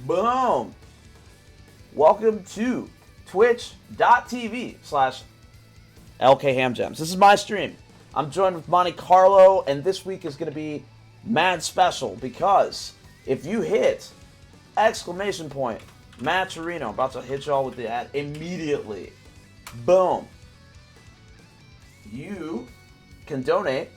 Boom! Welcome to twitch.tv/LKHamJams. This is my stream. I'm joined with Monte Carlo, and this week is going to be mad special because if you hit exclamation point Matcherino, I'm about to hit y'all with the ad immediately. Boom. You can donate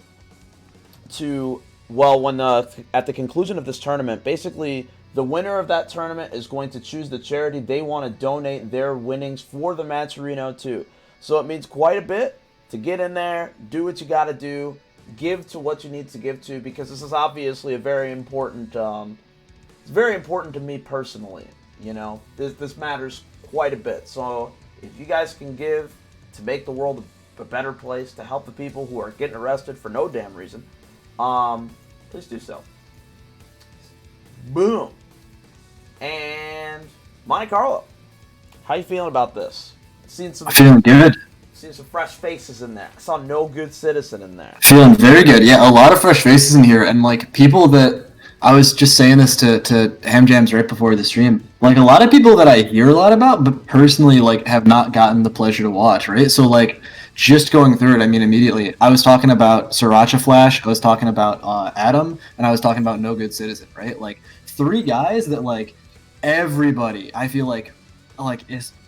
to, well, when at the conclusion of this tournament, basically the winner of that tournament is going to choose the charity they want to donate their winnings for the Matcherino to. So it means quite a bit to get in there, do what you got to do, give to what you need to give to, because this is obviously a very important, it's very important to me personally. You know, this matters quite a bit. So if you guys can give to make the world a better place, to help the people who are getting arrested for no damn reason, please do so. Boom. And Monte Carlo, how you feeling about this? Feeling good. Seeing some fresh faces in there. I saw no good citizen in there. Feeling very good. Yeah, a lot of fresh faces in here, and like people that I was just saying this to Ham Jams right before the stream. Like a lot of people that I hear a lot about, but personally like have not gotten the pleasure to watch. Right. So like just going through it, I mean, immediately I was talking about Sriracha Flash, I was talking about Adam, and I was talking about No Good Citizen. Right. Like three guys that like everybody, I feel like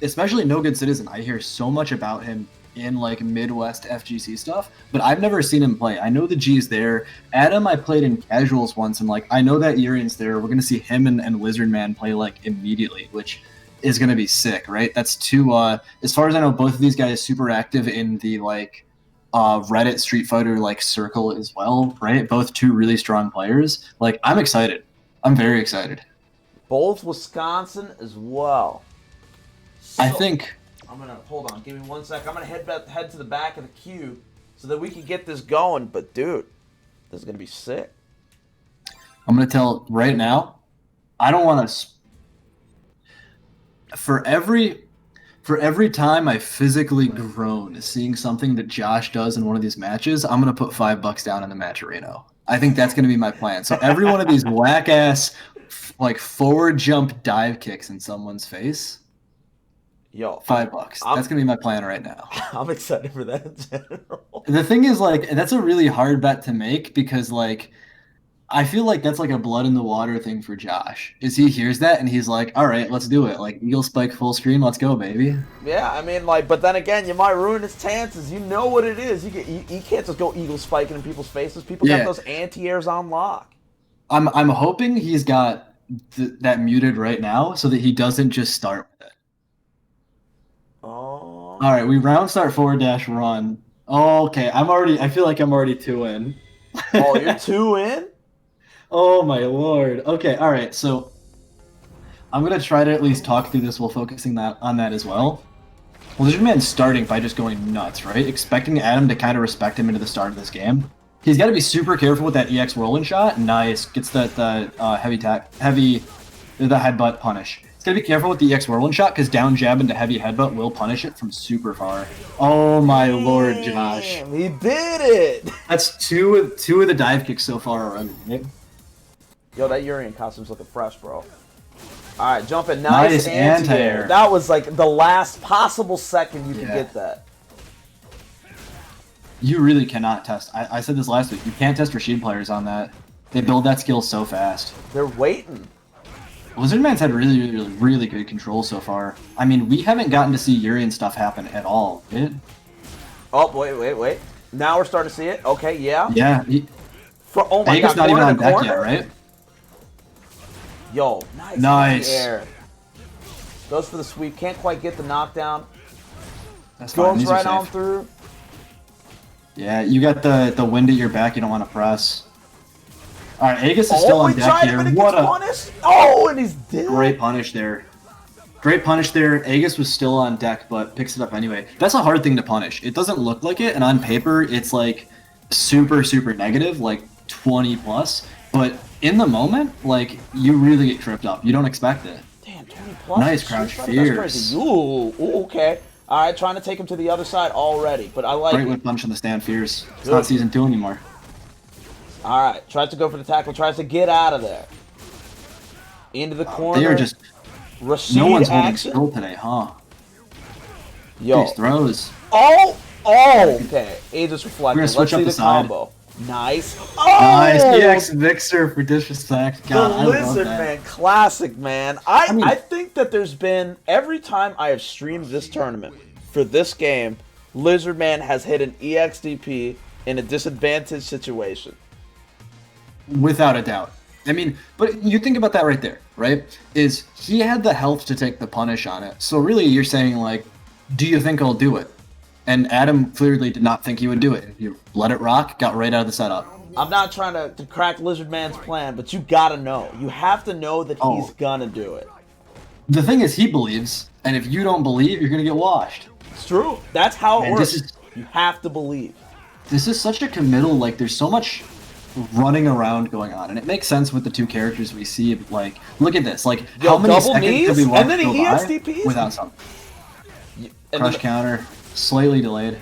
especially No Good Citizen, I hear so much about him in like Midwest FGC stuff, but I've never seen him play. I know the G's there. Adam, I played in casuals once, and like I know that Urian's there. We're gonna see him and Lizardman play like immediately, which is gonna be sick, right? That's two. As far as I know, both of these guys super active in the like Reddit Street Fighter like circle as well, right? Both two really strong players. Like I'm excited. I'm very excited. Both Wisconsin as well. So, I think. I'm gonna hold on. Give me 1 sec. I'm gonna head to the back of the queue so that we can get this going. But dude, this is gonna be sick. I'm gonna tell right now. I don't want to. For every time I physically groan seeing something that Josh does in one of these matches, I'm gonna put $5 down in the Matcherino. I think that's gonna be my plan. So every one of these whack ass like forward jump dive kicks in someone's face. Yo, $5. That's gonna be my plan right now. I'm excited for that in general. The thing is, like, that's a really hard bet to make because, like, I feel like that's like a blood in the water thing for Josh. Is he hears that and he's like, all right, let's do it. Like, Eagle Spike full screen, let's go, baby. Yeah, I mean, like, but then again, you might ruin his chances. You know what it is. You can't just go Eagle Spiking in people's faces. People got those anti-airs on lock. I'm hoping he's got that muted right now so that he doesn't just start with it. Oh. All right, we round start forward dash run. Oh, okay, I feel like I'm already 2 in. Oh, you're 2 in? Oh my lord. Okay, all right. So I'm gonna try to at least talk through this while focusing on that as well. Well, Lizardman's starting by just going nuts, right? Expecting Adam to kind of respect him into the start of this game. He's got to be super careful with that EX rolling shot. Nice, gets the headbutt punish. He's got to be careful with the EX whirling shot because down jab into heavy headbutt will punish it from super far. Oh my lord, Josh. He did it! That's two of the dive kicks so far already. Right? Yo, that Urian costume's looking fresh, bro. Alright, jumping. Nice anti-air. That was like the last possible second you could get that. You really cannot test. I said this last week. You can't test Rashid players on that. They build that skill so fast. They're waiting. Lizardman's had really good control so far. I mean, we haven't gotten to see Urian stuff happen at all, right? Oh, wait. Now we're starting to see it. Okay, yeah. Yeah. Oh my Vegas god, not even on deck yet, right? Yo, nice. Air. Goes for the sweep. Can't quite get the knockdown. That's goes right on through. Yeah, you got the wind at your back. You don't want to press. All right, Aegis is still on deck here. What a punish! Oh, and he's dead. Great punish there. Great punish there. Aegis was still on deck, but picks it up anyway. That's a hard thing to punish. It doesn't look like it, and on paper, it's like super negative, like 20 plus. But in the moment, like you really get tripped up. You don't expect it. Damn, 20 plus. Nice crouch fierce. Ooh, okay. All right, trying to take him to the other side already, but I like Great whip punch on the stand fierce. It's not season 2 anymore. All right, tries to go for the tackle, tries to get out of there. Into the corner. They are just Rashid no one's holding action. still today, huh? Yo. These throws. Oh! Oh! Okay. Aegis We're reflector. gonna Let's switch see up the the side. combo. Nice. Oh! Nice. EX Vixer for disrespect. The God, I love Lizard that. Man, classic, man. I think that there's been, every time I have streamed this tournament for this game, Lizard Man has hit an EXDP in a disadvantaged situation. Without a doubt. I mean, but you think about that right there, right? Is he had the health to take the punish on it. So really you're saying, like, do you think I'll do it? And Adam clearly did not think he would do it. You let it rock, got right out of the setup. I'm not trying to crack Lizard Man's plan, but you gotta know. You have to know that he's gonna do it. The thing is, he believes, and if you don't believe, you're gonna get washed. It's true. That's how it works. This is, you have to believe. this is such a committal, like, there's so much running around going on, and it makes sense with the two characters we see. Like, look at this. Like, Yo, how many double seconds knees, did we watch and then he go by EXDPs? without something? And Crush then counter, slightly delayed.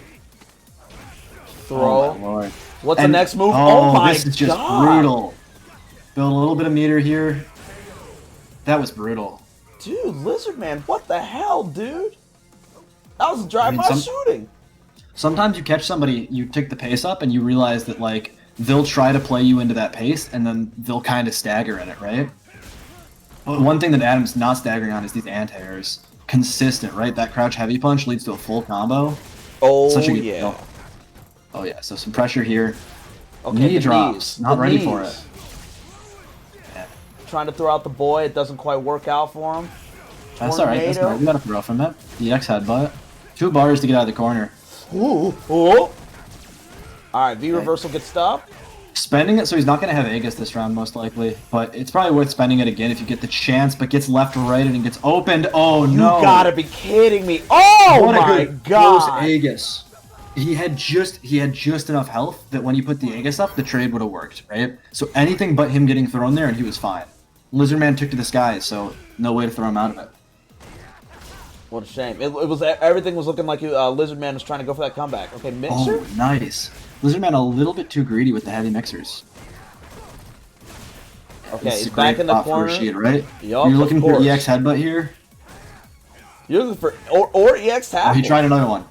throw. Oh my lord. What's And- the next move? Oh my this is just god. brutal. Build a little bit of meter here. That was brutal. Dude, Lizard Man, what the hell, dude? That was a drive-by shooting. Sometimes you catch somebody, you take the pace up, and you realize that, like, they'll try to play you into that pace, and then they'll kind of stagger in it, right? But one thing that Adam's not staggering on is these anti-airs. Consistent, right? That crouch heavy punch leads to a full combo. Oh, Such a good yeah. kill. Oh, yeah. So some pressure here. Okay, Knee the drops. knees. Not The ready knees. for it. Yeah. Trying to throw out the boy. It doesn't quite work out for him. That's alright. That's Tornado. alright. We got a throw from it. The X headbutt. 2 bars to get out of the corner. Ooh. Oh. Alright, V reversal gets stopped. Spending it, so he's not going to have Aegis this round, most likely. But it's probably worth spending it again if you get the chance, but gets left or right and gets opened. Oh, You no. gotta be kidding me. Oh What a my good god. close Aegis. He had just enough health that when you put the Aegis up, the trade would have worked, right? So anything but him getting thrown there, and he was fine. Lizardman took to the skies, so no way to throw him out of it. What a shame. It was everything was looking like Lizard Man was trying to go for that comeback. Okay, mixer. Oh, nice. Lizardman a little bit too greedy with the heavy mixers. Okay, This is he's a back great in the spot for corner. Rashid, right? Yup, You're looking of for course. EX headbutt here. You're looking for or EX tackle. Oh, he tried another one.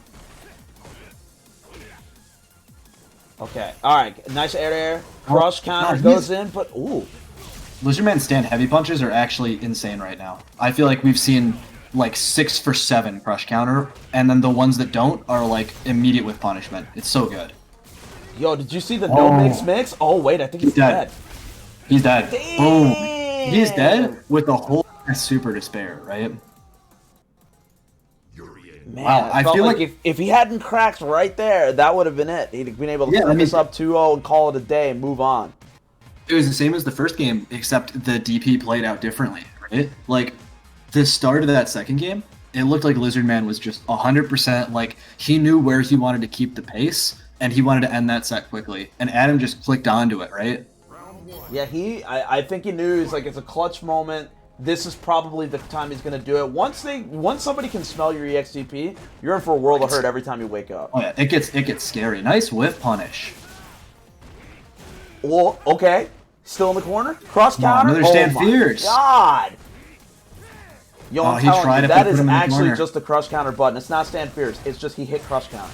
Okay, all right, nice air to air. Crush counter God, goes in, but ooh. Lizardman's stand heavy punches are actually insane right now. I feel like we've seen like 6 for 7 crush counter, and then the ones that don't are like immediate with punishment. It's so good. Yo, did you see the no mix mix? Oh wait, I think he's dead. He's dead. Damn. Boom. He's dead with a whole super despair, right? Man, Wow, I I felt feel like like- if he hadn't cracked right there, that would have been it. He'd been able to Yeah, flip I mean- this up 2-0 and call it a day and move on. It was the same as the first game, except the DP played out differently, right? Like, the start of that second game, it looked like Lizardman was just 100%, like, he knew where he wanted to keep the pace, and he wanted to end that set quickly. And Adam just clicked onto it, right? Yeah, I think he knew. He's like, it's a clutch moment. This is probably the time he's going to do it. Once somebody can smell your EXDP, you're in for a world of hurt every time you wake up. Oh yeah, it gets scary. Nice whiff punish. Well, okay. Still in the corner. Cross No, counter. another Oh stand my fierce. God. Yo, I'm he telling tried you, it, that but is put him in the actually corner. just a crush counter button. It's not stand fierce. It's just he hit crush counter.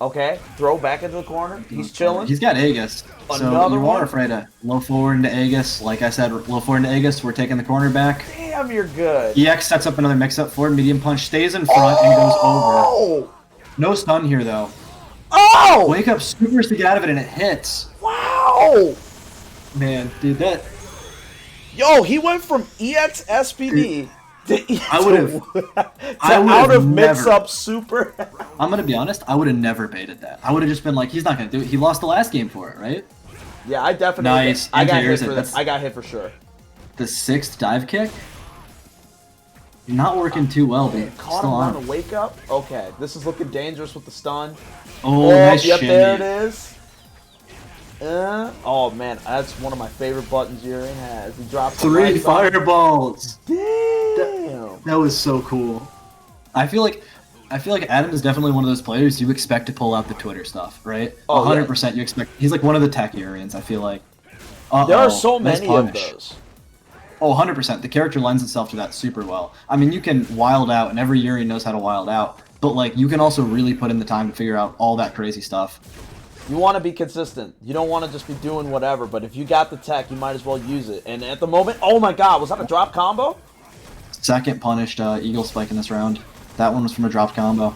Okay, throw back into the corner. He's chilling. He's got Aegis. So Another you one? are afraid of low forward into Aegis. Like I said, low forward into Aegis. We're taking the corner back. Damn, you're good. EX sets up another mix-up forward. Medium punch stays in front and goes over. Oh! No stun here, though. Oh! Wake up supers to get out of it, and it hits. Wow! Man, dude, that... Yo, he went from EX SPD to, I would've out of never- mix-up super. I'm going to be honest, I would have never baited that. I would have just been like, he's not going to do it. He lost the last game for it, right? Yeah, I definitely. Nice. I got hit Anti-airs it. for That's- this. I got hit for sure. The 6th dive kick? Not working too well, but Caught still him on on. the wake up. Okay, this is looking dangerous with the stun. Oh, nice yep, shimmy. there it is. Oh man, that's one of my favorite buttons Urian has. He drops the 3 right side. fireballs. Damn. That was so cool. I feel like Adam is definitely one of those players you expect to pull out the Twitter stuff, right? Oh, 100% you expect. He's like one of the tech Urians, I feel like. There are so Nice many of punish. those. Oh, 100%. The character lends itself to that super well. I mean, you can wild out, and every Yuri knows how to wild out, but like you can also really put in the time to figure out all that crazy stuff. You want to be consistent. You don't want to just be doing whatever, but if you got the tech, you might as well use it. And at the moment, oh my god, was that a drop combo? Second punished Eagle Spike in this round. That one was from a drop combo.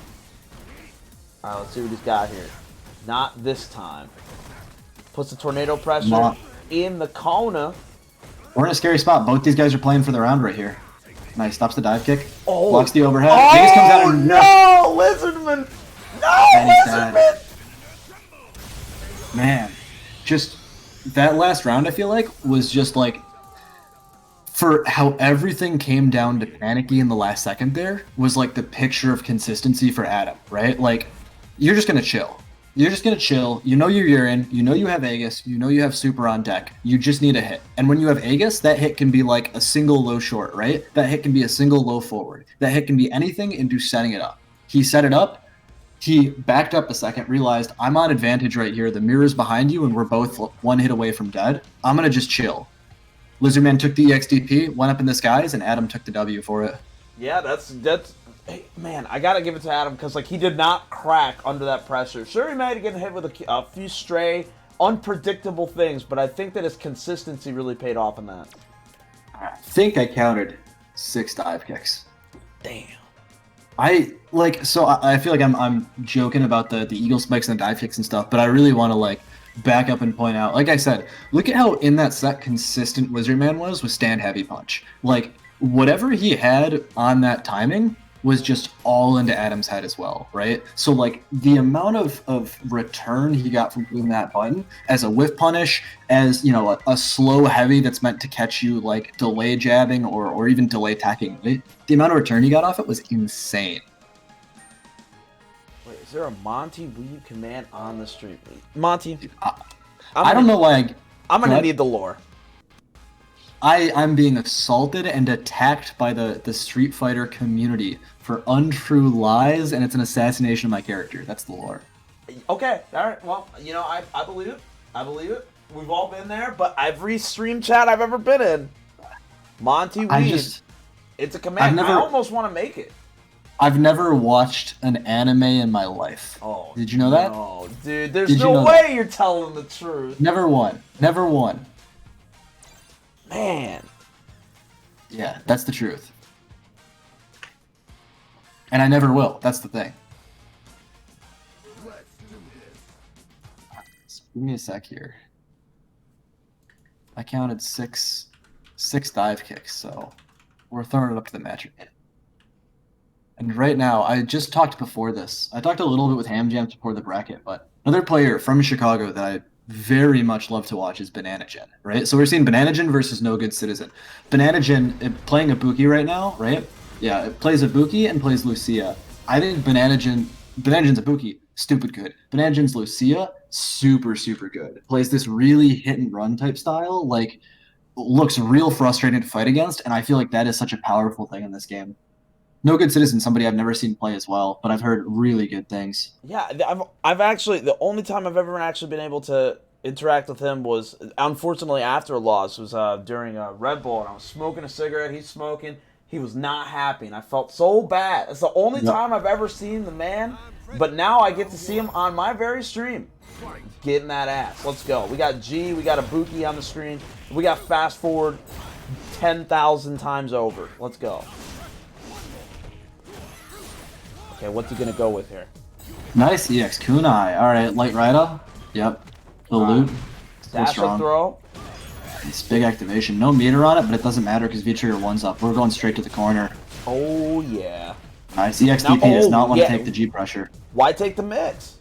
Alright, let's see what he's got here. Not this time. Puts the tornado pressure Not. in the corner. We're in a scary spot. Both these guys are playing for the round right here. Nice. Stops the dive kick. Oh. Blocks the overhead. Oh, Vegas comes out and no! Lizardman! No, And he's dead. Lizardman! Man, just that last round, I feel like, was just like, for how everything came down to panicky in the last second there, was like the picture of consistency for Adam, right? Like, you're just going to chill. You're just going to chill. You know you're Urine. You know you have Aegis. You know you have Super on deck. You just need a hit. And when you have Aegis, that hit can be like a single low short, right? That hit can be a single low forward. That hit can be anything into setting it up. He set it up. He backed up a second, realized, I'm on advantage right here. The mirror's behind you, and we're both one hit away from dead. I'm going to just chill. Lizardman took the EXDP, went up in the skies, and Adam took the W for it. Yeah, that's hey, man, I gotta give it to Adam because like he did not crack under that pressure. Sure, he might have gotten hit with a few stray, unpredictable things, but I think that his consistency really paid off in that. I think I counted 6 dive kicks. Damn. I feel like I'm joking about the eagle spikes and the dive kicks and stuff, but I really want to like back up and point out, like I said, look at how in that set consistent Wizardman was with stand heavy punch. Like whatever he had on that timing was just all into Adam's head as well, right? So like the amount of return he got from doing that button as a whiff punish, as you know, a slow heavy that's meant to catch you like delay jabbing or even delay tacking, right? The amount of return he got off it was insane. Wait, is there a Monty weave command on the street? Monty, I don't know why I'm gonna need the lore. I'm being assaulted and attacked by the Street Fighter community for untrue lies, and it's an assassination of my character. That's the lore. Okay, all right. Well, you know, I believe it. I believe it. We've all been there, but every stream chat I've ever been in, Monty Weed, it's a command. I almost want to make it. I've never watched an anime in my life. Oh, did you know that? No, dude. There's no way you're telling the truth. Never won. Never won. Man. Yeah, that's the truth. And I never will. That's the thing. Give me a sec here. I counted six dive kicks, so we're throwing it up to the match again. And right now, I just talked before this. I talked a little bit with Ham Jams before the bracket, but another player from Chicago that I very much love to watch is Bananagen, right? So we're seeing Bananagen versus No Good Citizen. Bananagen playing Ibuki right now, right? Yeah, it plays Ibuki and plays Lucia. I think Bananagen's Ibuki, stupid good. Bananagen's Lucia, super, super good. Plays this really hit and run type style, like looks real frustrating to fight against, and I feel like that is such a powerful thing in this game. No Good Citizen, somebody I've never seen play as well, but I've heard really good things. Yeah, I've actually, the only time I've ever actually been able to interact with him was, unfortunately, after a loss, was during a Red Bull, and I was smoking a cigarette, he's smoking, he was not happy, and I felt so bad. It's the only time I've ever seen the man, but now I get to see him on my very stream, getting that ass. Let's go. We got G, we got Ibuki on the screen, we got fast forward 10,000 times over. Let's go. Okay, what's he gonna go with here? Nice EX Kunai. All right, light rider. Yep. The loot. Dash up throw. It's big activation. No meter on it, but it doesn't matter because V-Trigger 1's up. We're going straight to the corner. Oh, yeah. Nice. EXDP does not want to take the G pressure. Why take the mix?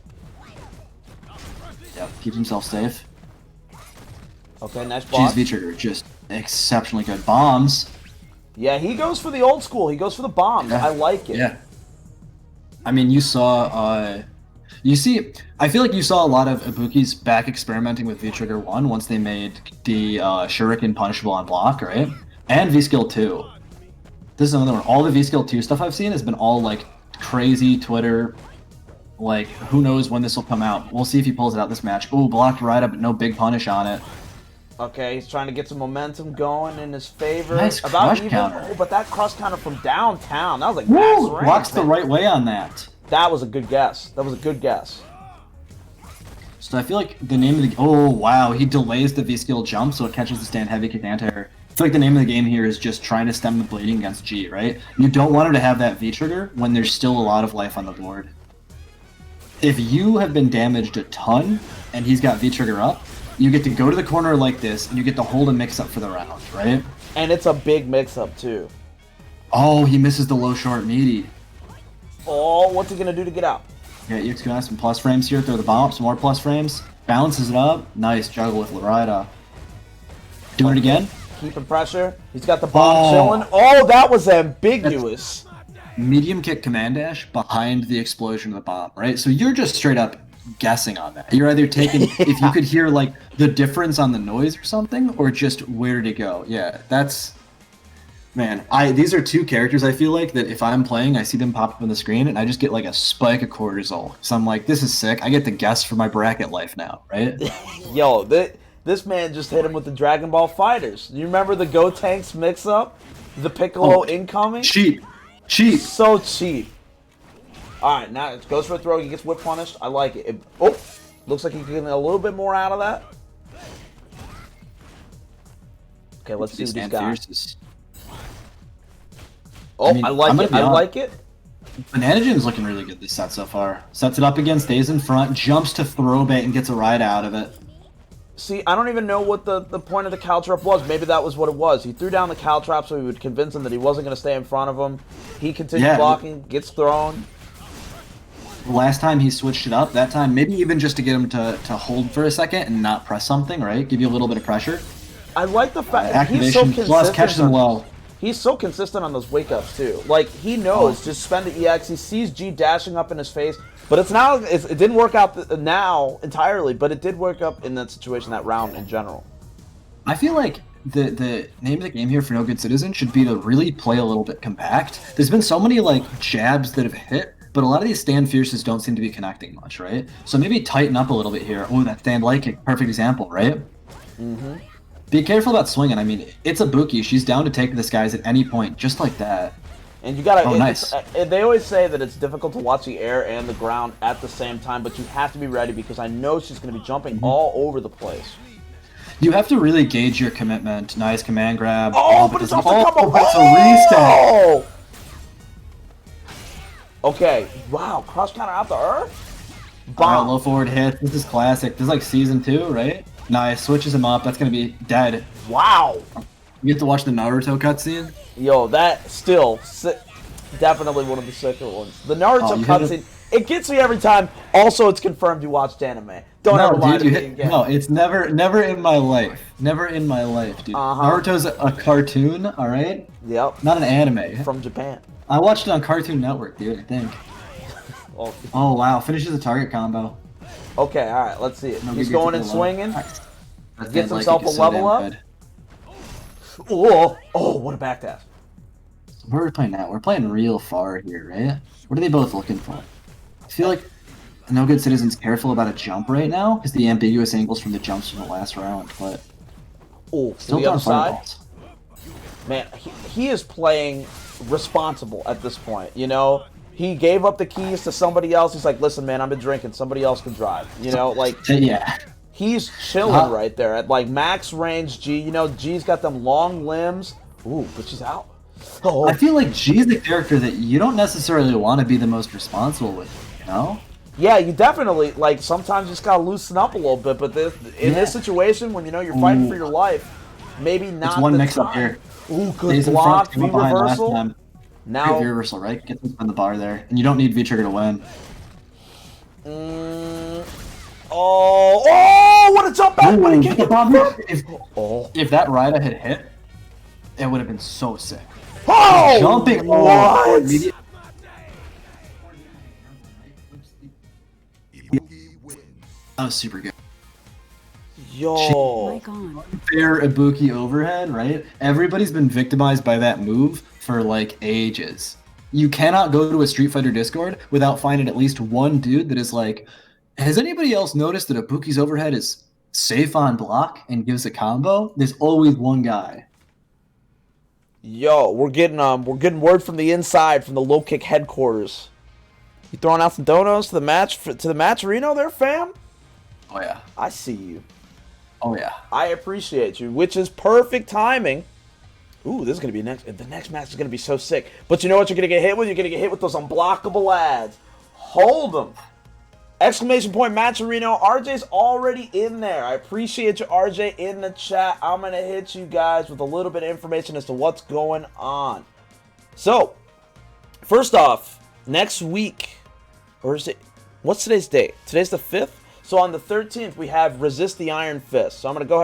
Yep, keeps himself safe. Okay, nice block. G's V-Trigger, just exceptionally good. Bombs. Yeah, he goes for the old school. He goes for the bombs. Yeah. I like it. Yeah. I mean, you saw, I feel like you saw a lot of Ibuki's back experimenting with V-Trigger 1 once they made the Shuriken punishable on block, right? And V-Skill 2. This is another one. All the V-Skill 2 stuff I've seen has been all, like, crazy Twitter, like, who knows when this will come out. We'll see if he pulls it out this match. Ooh, blocked right up, but no big punish on it. Okay, he's trying to get some momentum going in his favor. Nice About crush even. counter. Oh, but that cross counter from downtown. That was like max Woo! range. Walks the right way on that. That was a good guess. That was a good guess. So I feel like the name of the... Oh, wow. He delays the V-skill jump, so it catches the stand heavy kick anti-air. I feel like the name of the game here is just trying to stem the bleeding against G, right? You don't want him to have that V-trigger when there's still a lot of life on the board. If you have been damaged a ton, and he's got V-trigger up, you get to go to the corner like this, and you get to hold a mix-up for the round, right? And it's a big mix-up, too. Oh, he misses the low short meaty. Oh, what's he going to do to get out? Yeah, EX gonna have some plus frames here. Throw the bomb up, some more plus frames. Bounces it up. Nice juggle with Larida. Doing it again. Keeping pressure. He's got the bomb chilling. Oh, that was ambiguous. Medium kick command dash behind the explosion of the bomb, right? So you're just straight up guessing on that. You're either taking, if you could hear like the difference on the noise or something, or just where to go. Yeah, that's... Man, these are two characters I feel like that if I'm playing, I see them pop up on the screen and I just get like a spike of cortisol. So I'm like, this is sick. I get to guess for my bracket life now, right? Yo, this man just hit him with the Dragon Ball Fighters. You remember the Go Tanks mix-up? The Piccolo incoming? Cheap. Cheap. So cheap. Alright, now it goes for a throw. He gets whip punished. I like it. Oh, looks like he's getting a little bit more out of that. Okay, let's see what he's got. Fierces. Oh, I like it. I like it. Bananagen's looking really good this set so far. Sets it up again, stays in front, jumps to throw bait and gets a ride out of it. See, I don't even know what the point of the cow trap was. Maybe that was what it was. He threw down the cow trap so he would convince him that he wasn't going to stay in front of him. He continued blocking, gets thrown. Last time he switched it up, that time maybe even just to get him to hold for a second and not press something, right? Give you a little bit of pressure. I like the fact activation he's so consistent. Plus catches him well. He's so consistent on those wake-ups, too. Like, he knows, just spend the EX. He sees G dashing up in his face. But it didn't work out now entirely, but it did work up in that situation, that round in general. I feel like the name of the game here for No Good Citizen should be to really play a little bit compact. There's been so many, like, jabs that have hit, but a lot of these stand fierces don't seem to be connecting much, right? So maybe tighten up a little bit here. Oh, that stand light kick, perfect example, right? Mm-hmm. Be careful about swinging. I mean, it's a Buki. She's down to take this guys at any point, just like that. And you gotta. Nice. They always say that it's difficult to watch the air and the ground at the same time, but you have to be ready because I know she's going to be jumping all over the place. You have to really gauge your commitment. Nice command grab. Oh, but it's off the combo. That's a reset. Okay. Wow. Cross counter out the earth. Bomb. Low forward hit. This is classic. This is like season 2, right? Nice. Switches him up. That's gonna be dead. Wow. You get to watch the Naruto cutscene. Yo, that still definitely one of the sicker ones. The Naruto cutscene, it gets me every time. Also, it's confirmed you watched anime. Don't ever lie to me again. No, it's never in my life. Never in my life, dude. Naruto's a cartoon, all right? Yep. Not an anime. From Japan. I watched it on Cartoon Network, dude. I think. Oh wow! Finishes a target combo. Okay, all right. Let's see it. He's going and swinging. Gets himself a level up. Oh, what a back dash. Where are we playing now? We're playing real far here, right? What are they both looking for? I feel like No Good Citizen's careful about a jump right now because the ambiguous angles from the jumps from the last round, but still down fireballs. Man, he is playing responsible at this point, you know? He gave up the keys to somebody else. He's like, listen, man, I've been drinking. Somebody else can drive. You know, like... Yeah. He's chilling right there at, like, max range G. You know, G's got them long limbs. Ooh, but she's out. Oh. I feel like G's the character that you don't necessarily want to be the most responsible with, you know? Yeah, you definitely, like, sometimes you just gotta loosen up a little bit. But in this situation, when you know you're fighting for your life, maybe not it's one the mix-up time. here. Ooh, good block, V-reversal. Now V-reversal, right? Get them on the bar there. And you don't need V-trigger to win. Oh, what a jump back! Ooh, if that Rida had hit, it would have been so sick. Oh, jumping! What? That was super good. Yo. Fair Ibuki overhead, right? Everybody's been victimized by that move for like ages. You cannot go to a Street Fighter Discord without finding at least one dude that is like, has anybody else noticed that Ibuki's overhead is safe on block and gives a combo, there's always one guy. Yo, we're getting word from the inside, from the low kick headquarters. You throwing out some donos to the match, Reno there, fam? Oh yeah. I see you. Oh yeah. I appreciate you, which is perfect timing. Ooh, this is gonna be the next match is gonna be so sick. But you know what you're gonna get hit with? You're gonna get hit with those unblockable ads. Hold them! Exclamation point match Reno. RJ's already in there. I appreciate you, RJ, in the chat. I'm gonna hit you guys with a little bit of information as to what's going on. So, first off, next week, or is it? What's today's date? Today's the 5th. So on the 13th, we have Resist the Iron Fist. So I'm gonna go ahead.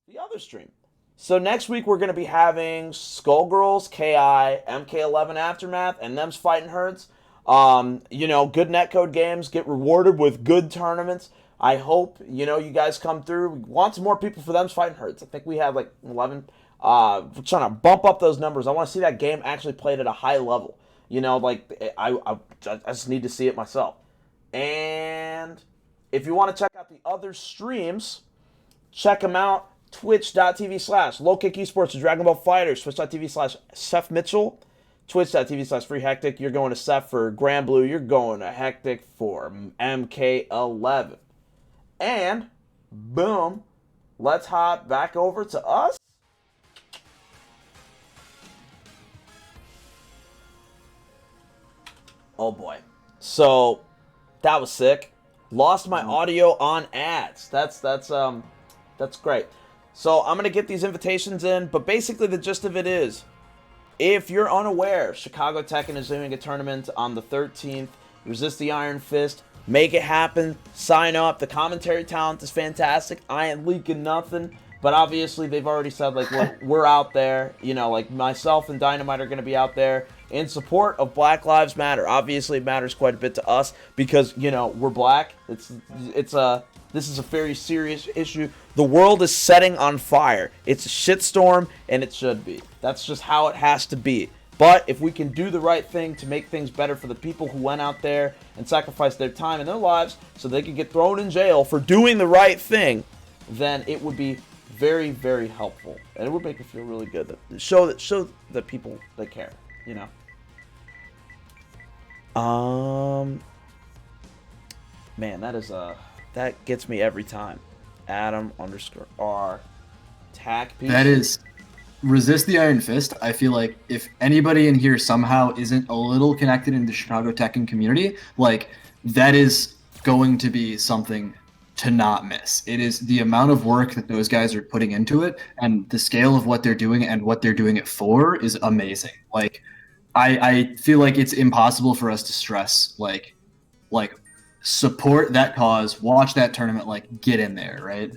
The other stream. So next week we're going to be having Skullgirls, KI, MK11 Aftermath, and them's fighting herds. You know, good netcode games get rewarded with good tournaments. I hope, you know, you guys come through. We want some more people for them's fighting herds. I think we have like 11. We're trying to bump up those numbers. I want to see that game actually played at a high level. You know, like, I just need to see it myself. And if you want to check out the other streams, check them out. Twitch.tv/LowKick Esports or Dragon Ball Fighters. Twitch.tv/Seth Mitchell. Twitch.tv/Free Hectic. You're going to Seth for Grand Blue. You're going to Hectic for MK11. And, boom, let's hop back over to us. Oh boy. So, that was sick. Lost my audio on ads. That's great. So I'm going to get these invitations in, but basically the gist of it is, if you're unaware, Chicago Tekken is doing a tournament on the 13th. Resist the Iron Fist. Make it happen. Sign up. The commentary talent is fantastic. I ain't leaking nothing. But obviously they've already said, like, we're out there. You know, like myself and Dynamite are going to be out there in support of Black Lives Matter. Obviously it matters quite a bit to us because, you know, we're black. This is a very serious issue. The world is setting on fire. It's a shitstorm, and it should be. That's just how it has to be. But if we can do the right thing to make things better for the people who went out there and sacrificed their time and their lives so they could get thrown in jail for doing the right thing, then it would be very, very helpful. And it would make me feel really good. Show that people that care, you know? Man, that gets me every time. Adam_R. Tack PC. That is Resist the Iron Fist. I feel like if anybody in here somehow isn't a little connected in the Chicago Tekken community, like, that is going to be something to not miss. It is the amount of work that those guys are putting into it, and the scale of what they're doing and what they're doing it for is amazing. Like, I feel like it's impossible for us to stress, like support that cause, watch that tournament, like, get in there, right?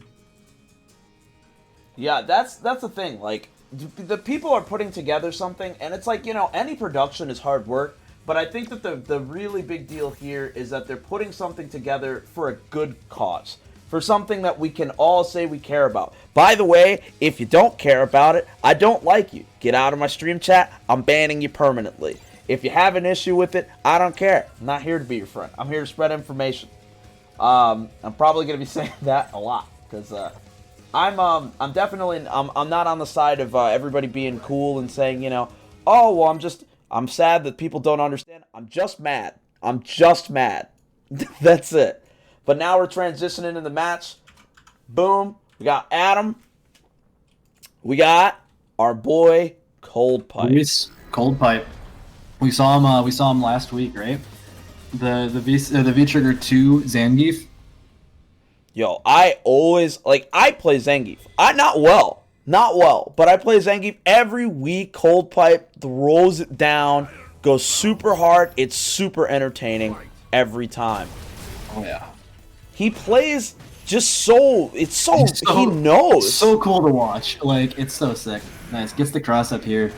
Yeah, that's the thing. Like, the people are putting together something, and it's like, you know, any production is hard work, but I think that the really big deal here is that they're putting something together for a good cause, for something that we can all say we care about. By the way, if you don't care about it, I don't like you. Get out of my stream chat. I'm banning you permanently. If you have an issue with it, I don't care. I'm not here to be your friend. I'm here to spread information. I'm probably going to be saying that a lot because I'm definitely I'm not on the side of everybody being cool and saying, you know, oh well, I'm sad that people don't understand. I'm just mad. That's it. But now we're transitioning into the match. Boom. We got Adam. We got our boy Cold Pipe. Cold Pipe. We saw him last week, right? The V Trigger 2 Zangief. Yo, I play Zangief. Not well, but I play Zangief every week. Cold Pipe throws it down, goes super hard. It's super entertaining every time. Oh yeah. He plays he knows. So cool to watch. Like, it's so sick. Nice. Gets the cross up here.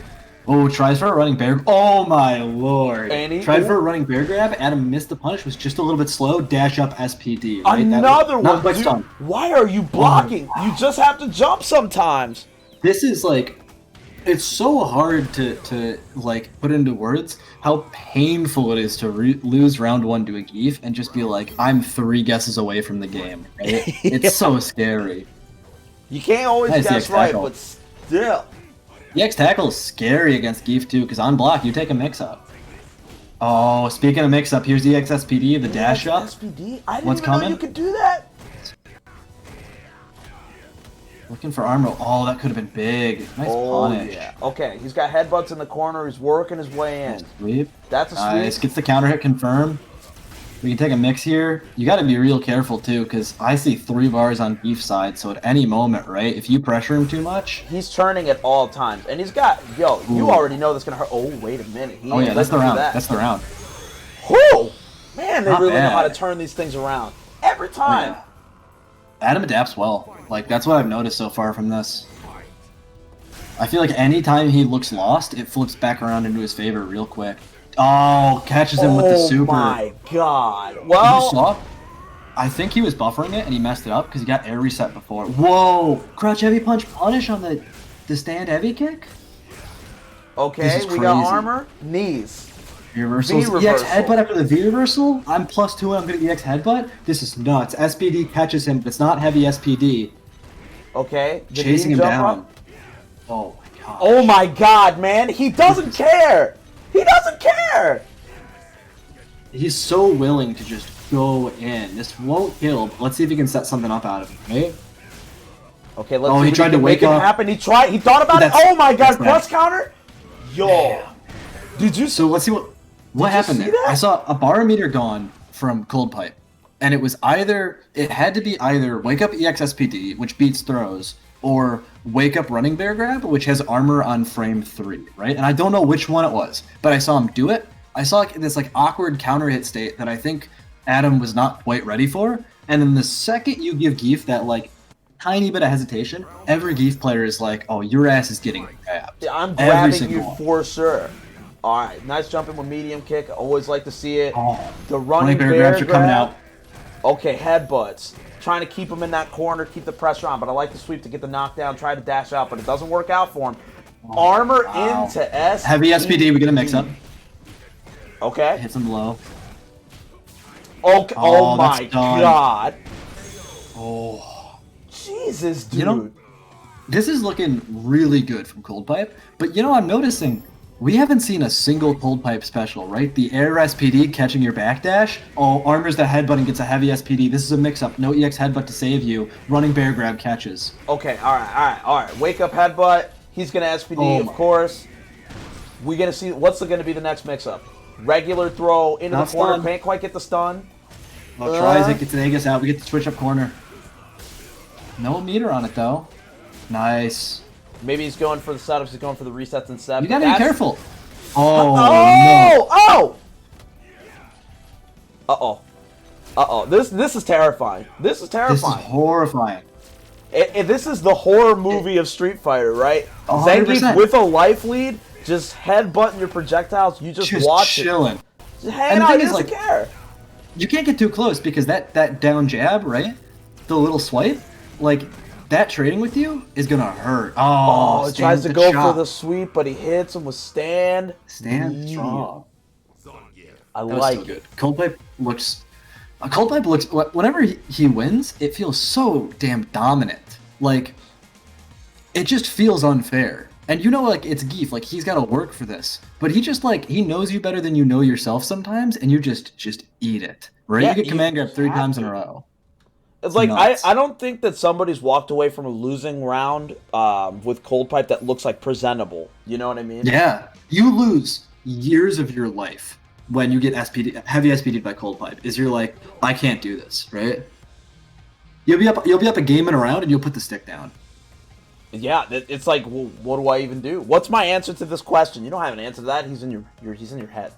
Oh, tries for a running bear. Oh my lord. Tried for a running bear grab. Adam missed the punish. Was just a little bit slow. Dash up SPD. Right? Another one, dude. Stun. Why are you blocking? You just have to jump sometimes. This is like, it's so hard to like put into words how painful it is to lose round 1 to a Geef and just be like, I'm 3 guesses away from the game. Right? It's so scary. You can't always guess right, but still. The X tackle is scary against Geef too, because on block you take a mix-up. Oh, speaking of mix-up, here's the XSPD, the dash up. SPD? I didn't even know you could do that. Looking for armor. Oh, that could have been big. Nice punish. Yeah. Okay, he's got headbutts in the corner. He's working his way in. Sweep. That's a sweep. Nice. Gets the counter hit confirmed. We can take a mix here. You got to be real careful too, because I see 3 bars on Geef's side. So at any moment, right, if you pressure him too much, he's turning at all times, and he's got you already know that's gonna hurt. Oh, wait a minute. That's the round. That's the round. Whoa, man, they really know how to turn these things around every time. Man. Adam adapts well. Like, that's what I've noticed so far from this. I feel like anytime he looks lost, it flips back around into his favor real quick. Oh, catches him with the super. Oh my god. Well, you saw? I think he was buffering it and he messed it up because he got air reset before. Whoa! Crouch heavy punch punish on the stand heavy kick? Okay, we got armor. Knees. Reversals. EX headbutt after the V reversal? I'm +2 and I'm gonna EX headbutt? This is nuts. SPD catches him, but it's not heavy SPD. Okay. Chasing him down. Oh my god. Oh my god, man. He doesn't care. He doesn't care. He's so willing to just go in. This won't kill, but let's see if he can set something up out of it, right? Okay, let's see he tried to wake up. Happen. He thought about it. Oh my god, cross counter? Yo. Man. Did you So let's see what happened there. I saw a barometer gone from Cold Pipe. And it had to be either Wake Up EXSPD, which beats throws, or Wake Up Running Bear Grab, which has armor on frame 3, right? And I don't know which one it was, but I saw him do it. I saw this awkward counter hit state that I think Adam was not quite ready for. And then the second you give Geef that tiny bit of hesitation, every Geef player is like, oh, your ass is getting grabbed. Yeah, I'm grabbing you for sure. All right, nice jumping with medium kick. Always like to see it. Oh, the running bear grabs are coming out. Okay, headbutts. Trying to keep him in that corner, keep the pressure on, but I like the sweep to get the knockdown, try to dash out, but it doesn't work out for him. Armor into S. Heavy SPD, we get a mix-up. Okay. Hits him low. Okay. Oh my god. Oh. Jesus, dude. This is looking really good from Cold Pipe, but I'm noticing we haven't seen a single Cold Pipe special, right? The air SPD catching your backdash. Oh, armors the headbutt and gets a heavy SPD. This is a mix-up. No EX headbutt to save you. Running bear grab catches. Okay, all right. Wake up headbutt. He's going to SPD, of course. We're going to see, what's going to be the next mix-up? Regular throw into the corner. Can't quite get the stun. Tries it, gets an Aegis out. We get the switch up corner. No meter on it, though. Nice. Maybe he's going for the setups. He's going for the resets instead. You gotta be careful. Oh, no. Uh-oh. This is terrifying. This is terrifying. This is horrifying. This is the horror movie of Street Fighter, right? 100%. Zangief with a life lead, just headbutting your projectiles. You just watch chilling. It. Just hanging out. He doesn't care. You can't get too close because that down jab, right? The little swipe, that trading with you is gonna hurt. Oh, he tries to go for the sweep, but he hits him with stand. Stand strong. I like it. Cold Pipe looks. Whenever he wins, it feels so damn dominant. It just feels unfair. And it's Geef. He's got to work for this. But he just he knows you better than you know yourself sometimes, and you just eat it. Right? Yeah, you get command grab 3 times in a row. It's I don't think that somebody's walked away from a losing round with Cold Pipe that looks presentable. You know what I mean? Yeah. You lose years of your life when you get heavy SPD'd by Cold Pipe. You're I can't do this, right? You'll be up a game in a round and you'll put the stick down. Yeah, it's well, what do I even do? What's my answer to this question? You don't have an answer to that. He's in your head.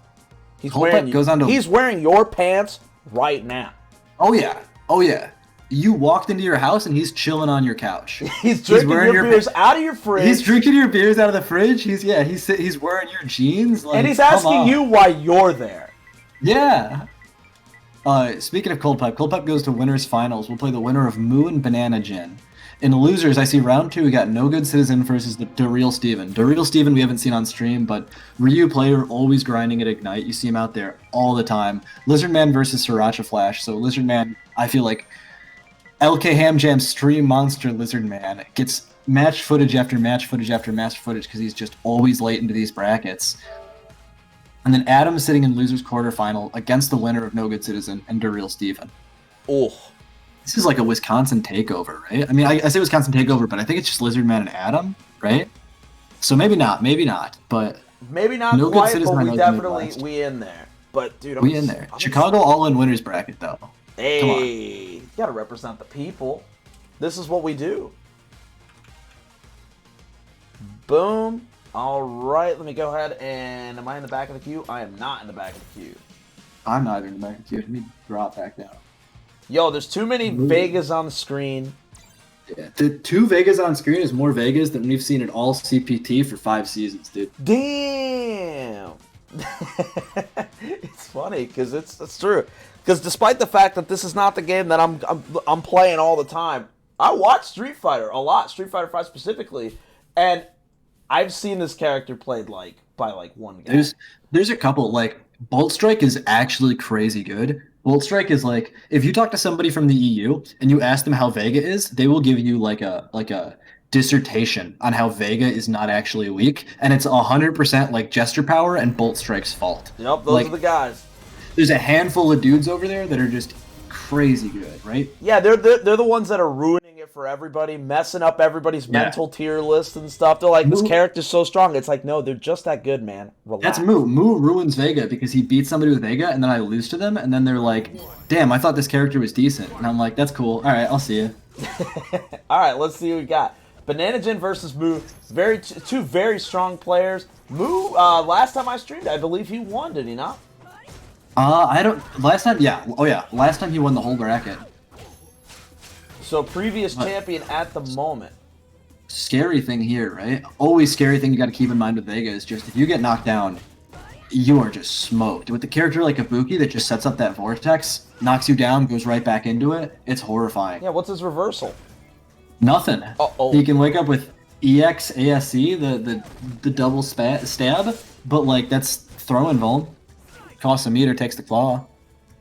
He's Cold Pipe goes on to... He's wearing your pants right now. Oh yeah. You walked into your house and he's chilling on your couch. He's drinking your beers out of your fridge. He's drinking your beers out of the fridge. He's wearing your jeans. Like, and he's asking you why you're there. Yeah. Speaking of Cold Pipe goes to winners finals. We'll play the winner of Moo and Banana Gin. In the losers, I see round 2. We got No Good Citizen versus the Dareal Steven. Dareal Steven we haven't seen on stream, but Ryu player always grinding at Ignite. You see him out there all the time. Lizardman versus Sriracha Flash. So Lizardman, I feel like LK Hamjam stream monster Lizardman gets match footage after match footage after match footage because he's just always late into these brackets. And then Adam sitting in losers quarterfinal against the winner of No Good Citizen and Dareal Steven. Oh. This is like a Wisconsin takeover, right? I mean, I say Wisconsin takeover, but I think it's just Lizardman and Adam, right? So maybe not, but maybe not No quite, Good but Citizen we definitely we in there. But dude, we in there. Chicago all-in winners bracket though. Hey, come on. You gotta represent the people. This is what we do. Boom. All right, let me go ahead and... Am I in the back of the queue? I am not in the back of the queue. I'm not even in the back of the queue. Let me drop back down. Yo, there's too many Vegas on the screen. Yeah, the 2 Vegas on screen is more Vegas than we've seen in all CPT for 5 seasons, dude. Damn. It's funny because it's true. Because despite the fact that this is not the game that I'm playing all the time, I watch Street Fighter a lot, Street Fighter 5 specifically, and I've seen this character played by one guy. There's a couple, like Bolt Strike is actually crazy good. Bolt Strike is like, if you talk to somebody from the EU and you ask them how Vega is, they will give you like a dissertation on how Vega is not actually weak, and it's 100% like gesture power and Bolt Strike's fault. Yep, those are the guys. There's a handful of dudes over there that are just crazy good, right? Yeah, they're the ones that are ruining it for everybody, messing up everybody's mental tier list and stuff. They're like, this character's so strong. It's like, no, they're just that good, man. Relax. That's Moo. Moo ruins Vega because he beats somebody with Vega, and then I lose to them, and then they're like, damn, I thought this character was decent. And I'm like, that's cool. All right, I'll see you. All right, let's see what we got. Banana Gin versus Moo. Two very strong players. Moo, last time I streamed, I believe he won, did he not? I don't. Last time, yeah. Oh yeah, last time he won the whole bracket. So previous champion at the moment. Scary thing here, right? Always scary thing you got to keep in mind with Vega is just if you get knocked down, you are just smoked. With a character like Ibuki that just sets up that vortex, knocks you down, goes right back into it, it's horrifying. Yeah, what's his reversal? Nothing. Uh-oh. He can wake up with EX ASC, the double stab, but like that's throwing vuln. Costs a meter, takes the claw.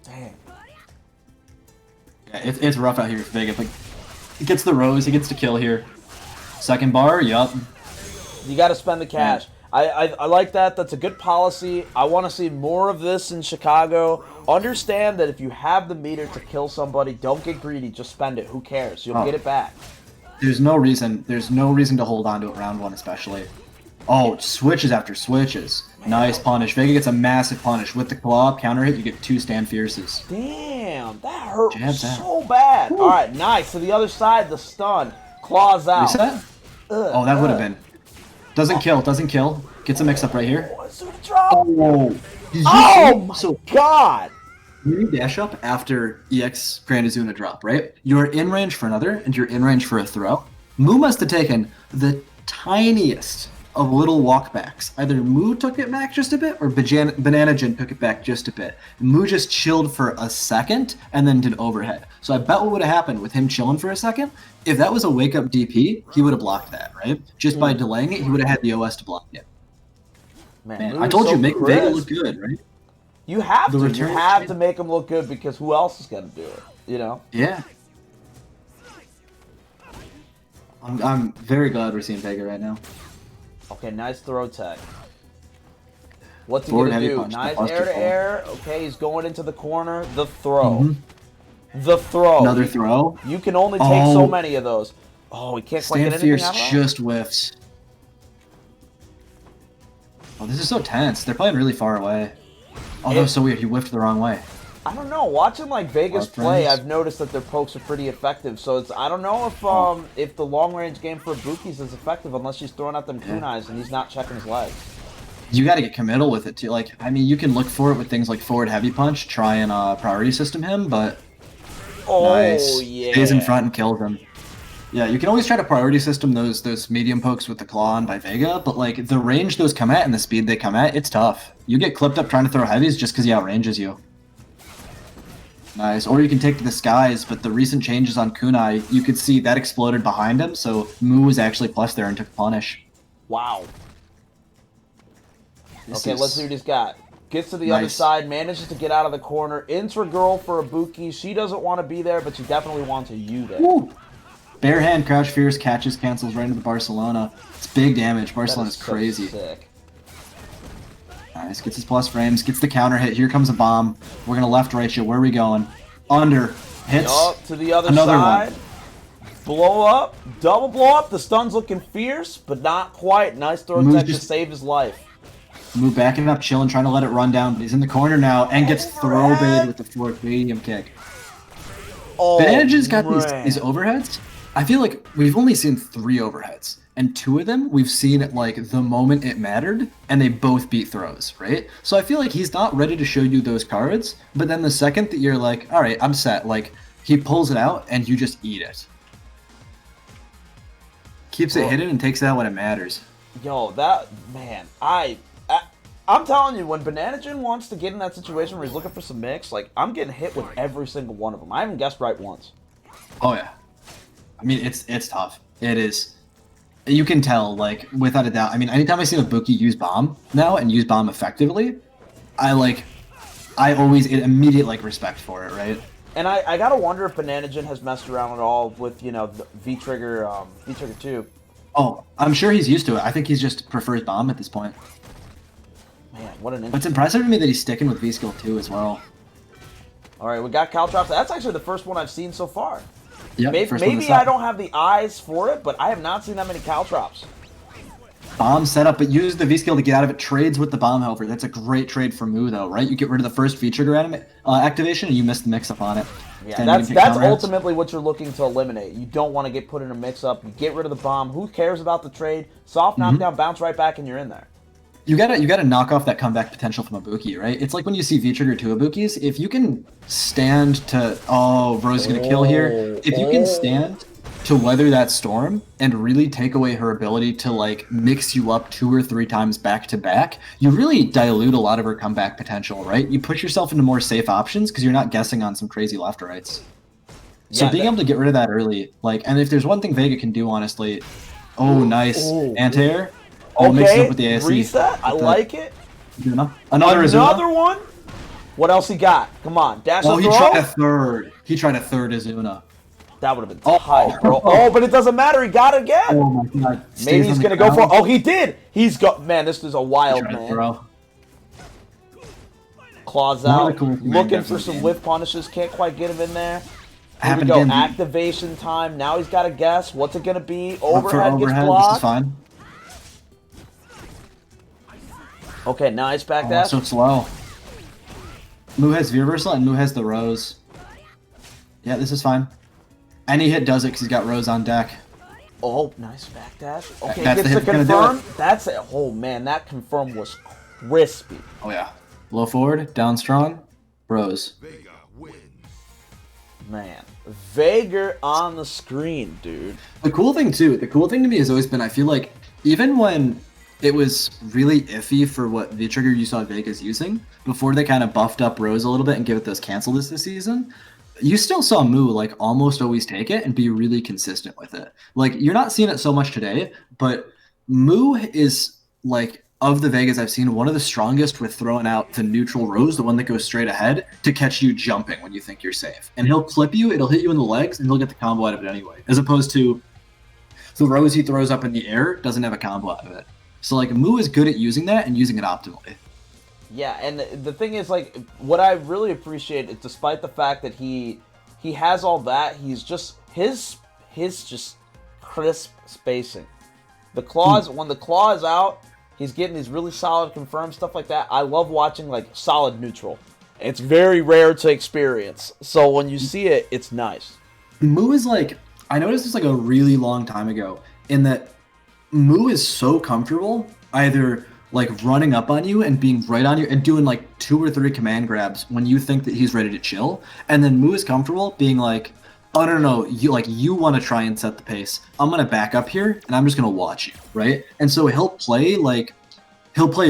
Dang. Yeah, it's rough out here for Vega. Like, he gets the rose, he gets the kill here. Second bar, yup. You got to spend the cash. Yeah. I like that. That's a good policy. I want to see more of this in Chicago. Understand that if you have the meter to kill somebody, don't get greedy. Just spend it. Who cares? You'll get it back. There's no reason to hold on to it round 1 especially. Oh, switches after switches. Nice punish. Vega gets a massive punish. With the claw, counter hit, you get 2 stand fierces. Damn, that hurt so bad. All right, nice. To the other side, the stun. Claws out. Reset? Oh, that would have been. Doesn't kill. Gets a mix-up right here. Oh, my God. When you dash up after EX Grand Azuna drop, right? You're in range for another, and you're in range for a throw. Moo must have taken the tiniest of little walkbacks. Either Moo took it back just a bit, or Banana Gin took it back just a bit. Moo just chilled for a second, and then did overhead. So I bet what would have happened with him chilling for a second, if that was a wake-up DP, he would have blocked that, right? Just by delaying it, he would have had the OS to block it. Man, I told you, make Vega look good, right? You have to. You have to make him look good because who else is going to do it, you know? Yeah. I'm very glad we're seeing Vega right now. Okay, nice throw tech. What's he going to do? Nice air-to-air. Okay, he's going into the corner. The throw. The throw. Another throw? You can only take so many of those. Oh, he can't quite get anything out of that? Just whiffs. Oh, this is so tense. They're playing really far away. Oh, that was so weird. He whiffed the wrong way. I don't know. Watching like Vegas play, I've noticed that their pokes are pretty effective. So it's I don't know if the long range game for Ibuki's is effective unless she's throwing out them kunais and he's not checking his legs. You got to get committal with it too. Like, I mean, you can look for it with things like forward heavy punch, try and priority system him, but Oh, Nice. yeah. Stays in front and kills him. Yeah, you can always try to priority system those medium pokes with the claw on by Vega, but like the range those come at and the speed they come at, it's tough. You get clipped up trying to throw heavies just because he outranges you. Nice. Or you can take to the skies, but the recent changes on Kunai, you could see that exploded behind him, so Mu was actually plus there and took punish. Wow. This Okay, is let's see what he's got. Gets to the nice. other side, manages to get out of the corner. Intra girl for Ibuki. She doesn't want to be there, but she definitely wants a U there. Woo. Bare hand, crouch fierce, catches, cancels right into the Barcelona. It's big damage. Barcelona's so crazy. sick. Nice. Gets his plus frames. Gets the counter hit. Here comes a bomb. We're gonna left right you. Where are we going? Under. Hits. Up to the other Another side. one. Blow up. Double blow up. The stun's looking fierce, but not quite. Nice throw Moves tech to just- save his life. Move backing up, chilling, trying to let it run down. But he's in the corner now and gets throw baited with the fourth medium kick. Oh, Bandage's got man. these overheads. I feel like we've only seen 3 overheads, and 2 of them we've seen at like the moment it mattered, and they both beat throws, right? So I feel like he's not ready to show you those cards, but then the second that you're like, all right, I'm set, like he pulls it out and you just eat it. Keeps it hidden and takes it out when it matters. Yo, that man, I'm telling you, when Bananagen wants to get in that situation where he's looking for some mix, like I'm getting hit with every single one of them. I haven't guessed right once. Oh yeah. I mean, it's tough. It is. You can tell, like, without a doubt. I mean, anytime I see Ibuki use bomb now and use bomb effectively, I always immediate like respect for it, right? And I gotta wonder if Bananagen has messed around at all with, you know, the V-Trigger 2. Oh, I'm sure he's used to it. I think he's just prefers bomb at this point. Man, what an But it's interesting. impressive to me that he's sticking with V-Skill 2 as well. Alright, we got Caltrops. That's actually the first one I've seen so far. Yep, Maybe, first one maybe to set. I don't have the eyes for it, but I have not seen that many Caltrops. Bomb setup, but use the V-Skill to get out of it. Trades with the bomb, however. That's a great trade for Mu, though, right? You get rid of the first V-Trigger activation, and you miss the mix-up on it. Yeah, Then you that's can get counter hits. ultimately what you're looking to eliminate. You don't want to get put in a mix-up. You get rid of the bomb. Who cares about the trade? Soft knockdown, bounce right back, and you're in there. You gotta knock off that comeback potential from Ibuki, right? It's like when you see V-Trigger 2 Ibukis, if you can stand to... Oh, Rose is gonna kill here. If you can stand to weather that storm and really take away her ability to, like, mix you up 2 or 3 times back-to-back, you really dilute a lot of her comeback potential, right? You put yourself into more safe options because you're not guessing on some crazy left or rights. So Yeah, being able to get rid of that early, like, and if there's one thing Vega can do, honestly... Oh, nice. Anti-air. Oh, mix it up with the ASE. Reset. I like it. Another Another Azuna. one. What else he got? Come on, dash Oh, up he throw. tried a third. He tried a third Azuna. That would have been Oh. tight, bro. Oh, but it doesn't matter. He got it again. Oh my god. Maybe Stays he's on the gonna go for. ground. Oh, he did. He's got. Man, this is a wild Tried to man. throw. Claws One of out, the coolest things looking I've for ever some seen. whiff punishes. Can't quite get him in there. Here we Happened go. again. Activation time. Now he's got to guess. What's it gonna be? Up for Overhead gets This is blocked. fine. Okay, nice back Oh, dash. so slow. Mu has V-Reversal and Mu has the Rose. Yeah, this is fine. Any hit does it because he's got Rose on deck. Oh, nice back dash. Okay, That's gets the the hit that's gonna do confirm. it. That's it. Oh man, that confirm was crispy. Oh yeah. Low forward, down strong, Rose. Man, Vager on the screen, dude. The cool thing to me has always been, I feel like, even when it was really iffy for what V-Trigger you saw Vegas using, before they kind of buffed up Rose a little bit and give it those cancel this season, you still saw Mu, like, almost always take it and be really consistent with it. Like, you're not seeing it so much today, but Mu is, like, of the Vegas I've seen, one of the strongest with throwing out the neutral Rose, the one that goes straight ahead, to catch you jumping when you think you're safe. And he'll clip you, it'll hit you in the legs, and he'll get the combo out of it anyway. As opposed to the Rose he throws up in the air doesn't have a combo out of it. So, like, Mu is good at using that and using it optimally. Yeah, and the thing is, like, what I really appreciate is, despite the fact that he has all that, he's just his just crisp spacing. The claws, when the claw is out, he's getting these really solid confirmed stuff like that. I love watching, like, solid neutral. It's very rare to experience. So when you see it, it's nice. Mu is like, I noticed this like a really long time ago, in that Mu is so comfortable either like running up on you and being right on you and doing like 2 or 3 command grabs when you think that he's ready to chill, and then Moo is comfortable being like, oh no, you want to try and set the pace. I'm gonna back up here and I'm just gonna watch you, right? And so he'll play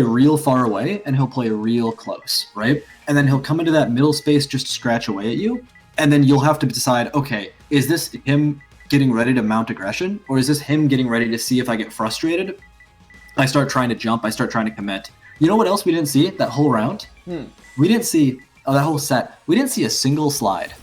real far away and he'll play real close, right? And then he'll come into that middle space just to scratch away at you, and then you'll have to decide, okay, is this him getting ready to mount aggression, or is this him getting ready to see if I get frustrated? I start trying to jump. I start trying to commit. You know what else we didn't see that whole round? We didn't see that whole set. We didn't see a single slide.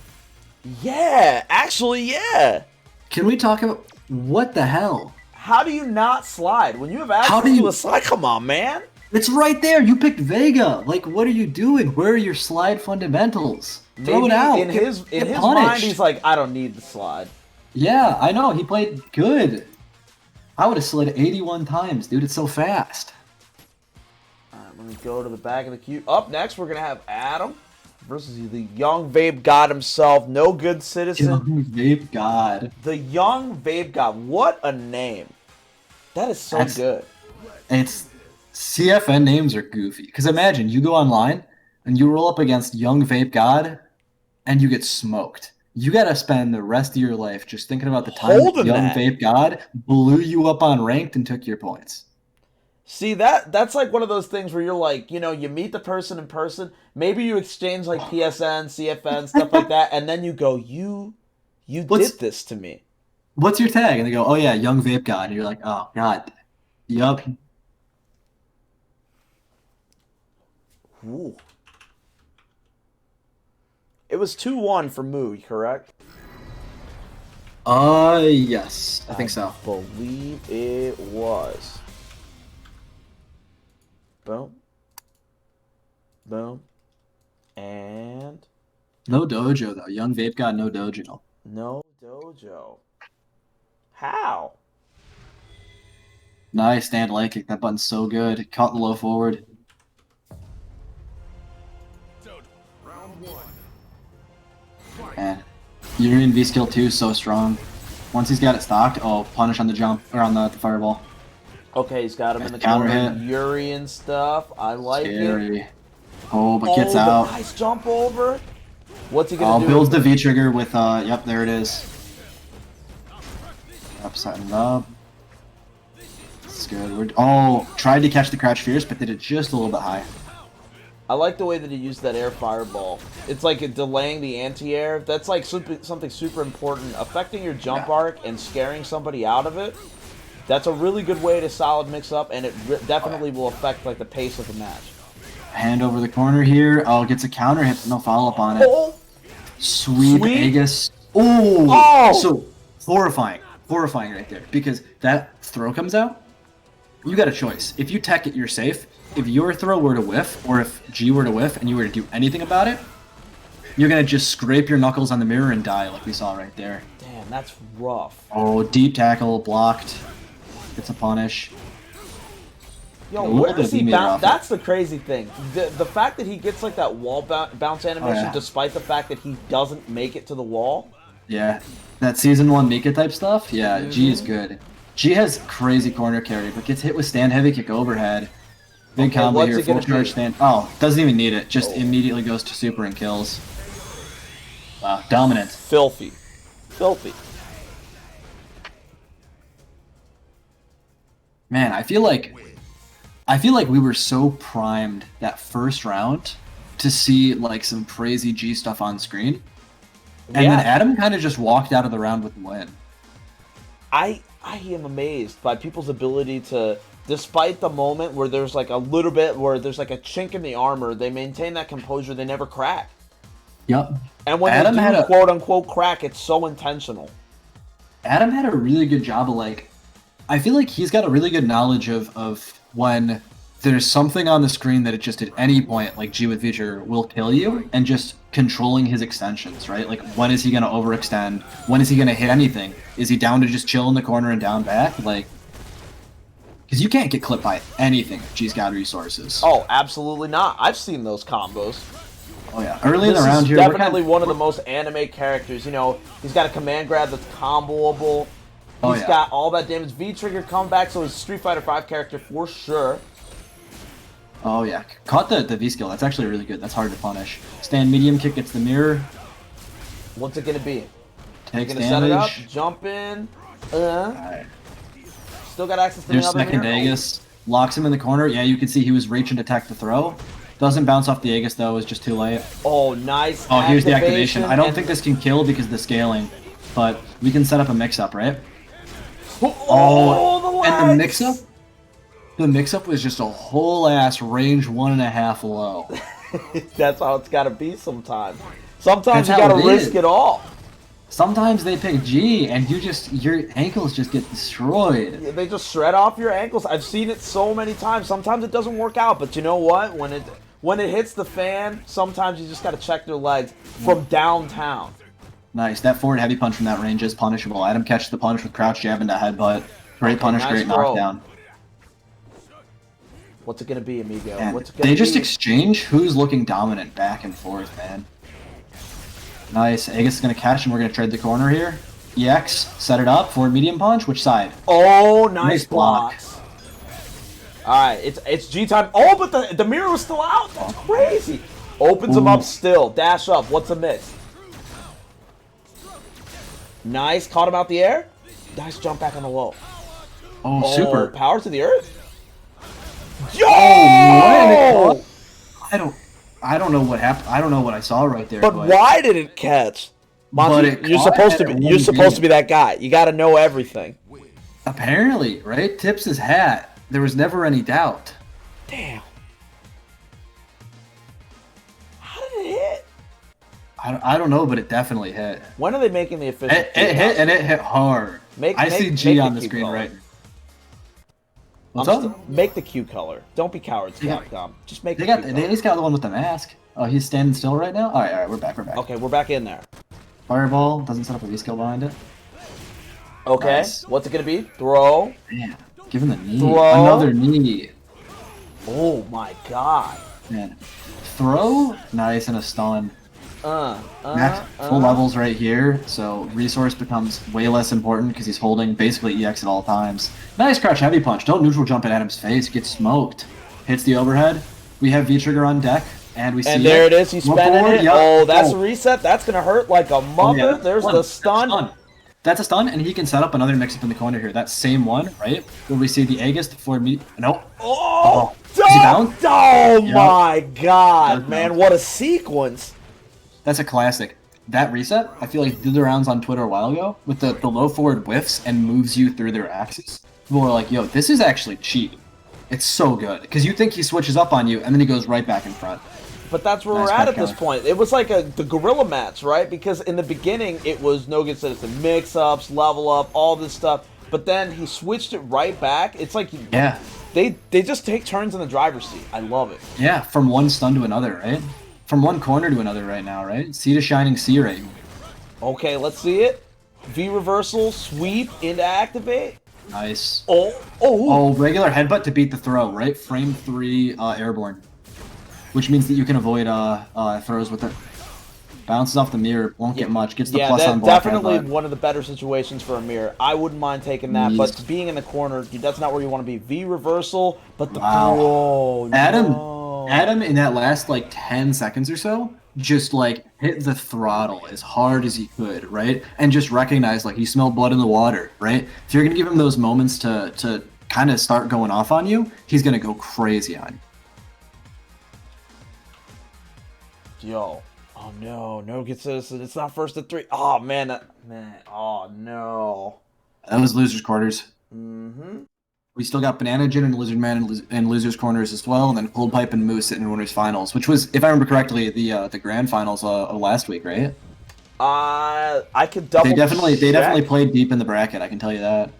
Yeah, actually, yeah. Can we talk about what the hell? How do you not slide when you have access to a slide? Come on, man. It's right there. You picked Vega. Like, what are you doing? Where are your slide fundamentals? Throw it out. In his mind, he's like, I don't need the slide. Yeah, I know. He played good. I would have slid 81 times, dude. It's so fast. Alright, let me go to the back of the queue. Up next, we're going to have Adam versus the young Vape God himself. No good citizen. Young Vape God. The young Vape God. What a name. That is so good. It's CFN names are goofy. Because imagine, you go online and you roll up against young Vape God and you get smoked. You gotta spend the rest of your life just thinking about the time young Vape God blew you up on ranked and took your points. See, that's like one of those things where you're like, you know, you meet the person in person, maybe you exchange like PSN, CFN, stuff like that, and then you go, you did this to me. What's your tag? And they go, oh yeah, young Vape God. And you're like, oh god. Yup. Ooh. It was 2-1 for Moo, correct? Yes. I think so. I believe it was. Boom. Boom. And... No dojo, though. Young Vape God, no dojo. No dojo. How? Nice, stand leg kick. That button's so good. Caught the low forward. Man, Urian V skill 2 is so strong. Once he's got it stocked, oh, punish on the jump, or on the fireball. Okay, he's got him in the counter corner. hit. Urian stuff. I like it. Oh, but gets out. Nice jump over. What's he going to do? Builds the V trigger with, yep, there it is. Upside and up. It's good. Tried to catch the crouch fierce, but did it just a little bit high. I like the way that he used that air fireball. It's like delaying the anti-air. That's like something super important. Affecting your jump arc and scaring somebody out of it. That's a really good way to solid mix up, and it definitely will affect like the pace of the match. Hand over the corner here. Oh, gets a counter hit, but no follow-up on it. Oh. Sweet Aegis. Oh! So, horrifying. Horrifying right there. Because that throw comes out, you got a choice. If you tech it, you're safe. If your throw were to whiff, or if G were to whiff, and you were to do anything about it, you're going to just scrape your knuckles on the mirror and die like we saw right there. Damn, that's rough. Oh, deep tackle, blocked. Gets a punish. Yo, where does he bounce? That's the crazy thing. The fact that he gets like that wall bounce animation despite the fact that he doesn't make it to the wall. Yeah, that Season 1 Nika type stuff, yeah, G is good. G has crazy corner carry, but gets hit with stand heavy kick overhead. Big combo here, full charge stand. Oh, doesn't even need it. Just immediately goes to super and kills. Wow, dominant. Filthy. Filthy. Man, I feel like we were so primed that first round to see like some crazy G stuff on screen. And then Adam kind of just walked out of the round with the win. I am amazed by people's ability to, despite the moment where there's like a little bit, where there's like a chink in the armor, they maintain that composure, they never crack. Yep. And when Adam they do quote-unquote crack, it's so intentional. Adam had a really good job of like, I feel like he's got a really good knowledge of when there's something on the screen that it just at any point, like G with Feature, will kill you, and just controlling his extensions, right? Like, when is he going to overextend? When is he going to hit anything? Is he down to just chill in the corner and down back? Like, because you can't get clipped by anything if G's got resources. Oh, absolutely not. I've seen those combos. Oh, yeah. Early in the round here, definitely one of the most anime characters. You know, he's got a command grab that's comboable. He's got all that damage. V-trigger comeback, so he's Street Fighter V character for sure. Oh yeah, caught the V skill. That's actually really good. That's hard to punish. Stand medium kick gets the mirror. What's it gonna be? Takes You're gonna set it up, damage. jump in. Alright. Still got access to There's the other second mirror. Aegis. Locks him in the corner. Yeah, you can see he was reaching to tech the throw. Doesn't bounce off the Aegis though. It's just too late. Oh, nice. Oh, here's the activation. I don't and- think this can kill because of the scaling, but we can set up a mix-up, right? Oh, the and the legs! mix-up? The mix-up was just a whole ass range 1.5 low. That's how it's gotta be sometimes. Sometimes That's you how gotta it risk is. it all. Sometimes they pick G and your ankles just get destroyed. They just shred off your ankles. I've seen it so many times. Sometimes it doesn't work out, but you know what? When it hits the fan, sometimes you just gotta check their legs from downtown. Nice. That forward heavy punch from that range is punishable. Adam catches the punch with crouch jab into headbutt. Great punish, nice great throw. knockdown. What's it gonna be, amigo? And What's it gonna they be? just exchange who's looking dominant back and forth, man. Nice. Aegis is going to catch, and we're going to trade the corner here. EX, set it up. Forward medium punch. Which side? Oh, nice Nice block. blocks. Alright, it's G time. Oh, but the mirror was still out. That's crazy. Opens him Ooh. up still. Dash up. What's a miss? Nice. Caught him out the air. Nice jump back on the low. Oh, super. Power to the earth. Yo! Oh, what? I don't know what happened. I don't know what I saw right there. But why did it catch? Monty, But it you're caught supposed to at be. one You're supposed game. to be that guy. You got to know everything. Apparently, right? Tips his hat. There was never any doubt. Damn. How did it hit? I don't know, but it definitely hit. When are they making the official? It hit, and it hit hard. I see G on the cue screen color. right now. What's up? Make the cue color. Don't be cowards, Capcom. Just make They the got. cue They color. at least got the one with the mask. Oh, he's standing still right now. All right, we're back. Okay, we're back in there. Fireball doesn't set up a V-skill behind it. Okay, Nice. what's it gonna be? Throw. Man, give him the knee. Throw. Another knee. Oh my god. Man, throw. Nice and a stun. Max full uh. levels right here, so resource becomes way less important because he's holding basically EX at all times. Nice crouch heavy punch. Don't neutral jump at Adam's face. Gets smoked. Hits the overhead. We have V trigger on deck, and we see. And there it is. He's Look spinning forward, it. yep. Oh, that's a reset. That's gonna hurt like a mother. Yeah. There's the stun. That's a stun, and he can set up another mix-up in the corner here. That same one, right? Where we see the Aegis, the forward meet. Nope. Oh, Is he down? oh Yep. my god, Does man! bounce. What a sequence. That's a classic. That reset, I feel like did the rounds on Twitter a while ago with the low forward whiffs and moves you through their axis. People were like, yo, this is actually cheap. It's so good. Because you think he switches up on you, and then he goes right back in front. But that's where Nice we're back at this counter. point. It was like the gorilla match, right? Because in the beginning, it was no good citizen mix-ups, level up, all this stuff. But then he switched it right back. It's like Yeah. they just take turns in the driver's seat. I love it. Yeah, from one stun to another, right? From one corner to another right now, right? Sea to shining sea right here. Okay, let's see it. V reversal, sweep into activate. Nice. Oh. Oh, regular headbutt to beat the throw, right? Frame 3 airborne. Which means that you can avoid throws with it. Bounces off the mirror, won't get much. Gets the Yeah, plus that's on block definitely headbutt. one of the better situations for a mirror. I wouldn't mind taking that, but being in the corner, that's not where you want to be. V reversal, but the Wow. throw. Adam, no. Adam in that last like 10 seconds or so, just like hit the throttle as hard as he could, right? And just recognize like he smelled blood in the water, right? If you're gonna give him those moments to kind of start going off on you, he's gonna go crazy on you. Yo. Oh no, no good citizen. It's not first to 3. Oh man, oh no. That was losers quarters. Mm-hmm. We still got Banana Gin and Lizard Man in losers corners as well, and then Cold Pipe and Moose sitting in winners finals, which was, if I remember correctly, the grand finals of last week, right? I could double. They definitely check. played deep in the bracket. I can tell you that,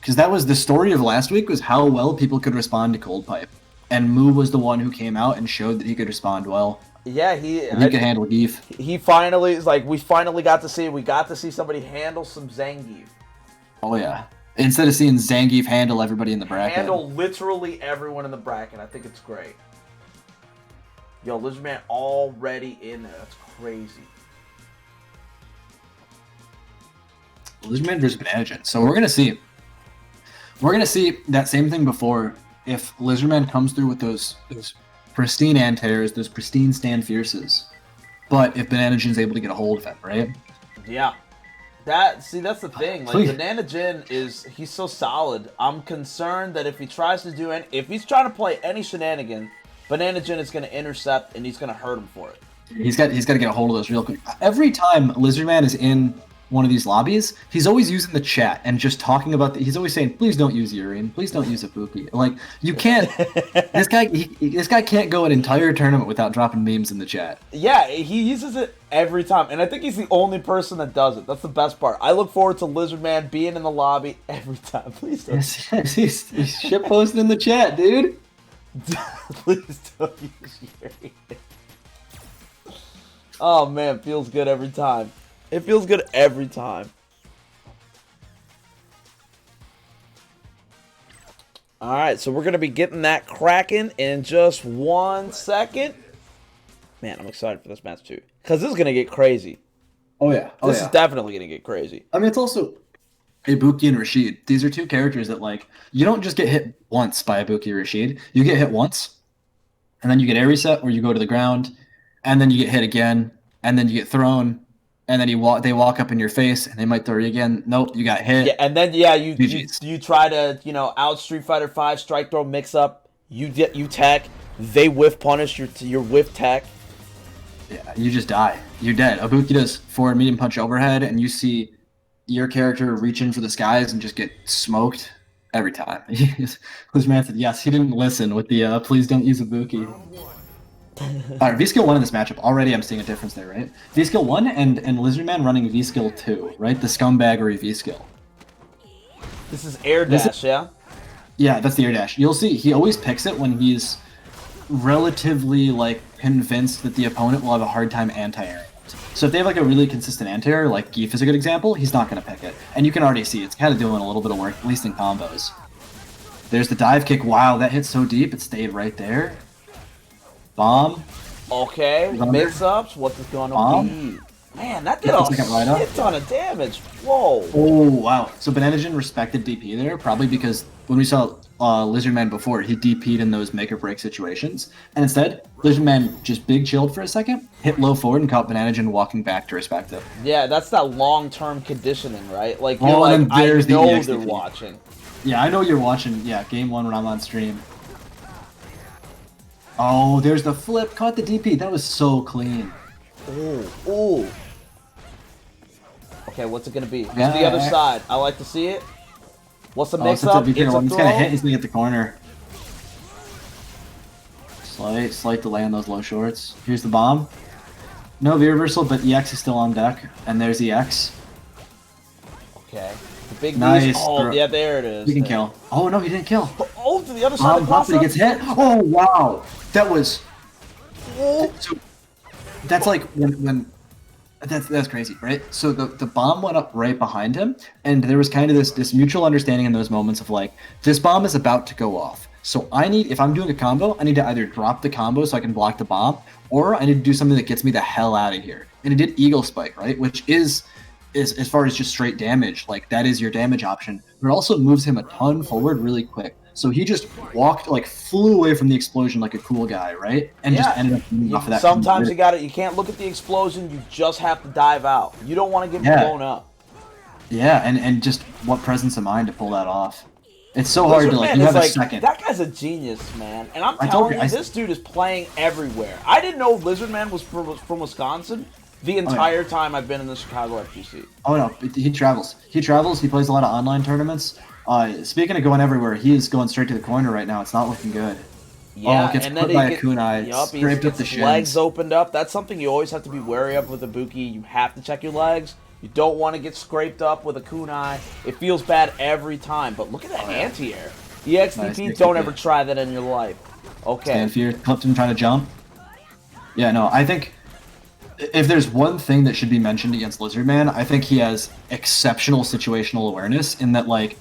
because that was the story of last week, was how well people could respond to Cold Pipe, and Moo was the one who came out and showed that he could respond well. Yeah, And he could handle Geef. He finally is like, we finally got to see somebody handle some Zangief. Oh yeah. Instead of seeing Zangief handle everybody in the bracket. Handle literally everyone in the bracket. I think it's great. Yo, Lizardman already in there. That's crazy. Lizardman versus Banana Gin. So we're gonna see. We're gonna see that same thing before if Lizardman comes through with those pristine anti-airs, those pristine stand fierces, but if Bananagen's able to get a hold of him, right? Yeah. That's the thing. Like, Please. Banana Jin he's so solid. I'm concerned that if he tries to do if he's trying to play any shenanigan, Banana Jin is going to intercept and he's going to hurt him for it. He's got to get a hold of those real quick. Every time Lizardman is in one of these lobbies, he's always using the chat and just talking about he's always saying, please don't use Urine, please don't use Ibuki. Like, you can't this guy can't go an entire tournament without dropping memes in the chat. Yeah, he uses it every time, and I think he's the only person that does it. That's the best part. I look forward to Lizardman being in the lobby every time. Please don't. Yes, he's shit posting in the chat, dude. Please don't use Urine. Oh man, feels good every time. It feels good every time. Alright, so we're going to be getting that cracking in just 1 second. Man, I'm excited for this match too. Because this is going to get crazy. Oh yeah. This is definitely going to get crazy. I mean, it's also Ibuki and Rashid. These are two characters that, like, you don't just get hit once by Ibuki or Rashid. You get hit once, and then you get air reset, or you go to the ground, and then you get hit again, and then you get thrown, and then they walk up in your face, and they might throw you again. Nope, you got hit. Yeah, and then you try to out Street Fighter 5 strike throw mix up. You tech, they whiff punish your whiff tech. Yeah, you just die. You're dead. Ibuki does forward medium punch overhead, and you see your character reach in for the skies and just get smoked every time. Lizardman said yes. He didn't listen with the please don't use Ibuki. Alright, V-Skill 1 in this matchup, already I'm seeing a difference there, right? V-Skill 1 and Lizardman running V-Skill 2, right? The scumbaggery V-Skill. This is air dash, yeah? Yeah, that's the air dash. You'll see, he always picks it when he's relatively, like, convinced that the opponent will have a hard time anti-airing it. So if they have, like, a really consistent anti-air, like Geef is a good example, he's not going to pick it. And you can already see it's kind of doing a little bit of work, at least in combos. There's the dive kick. Wow, that hit so deep, it stayed right there. Bomb. Okay, mix-ups. What's it going to be? Man, that did a shit ton of damage. Whoa. Oh, wow. So Bananagen respected DP there, probably because when we saw Lizardman before, he DP'd in those make-or-break situations. And instead, Lizardman just big chilled for a second, hit low forward, and caught Bananagen walking back to respect it. Yeah, that's that long-term conditioning, right? Like, you're like, I know they're watching. Yeah, I know you're watching. Yeah, game 1 when I'm on stream. Oh, there's the flip. Caught the DP. That was so clean. Ooh. Okay, what's it going to be? To the other side. I like to see it. What's the mix-up? He's going to hit. He's going to get the corner. Slight delay on those low shorts. Here's the bomb. No V-reversal, but EX is still on deck. And there's EX. Okay. The big nice. Oh, yeah, there it is. He can kill. Oh, no, he didn't kill. Oh, to the other side of the he gets hit. Oh, wow. That was... So, that's like when that's crazy, right? So the bomb went up right behind him, and there was kind of this mutual understanding in those moments of like, this bomb is about to go off. So if I'm doing a combo, I need to either drop the combo so I can block the bomb, or I need to do something that gets me the hell out of here. And it did Eagle Spike, right? Which is as far as just straight damage, like that is your damage option. But it also moves him a ton forward really quick. So he just flew away from the explosion like a cool guy, right? And just ended up off of that. Sometimes you can't look at the explosion, you just have to dive out. You don't want to get blown up. Yeah, and just what presence of mind to pull that off. It's so hard to, like, you have a second. That guy's a genius, man. And I'm telling you, this dude is playing everywhere. I didn't know Lizardman was from Wisconsin the entire time I've been in the Chicago FGC. Oh, no, he travels. He plays a lot of online tournaments. Speaking of going everywhere, he is going straight to the corner right now. It's not looking good. Yeah, gets put by a kunai. Scraped up the shins. Legs opened up. That's something you always have to be wary of with Ibuki. You have to check your legs. You don't want to get scraped up with a kunai. It feels bad every time. But look at that anti-air. EXDP, don't ever try that in your life. Okay. Stand fear. Clipped him trying to jump. Yeah, no, I think if there's one thing that should be mentioned against Lizardman, I think he has exceptional situational awareness in that, like,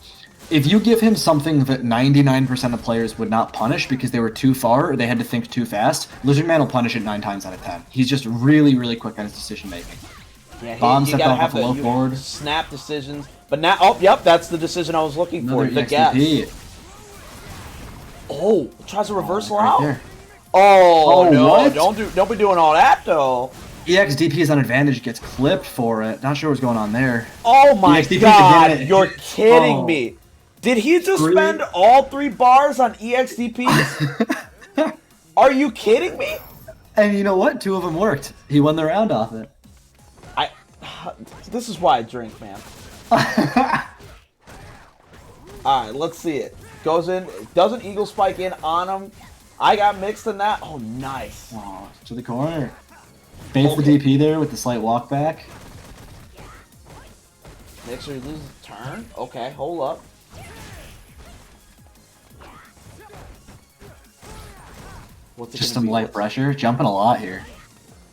if you give him something that 99% of players would not punish because they were too far or they had to think too fast, Lizardman will punish it 9 times out of 10. He's just really, really quick on his decision making. Yeah, Bomb set off a low forward. Snap decisions. But now, that's the decision I was looking for. The gas. Oh, tries to reversal right out. there. Oh, Oh, no! what? Don't be doing all that though. EXDP is on advantage, gets clipped for it. Not sure what's going on there. Oh my EXDP God! again. You're kidding Oh, me. Did he just 3. spend all 3 bars on EXDPs? Are you kidding me? And you know what? 2 of them worked. He won the round off it. I. This is why I drink, man. All right, let's see it. Goes in, doesn't eagle spike in on him. I got mixed in that. Oh, nice. Oh, to the corner. Baits Okay. the DP there with the slight walk back. Make sure he loses the turn. Okay, hold up. What's it Just gonna some be? light pressure. Jumping a lot here.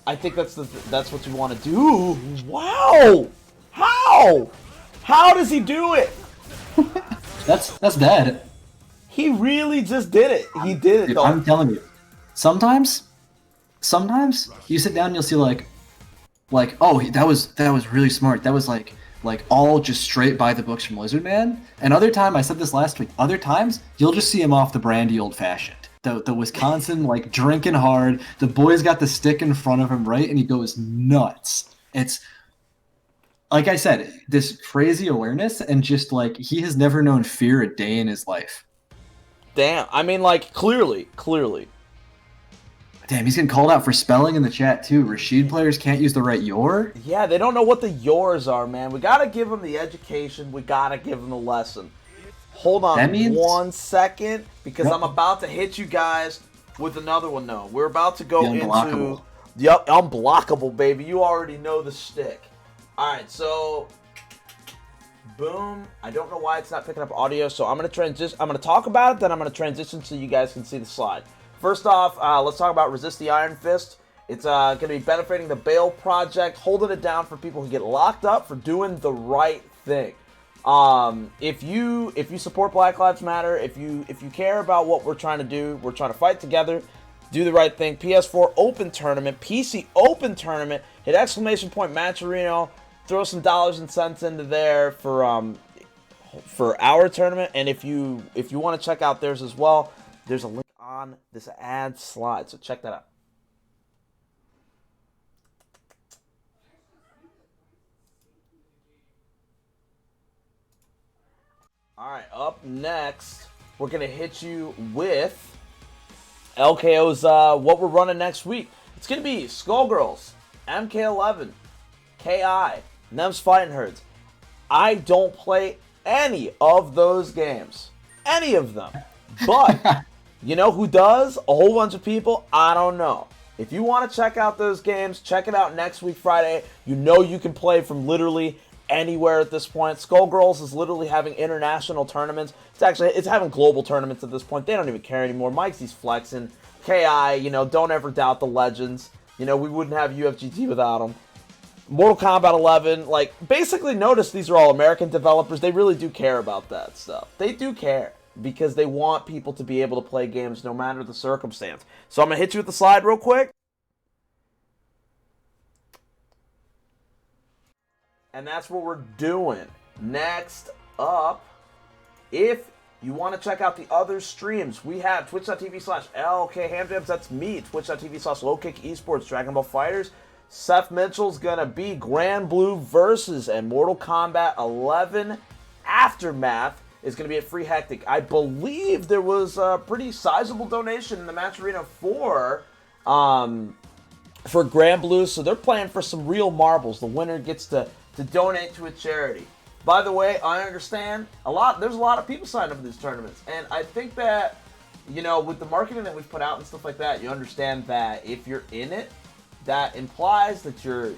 I think that's what you want to do. Wow! How? How does he do it? That's dead. He really just did it. He did it Dude, though. I'm telling you. Sometimes you sit down and you'll see like oh, that was really smart. That was like all just straight by the books from Lizard Man. And other time, I said this last week, other times you'll just see him off the brandy old fashioned. The Wisconsin like drinking hard. The boy's got the stick in front of him, right? And he goes nuts. It's like I said, this crazy awareness and just like he has never known fear a day in his life. Damn. I mean, like clearly. Damn, he's getting called out for spelling in the chat too. Rashid players can't use the right your. Yeah, they don't know what the yours are, man. We gotta give them the education. We gotta give them the lesson. Hold on That means- 1 second, because Yep. I'm about to hit you guys with another one, though. We're about to go The into... unblockable. Yep, unblockable, baby. You already know the shtick. Alright, so... Boom. I don't know why it's not picking up audio, so I'm going to transition. I'm going to talk about it, then I'm going to transition so you guys can see the slide. First off, let's talk about Resist the Iron Fist. It's going to be benefiting the Bale Project, holding it down for people who get locked up for doing the right thing. If you support Black Lives Matter, if you care about what we're trying to do, we're trying to fight together, do the right thing. PS4 Open Tournament, PC Open Tournament, hit exclamation point Matcherino, throw some dollars and cents into there for our tournament. And if you want to check out theirs as well, there's a link on this ad slide, so check that out. Alright, up next, we're going to hit you with LKO's what we're running next week. It's going to be Skullgirls, MK11, KI, Nems Fighting Herds. I don't play any of those games. Any of them. But, you know who does? A whole bunch of people. I don't know. If you want to check out those games, check it out next week, Friday. You know you can play from literally anywhere at this point. Skullgirls is literally having international tournaments. It's having global tournaments at this point. They don't even care anymore. Mikey's flexing. KI, don't ever doubt the legends. We wouldn't have UFGT without them. Mortal Kombat 11, basically notice these are all American developers. They really do care about that stuff. They do care because they want people to be able to play games no matter the circumstance. So I'm going to hit you with the slide real quick. And that's what we're doing. Next up, if you want to check out the other streams, we have twitch.tv/LKHamjams. That's me. Twitch.tv/LowKick Esports, Dragon Ball Fighters. Seth Mitchell's going to be Grand Blue Versus, and Mortal Kombat 11 Aftermath is going to be at Free Hectic. I believe there was a pretty sizable donation in the match arena for Grand Blue, so they're playing for some real marbles. The winner gets to donate to a charity. By the way, I understand there's a lot of people signed up for these tournaments, and I think that, with the marketing that we've put out and stuff like that, you understand that if you're in it, that implies that you're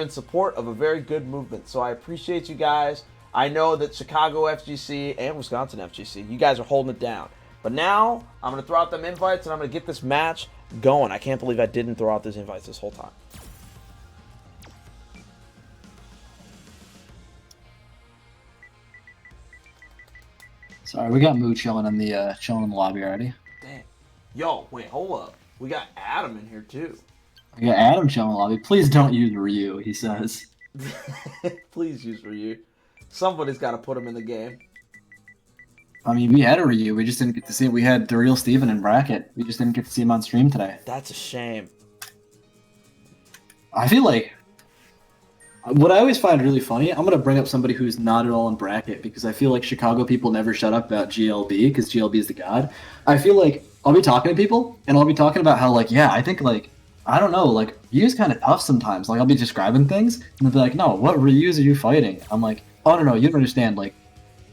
in support of a very good movement. So I appreciate you guys. I know that Chicago FGC and Wisconsin FGC, you guys are holding it down. But now I'm going to throw out them invites and I'm going to get this match going. I can't believe I didn't throw out those invites this whole time. Sorry, we got Moo chilling in the lobby already. Dang. Yo, wait, hold up. We got Adam in here too. We got Adam chilling in the lobby. Please don't use Ryu, he says. Please use Ryu. Somebody's got to put him in the game. I mean, we had a Ryu. We just didn't get to see it. We had the real Steven in bracket. We just didn't get to see him on stream today. That's a shame. I feel like what I always find really funny, I'm going to bring up somebody who's not at all in bracket because I feel like Chicago people never shut up about GLB because GLB is the god. I feel like I'll be talking to people and I'll be talking about how, like, yeah, I think, like, I don't know, like, Ryu's kind of tough sometimes. Like, I'll be describing things and they'll be like, no, what Ryus are you fighting? I'm like, oh, no, you don't understand. Like,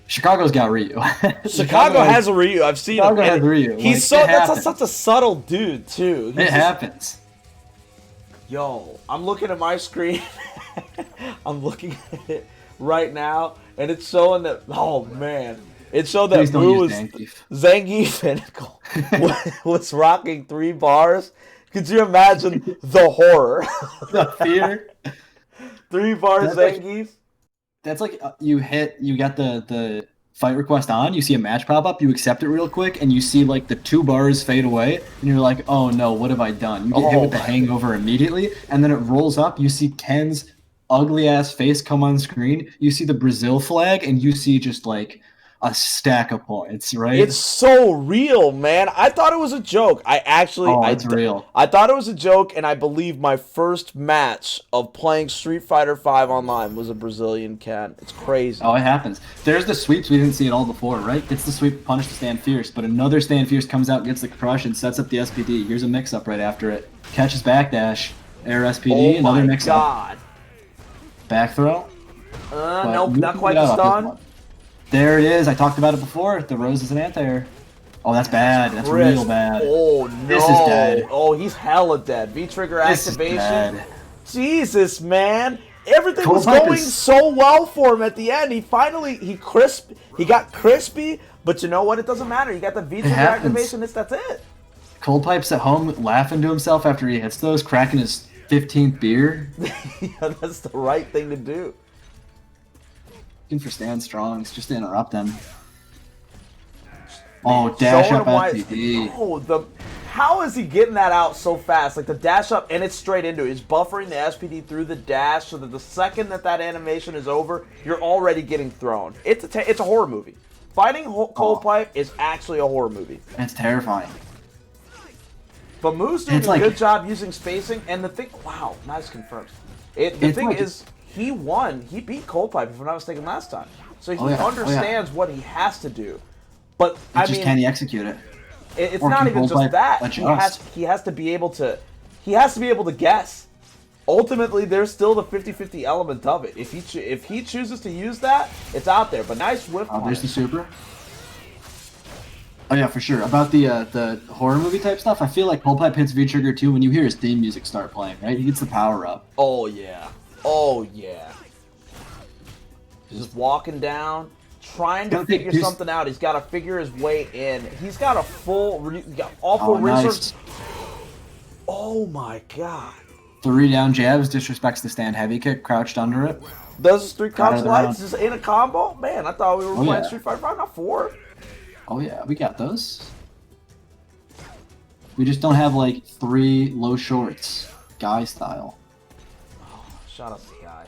Chicago's got Ryu. Chicago has a Ryu. I've seen Chicago him. has Ryu. He's like, such a subtle dude, too. It happens. Yo, I'm looking at my screen. I'm looking at it right now, and it's showing that. Oh man, it showed that Wu was Zangief was rocking 3 bars. Could you imagine the horror? The fear. 3 bars, Zangief. That's like you got the fight request on, you see a match pop up, you accept it real quick, and you see like the 2 bars fade away, and you're like, oh no, what have I done? You get hit with the hangover immediately, and then it rolls up, you see Ken's ugly ass face come on screen, you see the Brazil flag, and you see just like a stack of points, right? It's so real, man. I thought it was a joke. It's real. I thought it was a joke, and I believe my first match of playing Street Fighter V online was a Brazilian Ken. It's crazy. Oh, it happens. There's the sweeps we didn't see it all before, right? Gets the sweep, punish the Stand Fierce, but another Stand Fierce comes out, gets the crush, and sets up the SPD. Here's a mix-up right after it. Catches backdash, air SPD, another mix-up. Oh my god. Back throw. Nope, not quite the stun. There it is. I talked about it before. The Rose is an anti-air. Oh, that's bad. That's real bad. Oh, no. This is dead. Oh, he's hella dead. V-trigger activation. Jesus, man. Everything was going so well for him at the end. He got crispy, but you know what? It doesn't matter. You got the V-trigger activation. That's it. Cold Pipe's at home laughing to himself after he hits those, cracking his 15th beer. Yeah, that's the right thing to do. For Stand Strongs, just to interrupt them. Oh, dash up SPD. Oh, how is he getting that out so fast? Like the dash up, and it's straight into it. He's buffering the SPD through the dash, so that the second that animation is over, you're already getting thrown. It's a horror movie. Fighting Cold Pipe is actually a horror movie. It's terrifying. But Moo's doing a good job using spacing, and the thing. Wow, nice confirms. The thing is. He won. He beat Cold Pipe, if I'm not mistaken, last time. So he understands what he has to do. But can he execute it? It's not even just that. He has to be able to. He has to be able to guess. Ultimately, there's still the 50-50 element of it. If he chooses to use that, it's out there. But nice whip. Oh, there's the super. Oh yeah, for sure. About the horror movie type stuff, I feel like Cold Pipe hits V trigger too when you hear his theme music start playing. Right, he gets the power up. Oh yeah. Oh, yeah. Just walking down, trying to figure something out. He's got to figure his way in. He's got a full research. Oh, my God. 3 down jabs, disrespects the stand heavy kick, crouched under it. Does 3 crouch lights just in a combo? Man, I thought we were playing Street Fighter 5, not 4. Oh, yeah, we got those. We just don't have, like, 3 low shorts, guy style. Shout out to the guy.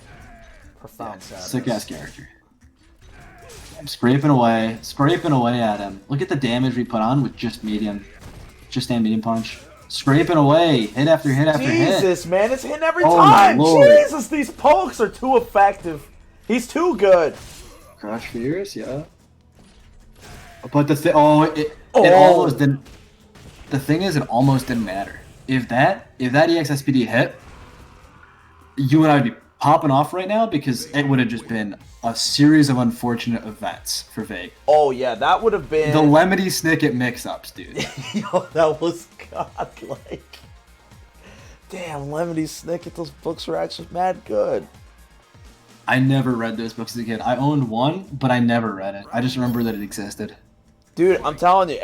Profound sadness. Sick ass character. I'm scraping away at him. Look at the damage we put on with just stand medium punch. Scraping away, hit after hit after hit. Jesus, man, it's hitting every time. Jesus, these pokes are too effective. He's too good. Crush Fierce, yeah. But it almost didn't. The thing is, it almost didn't matter. If that EXSPD hit, you and I would be popping off right now because it would have just been a series of unfortunate events for Veg. Oh yeah, that would have been the Lemony Snicket mix-ups, dude. Yo, that was godlike. Damn, Lemony Snicket, those books were actually mad good. I never read those books as a kid. I owned one, but I never read it. I just remember that it existed. Dude, I'm telling you,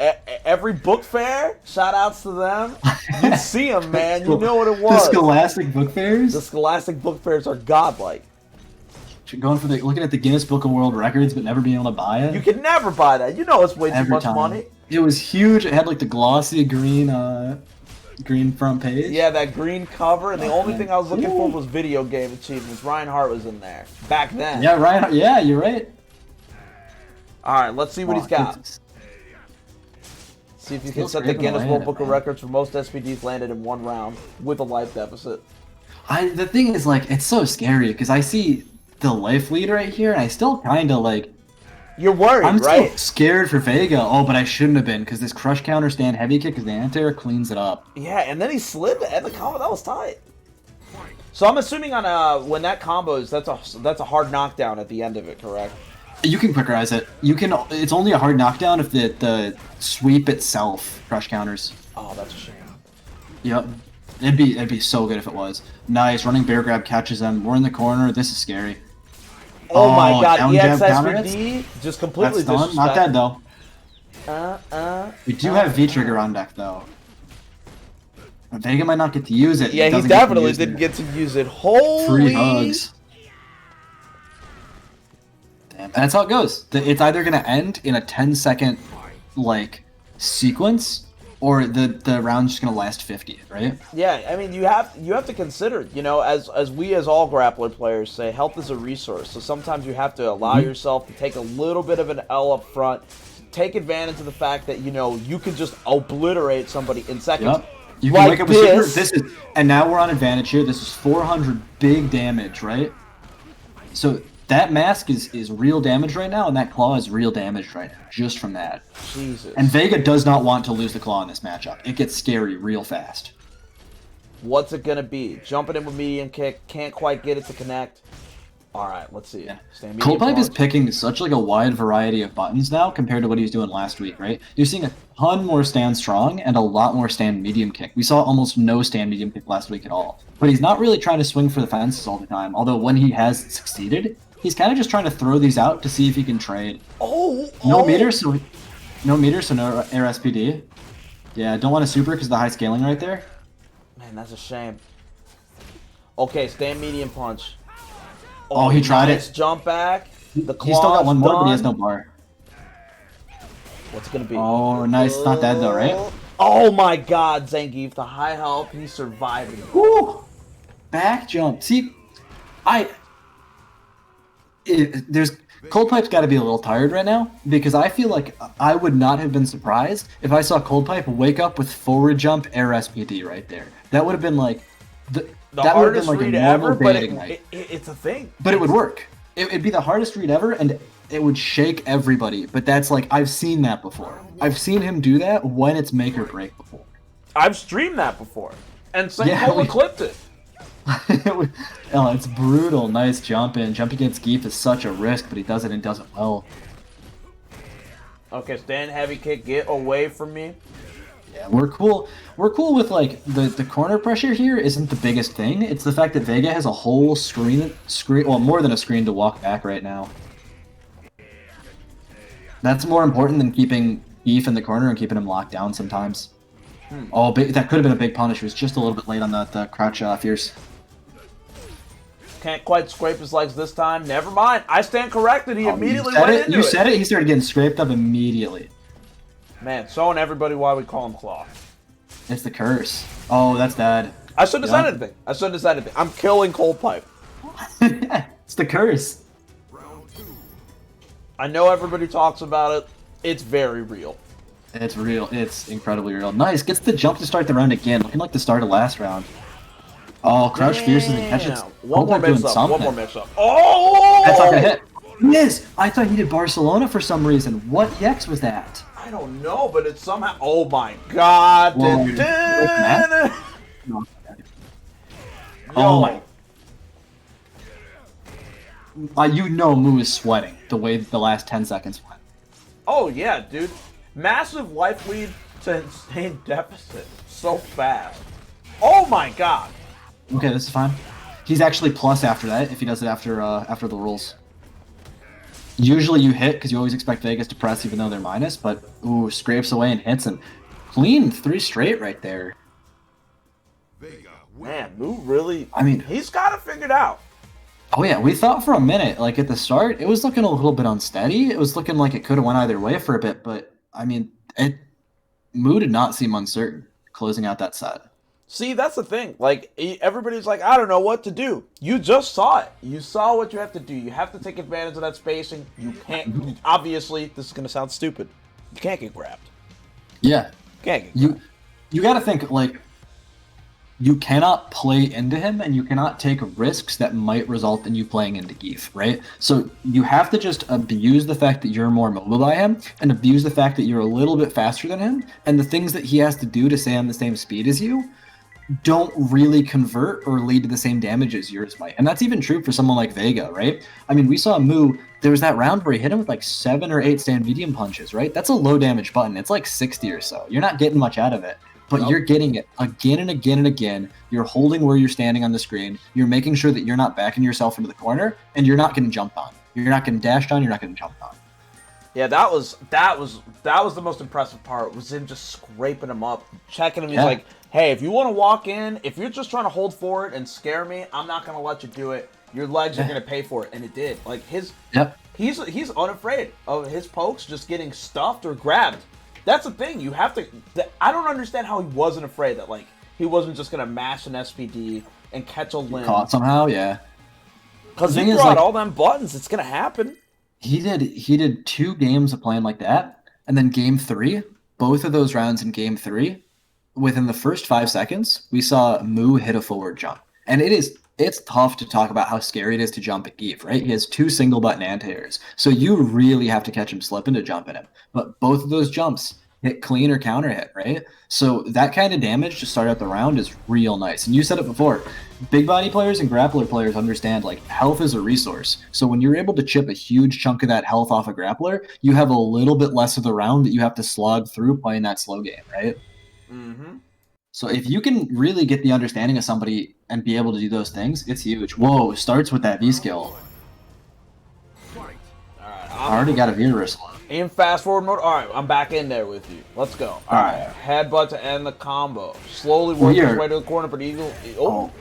every book fair, shout-outs to them. You'd see them, man. You know what it was. The Scholastic book fairs? The Scholastic book fairs are godlike. Looking at the Guinness Book of World Records, but never being able to buy it. You can never buy that. You know it's way too much money. It was huge. It had like the glossy green front page. Yeah, that green cover, and the only thing I was looking for was video game achievements. Ryan Hart was in there back then. Yeah, Ryan. Yeah, you're right. All right, let's see what he's got. See if he can set the Guinness World Book of Records for most SPDs landed in one round with a life deficit. The thing is, like, it's so scary because I see the life lead right here, and I still kind of like. You're worried, I'm right? still scared for Vega. Oh, but I shouldn't have been because this crush counter stand heavy kick as the anti-air cleans it up. Yeah, and then he slid to end the combo. That was tight. So I'm assuming on when that combos, that's a hard knockdown at the end of it, correct? You can quick rise it. You can. It's only a hard knockdown if the sweep itself crush counters. Oh, that's a shame. Yep. It'd be so good if it was. Nice. Running bear grab catches them. We're in the corner. This is scary. Oh my god, down jab EXSPD just completely That's done. Not dead though. We do have V trigger on deck though. Vega might not get to use it. Yeah, he definitely didn't get to use it. Holy! Free hugs. Damn, that's how it goes. It's either gonna end in a 10-second like sequence, or the round's just gonna last 50, right? Yeah, I mean you have to consider, you know, as we as all grappler players say, health is a resource. So sometimes you have to allow yourself to take a little bit of an L up front, take advantage of the fact that you know you can just obliterate somebody in seconds. Yep. You can wake up with super. This is, and now we're on advantage here. This is 400 big damage, right? So that mask is real damage right now, and that claw is real damage right now, just from that. Jesus. And Vega does not want to lose the claw in this matchup. It gets scary real fast. What's it gonna be? Jumping in with medium kick, can't quite get it to connect. All right, let's see. Yeah. Coldpipe is picking such like a wide variety of buttons now compared to what he was doing last week, right? You're seeing a ton more stand strong and a lot more stand medium kick. We saw almost no stand medium kick last week at all. But he's not really trying to swing for the fences all the time, although when he has succeeded, he's kind of just trying to throw these out to see if he can trade. No meter, so no air SPD. Yeah, don't want to super because of the high scaling right there. Man, that's a shame. Okay, stand medium punch. Oh, he tried it. Jump back. The He's still got one more, but he has no bar. What's it gonna be? Oh, nice. Not dead though, right? Oh my God, Zangief, the high health, he's surviving. Woo! Back jump. See, there's Coldpipe's got to be a little tired right now because I feel like I would not have been surprised if I saw Coldpipe wake up with forward jump air SPD right there. That would have been like the hardest read ever, but it's a thing. But it would work. It'd be the hardest read ever, and it would shake everybody. But that's like, I've seen that before. I've seen him do that when it's make or break before. I've streamed that before, and St. clipped it. Oh, it's brutal. Nice jump in. Jump against Geef is such a risk, but he does it and does it well. Okay, stand heavy kick, get away from me. Yeah, we're cool. We're cool with like the corner pressure here isn't the biggest thing. It's the fact that Vega has a whole screen, well, more than a screen to walk back right now. That's more important than keeping Geef in the corner and keeping him locked down sometimes. Oh, that could have been a big punish. He was just a little bit late on the crouch fierce. Can't quite scrape his legs this time. Never mind. I stand corrected. He immediately went into it. You said it. He started getting scraped up immediately. Man, showing everybody why we call him Claw. It's the curse. Oh, that's bad. I shouldn't have said anything. I'm killing Coldpipe. It's the curse. I know everybody talks about it. It's very real. It's real. It's incredibly real. Nice. Gets the jump to start the round again. Looking like the start of last round. Oh, crouch fierce and catches. One more mix-up. One more mix-up. Oh! That's not gonna hit. Yes! I thought he did Barcelona for some reason. What Yex was that? I don't know, but it's somehow... Oh my God! Oh my... you know Moo is sweating the way the last 10 seconds went. Oh yeah, dude. Massive life lead to insane deficit. So fast. Oh my God! Okay, this is fine. He's actually plus after that if he does it after the rules. Usually you hit because you always expect Vegas to press even though they're minus, but ooh, scrapes away and hits and clean 3 straight right there. Man, Moo really... I mean... He's got it figured out. Oh yeah, we thought for a minute, like at the start, it was looking a little bit unsteady. It was looking like it could have went either way for a bit, but I mean, Moo did not seem uncertain closing out that set. See, that's the thing. Like, everybody's like, I don't know what to do. You just saw it. You saw what you have to do. You have to take advantage of that spacing. You can't. Obviously, this is going to sound stupid. You can't get grabbed. Yeah. You can't get grabbed. You got to think, like, you cannot play into him, and you cannot take risks that might result in you playing into Geef, right? So you have to just abuse the fact that you're more mobile by him, and abuse the fact that you're a little bit faster than him, and the things that he has to do to stay on the same speed as you don't really convert or lead to the same damage as yours might. And that's even true for someone like Vega, right? I mean, we saw Moo, there was that round where he hit him with like 7 or 8 stand medium punches, right? That's a low damage button. It's like 60 or so. You're not getting much out of it, but you're getting it again and again and again. You're holding where you're standing on the screen. You're making sure that you're not backing yourself into the corner, and you're not getting jumped on. You're not getting dashed on. You're not getting jumped on. Yeah, that was the most impressive part, was him just scraping him up, checking him. He's like, hey, if you want to walk in, if you're just trying to hold for it and scare me, I'm not going to let you do it. Your legs are going to pay for it. And it did. Like, he's unafraid of his pokes just getting stuffed or grabbed. That's the thing. You have to... I don't understand how he wasn't afraid that, like, he wasn't just going to mash an SPD and catch a limb. Caught somehow, yeah. Because he brought all them buttons. It's going to happen. He did 2 games of playing like that, and then game 3, both of those rounds in game 3, within the first 5 seconds, we saw Moo hit a forward jump. And it's tough to talk about how scary it is to jump at Geef, right? He has 2 single button anti-airs, so you really have to catch him slipping to jump at him. But both of those jumps hit clean or counter hit, right? So that kind of damage to start out the round is real nice. And you said it before, big body players and grappler players understand, like, health is a resource. So when you're able to chip a huge chunk of that health off a grappler, you have a little bit less of the round that you have to slog through playing that slow game, right? Mm-hmm. So if you can really get the understanding of somebody and be able to do those things, it's huge. Whoa, starts with that V skill. Alright, I already got a V reversal. In fast forward mode. Alright, I'm back in there with you. Let's go. Alright, headbutt to end the combo. Slowly working his way to the corner, but Eagle... Oh.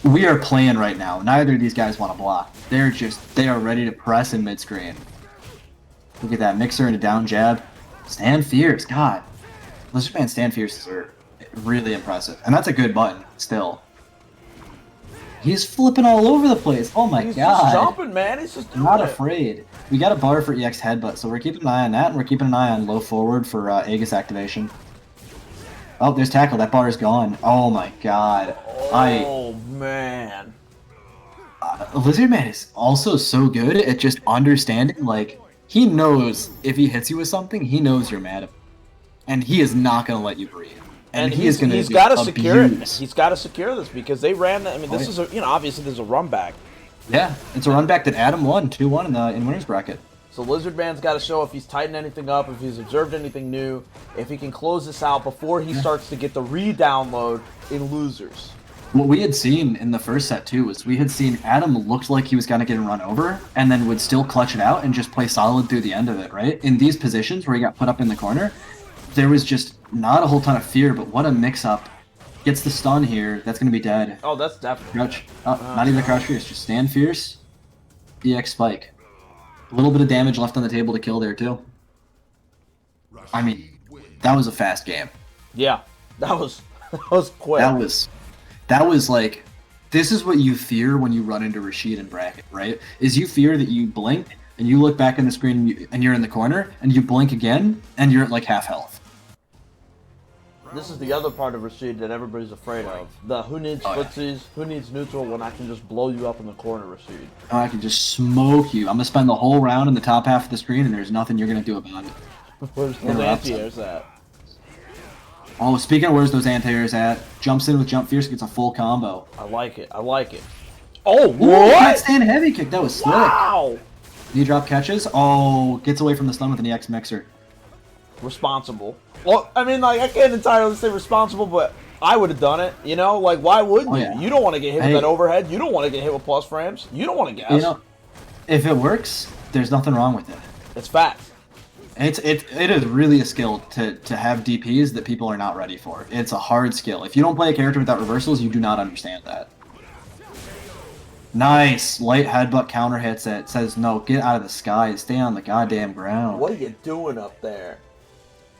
We are playing right now. Neither of these guys want to block. They are ready to press in mid-screen. Look at that mixer and a down jab. Stand fierce, God. Lizardman stand fierce are really impressive. And that's a good button, still. He's flipping all over the place. Oh my God. He's just jumping, man. He's just doing Not afraid. We got a bar for EX headbutt, so we're keeping an eye on that, and we're keeping an eye on low forward for Aegis activation. Oh, there's tackle. That bar is gone. Oh my God. Oh, man. Lizardman is also so good at just understanding, like, he knows if he hits you with something, he knows you're mad at him. And he is not going to let you breathe. And he's got to secure it. He's got to secure this because they ran. I mean, this is obviously there's a run back. Yeah, it's a run back that Adam won 2-1 in winners bracket. So Lizardman's got to show if he's tightened anything up, if he's observed anything new, if he can close this out before he starts to get the re-download in losers. What we had seen in the first set too was we had seen Adam looked like he was going to get run over and then would still clutch it out and just play solid through the end of it, right? In these positions where he got put up in the corner, there was just not a whole ton of fear, but what a mix-up. Gets the stun here. That's going to be dead. Oh, that's definitely... Crouch. Not even a crouch fierce. Just stand fierce. EX spike. A little bit of damage left on the table to kill there, too. I mean, that was a fast game. Yeah, that was quick. That was like... This is what you fear when you run into Rashid and bracket, right? Is you fear that you blink, and you look back in the screen, and you're in the corner, and you blink again, and you're at like half health. This is the other part of Rashid that everybody's afraid of. The who needs footsies, who needs neutral when I can just blow you up in the corner, Rashid. Oh, I can just smoke you. I'm going to spend the whole round in the top half of the screen, and there's nothing you're going to do about it. Where's those anti-airs at? Oh, speaking of where's those anti-airs at, jumps in with Jump Fierce, gets a full combo. I like it. Oh, what? Handstand heavy kick. That was slick. Wow. Knee drop catches. Oh, gets away from the stun with an EX mixer. Responsible. Well, I mean, like, I can't entirely say responsible, but I would have done it. You know, like, why wouldn't you? Yeah. You don't want to get hit with that overhead. You don't want to get hit with plus frames. You don't want to guess. You know, if it works, there's nothing wrong with it. It's fact. It is really a skill to have DPs that people are not ready for. It's a hard skill. If you don't play a character without reversals, you do not understand that. Nice. Light headbutt counter hits it. Says, no, get out of the sky. Stay on the goddamn ground. What are you doing up there?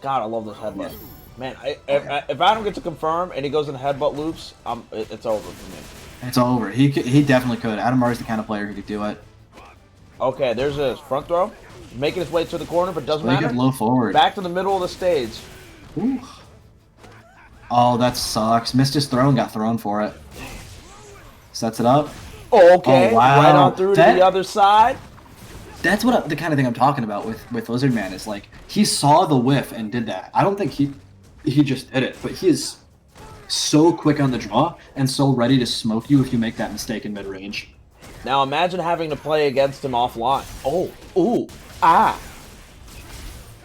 God, I love this headbutt. Man, if Adam gets a confirm and he goes in headbutt loops, it's over for me. It's over. He definitely could. Adam is the kind of player who could do it. Okay, there's his front throw. Making his way to the corner, but doesn't matter. Good low forward. Back to the middle of the stage. Ooh. Oh, that sucks. Missed his throw and got thrown for it. Sets it up. Oh, okay. Oh, wow. Right on through to the other side. That's what the kind of thing I'm talking about with Lizard Man is like he saw the whiff and did that. I don't think he just did it, but he is so quick on the draw and so ready to smoke you if you make that mistake in mid range. Now imagine having to play against him offline. Oh, ooh, ah.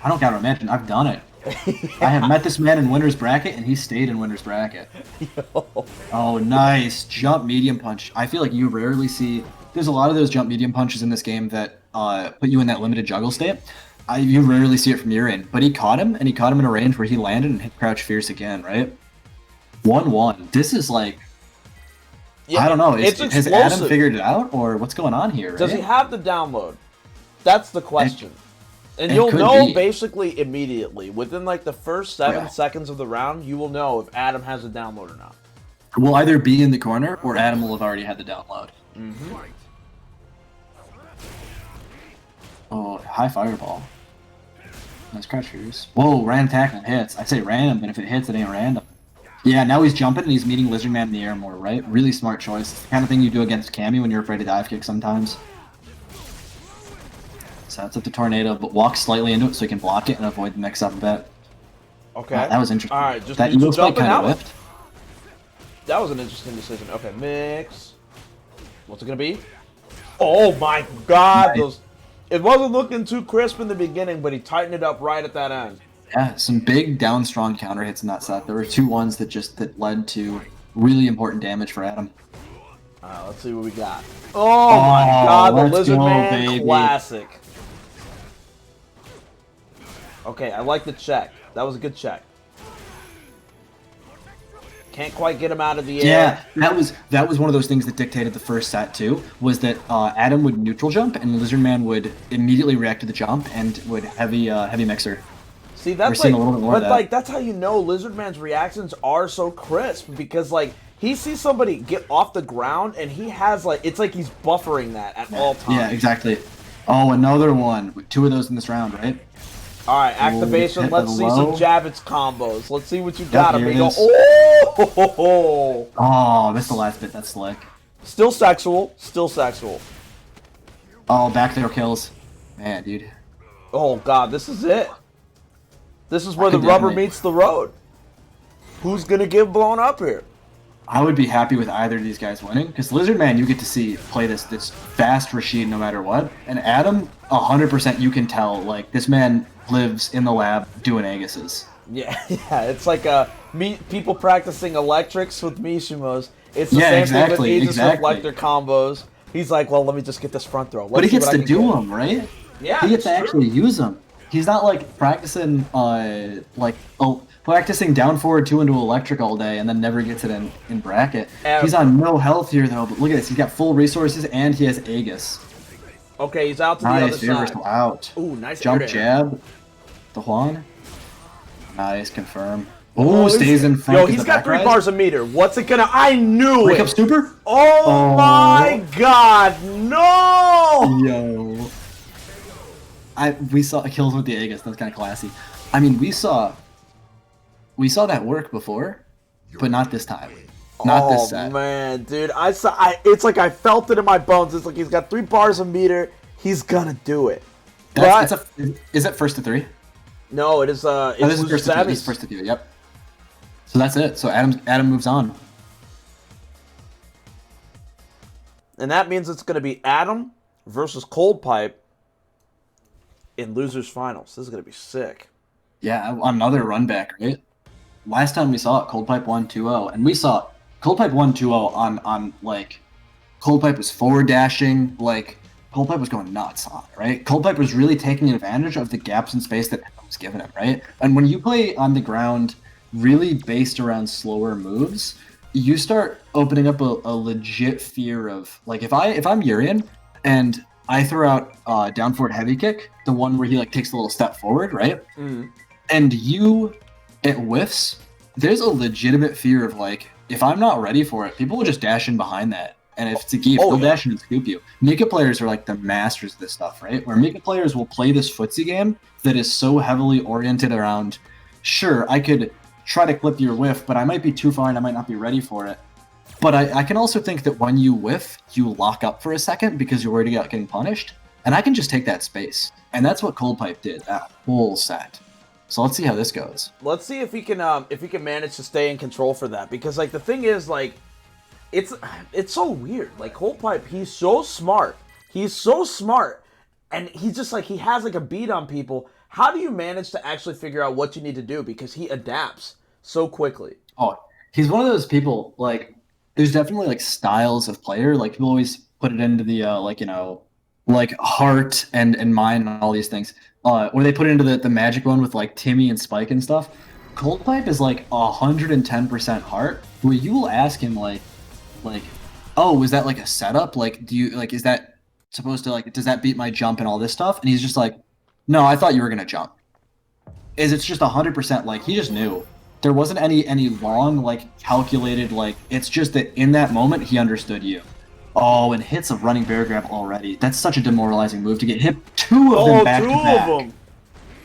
I don't gotta imagine. I've done it. I have met this man in winner's bracket, and he stayed in winner's bracket. Yo. Oh, nice. Jump medium punch. I feel like you rarely see... There's a lot of those jump medium punches in this game that put you in that limited juggle state. You rarely see it from your end. But he caught him, and he caught him in a range where he landed and hit crouch fierce again, right? 1-1. This is like... Yeah, I don't know. Has Adam figured it out, or what's going on here? Right? Does he have the download? That's the question. And you'll know basically immediately. Within like the first 7 seconds of the round, you will know if Adam has a download or not. We'll either be in the corner, or Adam will have already had the download. Mm-hmm. Oh, high fireball. Nice crouch fierce. Whoa, random tackle hits. I say random, but if it hits, it ain't random. Yeah, now he's jumping and he's meeting Lizard Man in the air more, right? Really smart choice. It's the kind of thing you do against Cammy when you're afraid to dive kick sometimes. Sets up the tornado, but walks slightly into it so he can block it and avoid the mix-up a bit. Okay. That was interesting. All right, just that eagle spike kind of whipped. That was an interesting decision. Okay, mix. What's it gonna be? Oh my God! Nice. It wasn't looking too crisp in the beginning, but he tightened it up right at that end. Yeah, some big down strong counter hits in that set. There were 2 ones that led to really important damage for Adam. Let's see what we got. Oh my God, the Lizard Man baby. Classic. Okay, I like the check. That was a good check. Can't quite get him out of the air. Yeah, that was one of those things that dictated the first set too. Was that Adam would neutral jump and Lizard Man would immediately react to the jump and would heavy mixer. See, that's like, but like that's how you know Lizard Man's reactions are so crisp because like he sees somebody get off the ground and he has like it's like he's buffering that at all times. Yeah, exactly. Oh, another one with 2 of those in this round, right? All right, activation. Let's see some Javits combos. Let's see what you got, amigo. Oh, missed the last bit. That's slick. Still sexual. Still sexual. Oh, back there kills. Man, dude. Oh, God. This is it. This is where the rubber meets the road. Who's going to get blown up here? I would be happy with either of these guys winning, because Lizard Man you get to see play this fast Rashid no matter what, and Adam 100% you can tell like this man lives in the lab doing Aegises. Yeah, it's like people practicing electrics with Mishimos. It's the same thing with Aegis reflector combos. He's like, well, let me just get this front throw. But he gets to do them, right? Yeah, he gets to actually use them. He's not like practicing practicing down forward 2 into electric all day and then never gets it in bracket. He's on no health here though, but look at this. He's got full resources and he has Aegis. Okay, he's out to the other side. Out. Ooh, nice jump jab. The Juan. Nice, confirm. Oh, stays in front. Yo, he's got 3 bars a meter. What's it gonna? I knew it. Wake up super? Oh my God, no! Yo. We saw kills with the Aegis. That's kind of classy. I mean, we saw that work before, but not this time. Not this set. Oh man, dude, it's like I felt it in my bones. It's like he's got 3 bars a meter. He's gonna do it. Is it first to 3? No, it is. This is first to 3. First to 3. Yep. So that's it. So Adam moves on. And that means it's gonna be Adam versus Cold Pipe in losers finals. This is gonna be sick. Yeah, another run back, right? Last time we saw it, Cold Pipe won 2-0, and we saw Cold Pipe won 2-0 on like Cold Pipe was forward dashing, like Cold Pipe was going nuts on it, right? Cold Pipe was really taking advantage of the gaps in space that Adam was giving him, right? And when you play on the ground, really based around slower moves, you start opening up a legit fear of like if I'm Urian and I throw out down forward heavy kick, the one where he like takes a little step forward, right? Mm-hmm. And you it whiffs, there's a legitimate fear of like, if I'm not ready for it, people will just dash in behind that. And if it's a Geef, they'll dash in and scoop you. Mika players are like the masters of this stuff, right? Where Mika players will play this footsie game that is so heavily oriented around, sure, I could try to clip your whiff, but I might be too far and I might not be ready for it. But I can also think that when you whiff, you lock up for a second because you're worried about getting punished. And I can just take that space. And that's what Cold Pipe did, that whole set. So let's see how this goes. Let's see if he can manage to stay in control for that. Because like the thing is, like, it's so weird. Like Cold Pipe, he's so smart. He's so smart. And he's just like, he has like a beat on people. How do you manage to actually figure out what you need to do? Because he adapts so quickly. Oh, he's one of those people, like, there's definitely like styles of player. Like people always put it into the like, you know, like heart and mind and all these things. Or they put it into the magic one with like Timmy and Spike and stuff. Cold Pipe is like 110% heart, where you will ask him like, oh, was that like a setup? Like, do you like, is that supposed to like, does that beat my jump and all this stuff? And he's just like, no, I thought you were gonna jump. It's just 100% like he just knew. There wasn't any long like calculated like. It's just that in that moment he understood you. Oh, and hits a running bear grab already. That's such a demoralizing move to get hit two of them back to back. Of them.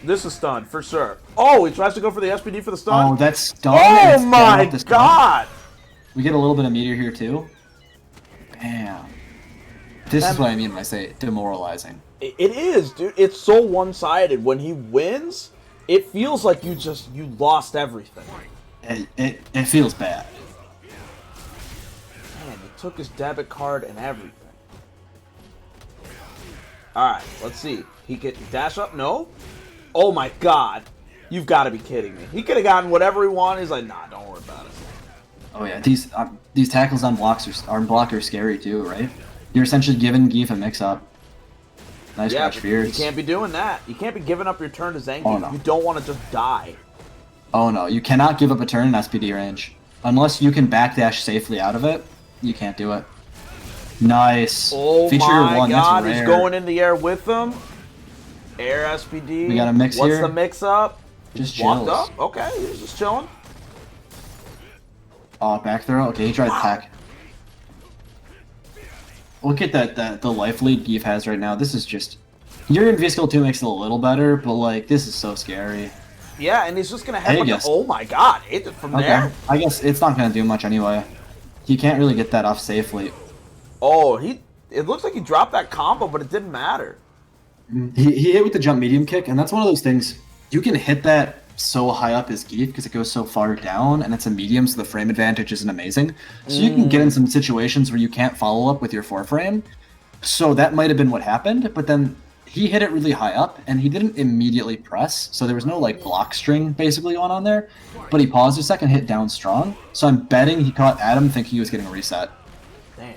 This is stun for sure. Oh, he tries to go for the SPD for the stun. Oh, that's stun. Oh my god! We get a little bit of meteor here too. Bam. This is what I mean when I say demoralizing. It is, dude. It's so one-sided. When he wins, it feels like you lost everything. It feels bad. Man, he took his debit card and everything. Alright, let's see. He could dash up? No? Oh my god. You've got to be kidding me. He could have gotten whatever he wanted. He's like, nah, don't worry about it. Oh yeah, these tackles on block are scary too, right? You're essentially giving Geef a mix-up. Nice catch, Fears. You can't be doing that. You can't be giving up your turn to Zangief. Oh, no. You don't want to just die. Oh no, you cannot give up a turn in SPD range. Unless you can backdash safely out of it, you can't do it. Nice. Oh Feature my one, god, that's he's rare. going in the air with them. Air SPD. We got a mix What's here. the mix-up? Just Walked chills. up. Okay, he's just chilling. Oh, back throw? Okay, he tried to attack. Look at the life lead Geef has right now. This is just... Your Inviscal 2 makes it a little better, but like, this is so scary. Yeah, and he's just going to headbutt. Oh my god, hit it from there. I guess it's not going to do much anyway. He can't really get that off safely. Oh, it looks like he dropped that combo, but it didn't matter. He hit with the jump medium kick, and that's one of those things, you can hit that so high up as Geef because it goes so far down, and it's a medium, so the frame advantage isn't amazing. So you can get in some situations where you can't follow up with your 4-frame. So that might have been what happened, but then he hit it really high up, and he didn't immediately press, so there was no like block string basically going on there. But he paused a second, hit down strong, so I'm betting he caught Adam thinking he was getting a reset. Damn.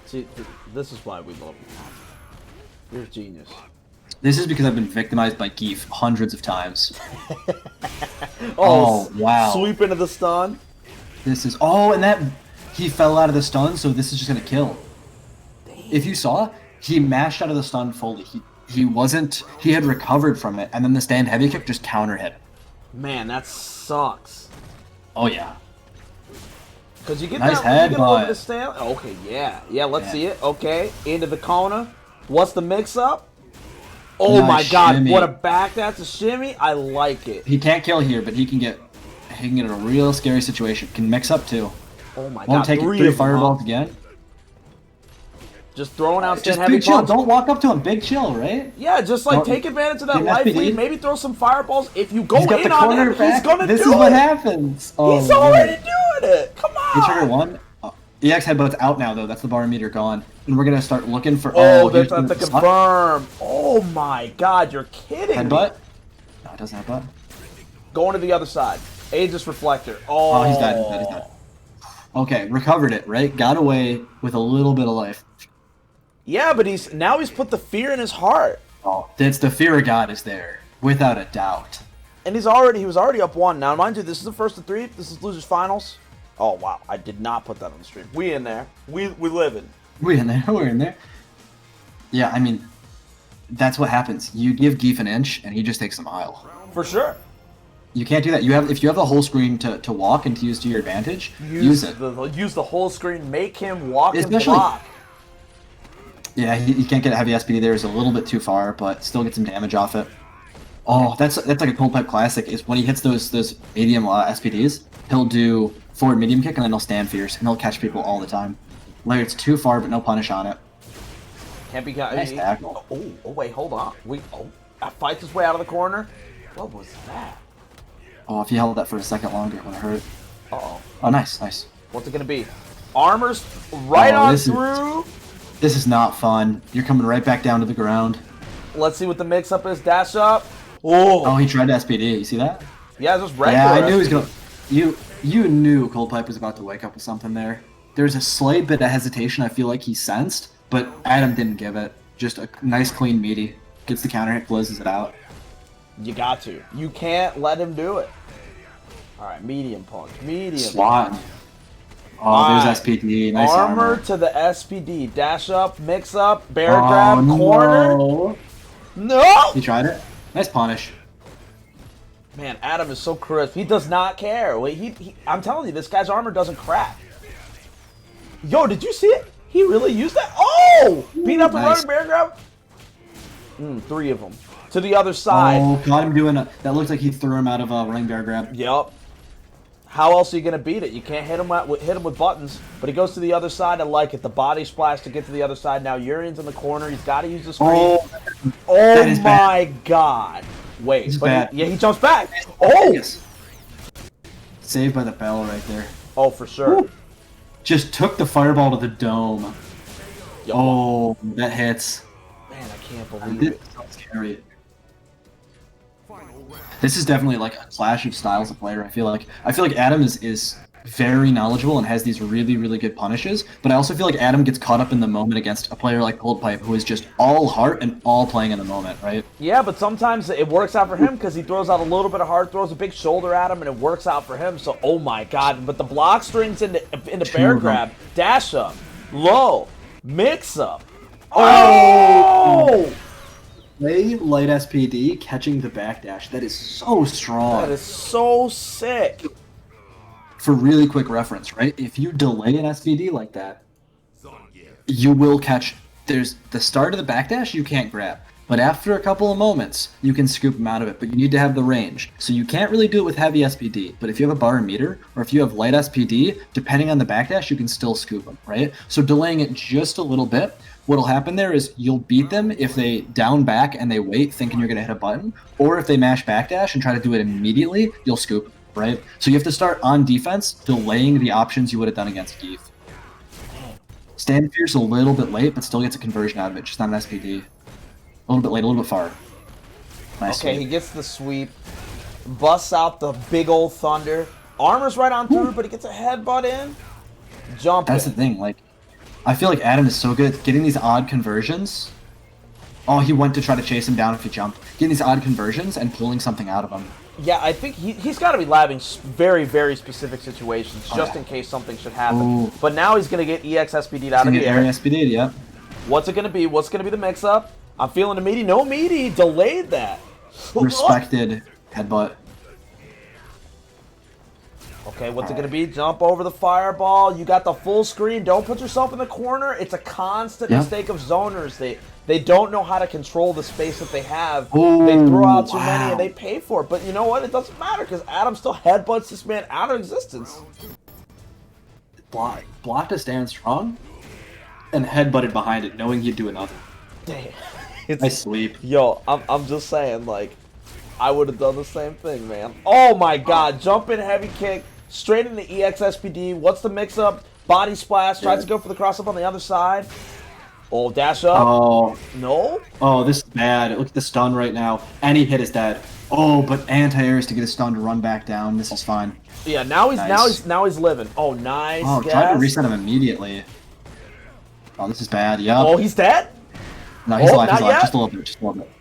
See, this is why we love you. You're a genius. This is because I've been victimized by Geef hundreds of times. Oh, wow. Sweep into the stun. This is... Oh, and that... He fell out of the stun, so this is just going to kill. Damn. If you saw, he mashed out of the stun fully. He wasn't... He had recovered from it, and then the stand heavy kick just counter hit. Man, that sucks. Oh, yeah. Because you get nice that... head, over the stand. Okay, yeah. Yeah, let's see it. Okay, into the corner. What's the mix-up? Oh my god, shimmy. what a back that's a shimmy. I like it. He can't kill here, but he can get in a real scary situation. Can mix up too. Oh my Won't god, take three it 3 fireballs them. again. Just throwing out Just heavy big chill. punch. Don't walk up to him. Big chill, right? Yeah, just like take advantage of that life lead. Maybe throw some fireballs. If you go in on him, he's gonna do it. This is what happens. Oh, he's already doing it. Come on. Hit trigger 1. EX headbutt's out now though. That's the barometer gone, and we're gonna start looking for. Oh, that's have to confirm. Oh my god, you're kidding headbutt? me. No, it doesn't headbutt. Going to the other side. Aegis Reflector. Oh, he's dead. He's dead. Okay, recovered it. Right, got away with a little bit of life. Yeah, but he's put the fear in his heart. Oh, that's the fear of God is there without a doubt. And he was already up 1. Now, mind you, this is the first of 3. This is losers finals. Oh, wow. I did not put that on the stream. We in there. We living. We in there. We're in there. Yeah, I mean, that's what happens. You give Geef an inch, and he just takes a mile. For sure. You can't do that. If you have the whole screen to walk and to use to your advantage, use it. Use the whole screen. Make him walk and Especially, block. yeah, he can't get a heavy SPD there. It's a little bit too far, but still get some damage off it. Oh, that's like a cold pipe classic. Is when he hits those medium SPDs, he'll do forward medium kick and then he'll stand fierce and he'll catch people all the time. Later, it's too far, but no punish on it. Can't be. Nice tackle. Oh, wait, hold on. That fights his way out of the corner. What was that? Oh, if he held that for a second longer, it would have hurt. Uh-oh. Oh, nice. What's it gonna be? Armor's right on through. This is not fun. You're coming right back down to the ground. Let's see what the mix-up is. Dash up. Oh, he tried to SPD. You see that? Yeah, just regular. Yeah, I knew he was gonna. You knew Cold Pipe was about to wake up with something there. There's a slight bit of hesitation. I feel like he sensed, but Adam didn't give it. Just a nice, clean meaty. Gets the counter hit, closes it out. You got to. You can't let him do it. All right, medium punch. Medium. Swat. Oh, there's SPD. Nice armor. To the SPD. Dash up, mix up, bear grab, corner. No! He tried it. Nice punish. Man, Adam is so crisp. He does not care. Wait, I'm telling you, this guy's armor doesn't crack. Yo, did you see it? He really used that? Oh! Beat up and running bear grab. 3 of them. To the other side. Oh, got him doing a... That looks like he threw him out of a running bear grab. Yep. How else are you going to beat it? You can't hit him with buttons, but he goes to the other side. I like it. The body splash to get to the other side. Now Urian's in the corner. He's got to use the screen. Oh my God. Wait. But he jumps back. Oh! Yes. Saved by the bell right there. Oh, for sure. Woo. Just took the fireball to the dome. Yo. Oh, that hits. Man, I can't believe it. That's scary. This is definitely like a clash of styles of player. I feel like Adam is very knowledgeable and has these really, really good punishes, but I also feel like Adam gets caught up in the moment against a player like Cold Pipe, who is just all heart and all playing in the moment, right? Yeah, but sometimes it works out for him because he throws out a little bit of heart, throws a big shoulder at him, and it works out for him. So, oh my God. But the block strings into bear grab, dash up, low, mix up. Oh! Play light SPD, catching the backdash. That is so strong. That is so sick. For really quick reference, right? If you delay an SPD like that, you will catch. There's the start of the backdash you can't grab, but after a couple of moments, you can scoop them out of it. But you need to have the range, so you can't really do it with heavy SPD. But if you have a bar meter or if you have light SPD, depending on the backdash, you can still scoop them, right? So delaying it just a little bit. What'll happen there is you'll beat them if they down back and they wait thinking you're going to hit a button, or if they mash backdash and try to do it immediately, you'll scoop them, right? So you have to start on defense, delaying the options you would have done against Geef. Stand fierce a little bit late, but still gets a conversion out of it, just not an SPD. A little bit late, a little bit far. Nice Okay, sweep. he gets the sweep, busts out the big old thunder. Armor's right on through, but he gets a headbutt in. Jumping. That's the thing, like, I feel like Adam is so good at getting these odd conversions. Oh, he went to try to chase him down if he jumped. Getting these odd conversions and pulling something out of him. Yeah, I think he's got to be labbing very, very specific situations just in case something should happen. Ooh. But now he's going to get EX SPD'd out of the air. SPD'd, yeah. What's it going to be? What's going to be the mix-up? I'm feeling the meaty. No meaty. Delayed that. Respected headbutt. Okay, what's it going to be? Jump over the fireball. You got the full screen. Don't put yourself in the corner. It's a constant mistake of zoners. They don't know how to control the space that they have. Ooh, they throw out too many and they pay for it. But you know what? It doesn't matter because Adam still headbutts this man out of existence. Blocked a stand strong and headbutted behind it, knowing he'd do another. Damn. Nice sweep. Yo, I'm just saying, like, I would have done the same thing, man. Oh my God. Jump in heavy kick. Straight into EX SPD. What's the mix-up? Body splash. Tries to go for the cross-up on the other side. Oh, dash up. Oh. No? Oh, this is bad. Look at the stun right now. Any hit is dead. Oh, but anti-airs to get a stun to run back down. This is fine. Yeah, now he's living. Oh, nice. Oh, tried to reset him immediately. Oh, this is bad. Yep. Oh, he's dead? No, he's alive. Not He's alive. yet? Just a little bit. Just a little bit.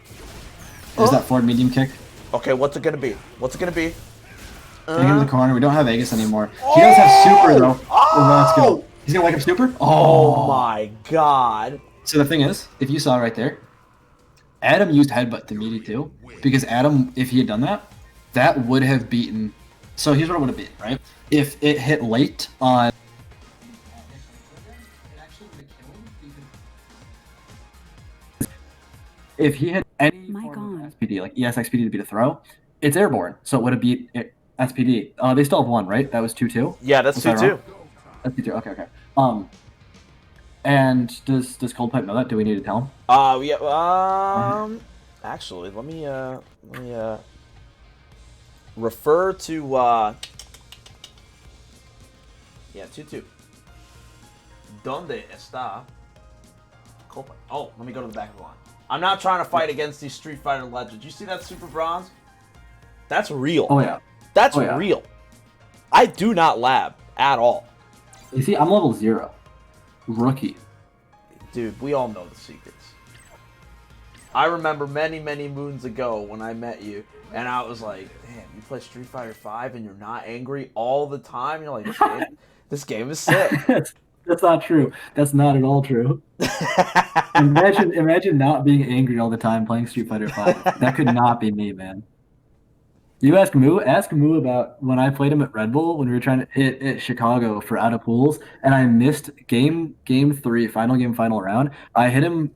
There's that forward medium kick. Okay, what's it gonna be? What's it gonna be? Take him to the corner. We don't have Vegas anymore. He does have super though. Oh, let's go. He's gonna wake up super. Oh my God. So the thing is, if you saw right there, Adam used headbutt to meaty too, because Adam, if he had done that, that would have beaten. So here's what it would have been, right? If it hit late on. If he had any form of SPD, like ESXPD to beat a throw, it's airborne, so it would have beat SPD. They still have one, right? That was 2-2? Yeah, that's 2-2. That's 2-2, okay. And does Coldpipe know that? Do we need to tell him? Yeah, actually, let me refer to, yeah, 2-2. ¿Dónde está Coldpipe? Oh, let me go to the back of the line. I'm not trying to fight against these Street Fighter legends. You see that Super Bronze? That's real. Oh, yeah. That's real. I do not lab at all. You see, I'm level 0. Rookie. Dude, we all know the secrets. I remember many, many moons ago when I met you, and I was like, damn, you play Street Fighter 5 and you're not angry all the time? You're like, this game is sick. That's not true. That's not at all true. Imagine not being angry all the time playing Street Fighter 5. That could not be me, man. You ask Moo about when I played him at Red Bull when we were trying to hit at Chicago for out of pools, and I missed game 3, final round. I hit him.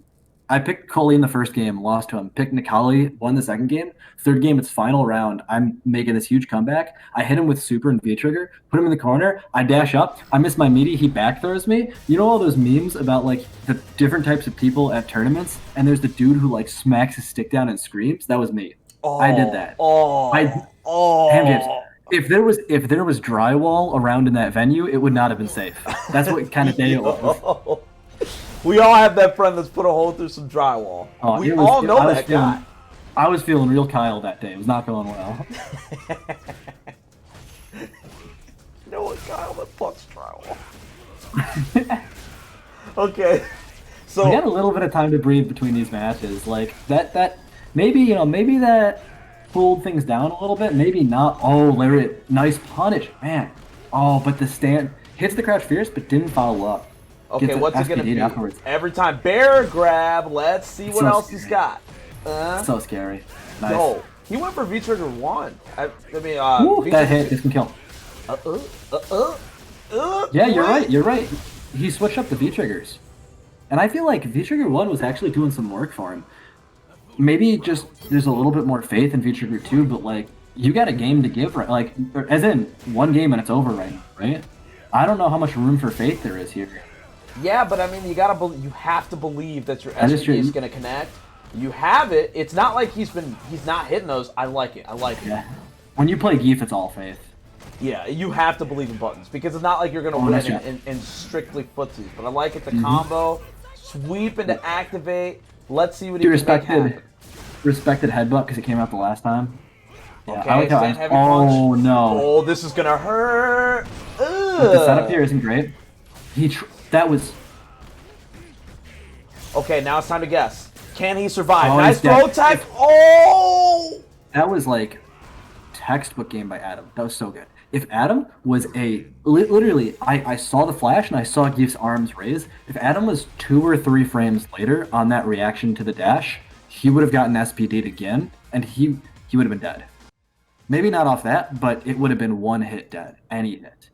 I picked Coley in the first game, lost to him. Picked Nikali, won the second game. Third game, it's final round. I'm making this huge comeback. I hit him with super and V-trigger, put him in the corner. I dash up. I miss my meaty. He back throws me. You know all those memes about like the different types of people at tournaments, and there's the dude who like smacks his stick down and screams? That was me. I did that. If there was drywall around in that venue, it would not have been safe. That's what kind of day it was. We all have that friend that's put a hole through some drywall. We all know that guy. I was feeling real Kyle that day. It was not going well. You know what, Kyle? That fucks drywall. Okay. So we got a little bit of time to breathe between these matches. Like that maybe that pulled things down a little bit. Maybe not. Oh, Lariat, nice punish, man. Oh, but the stand hits the crouch fierce, but didn't follow up. Okay, what's it gonna be? Afterwards. Every time bear grab. Let's see what else he's got. So scary. Nice. No, he went for V-trigger 1. That hit. This can kill. Yeah, you're right. He switched up the V-triggers. And I feel like V-trigger 1 was actually doing some work for him. Maybe just there's a little bit more faith in V-trigger 2, but like you got a game to give, right? Like as in one game and it's over right now, right? I don't know how much room for faith there is here. Yeah, but I mean, you have to believe that your SPD is going to connect. You have it. It's not like he's not hitting those. I like it. Yeah. When you play Geef, it's all faith. Yeah, you have to believe in buttons because it's not like you're going to win in strictly footsies. But I like it. The combo, sweep into activate. Let's see what he can make happen. Respected headbutt because it came out the last time. Yeah, okay, stand heavy punch. Oh no! Oh, this is gonna hurt. The setup here isn't great. That was. Okay, now it's time to guess. Can he survive? Nice throw tech. That was like textbook game by Adam. That was so good. If Adam was literally, I saw the flash and I saw Geef's arms raise. If Adam was 2 or 3 frames later on that reaction to the dash, he would have gotten SPD'd again, and he would have been dead. Maybe not off that, but it would have been one hit dead. Any hit.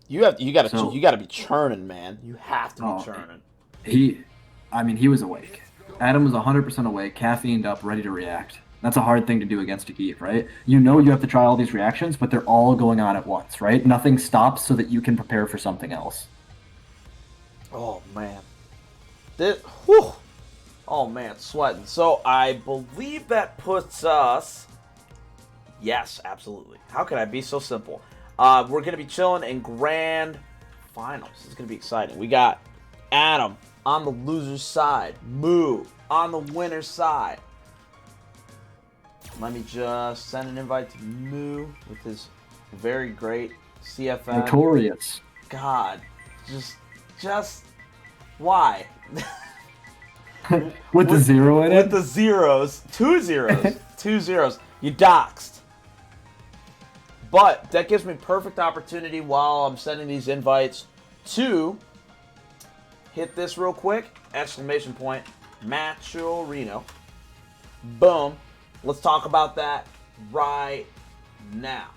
You gotta be churning, man. You have to be churning. He was awake. Adam was 100% awake, caffeined up, ready to react. That's a hard thing to do against a Geef, right? You know you have to try all these reactions, but they're all going on at once, right? Nothing stops so that you can prepare for something else. Oh, man. Oh, man, sweating. So, I believe that puts us... Yes, absolutely. How could I be so simple? We're going to be chilling in grand finals. It's going to be exciting. We got Adam on the loser's side. Moo on the winner's side. Let me just send an invite to Moo with his very great CFM. Notorious. God, just why? with the 0 in it? With the zeros. 2 zeros. 2 zeros. You doxed. But that gives me perfect opportunity while I'm sending these invites to hit this real quick. Exclamation point. Macho Reno. Boom. Let's talk about that right Now.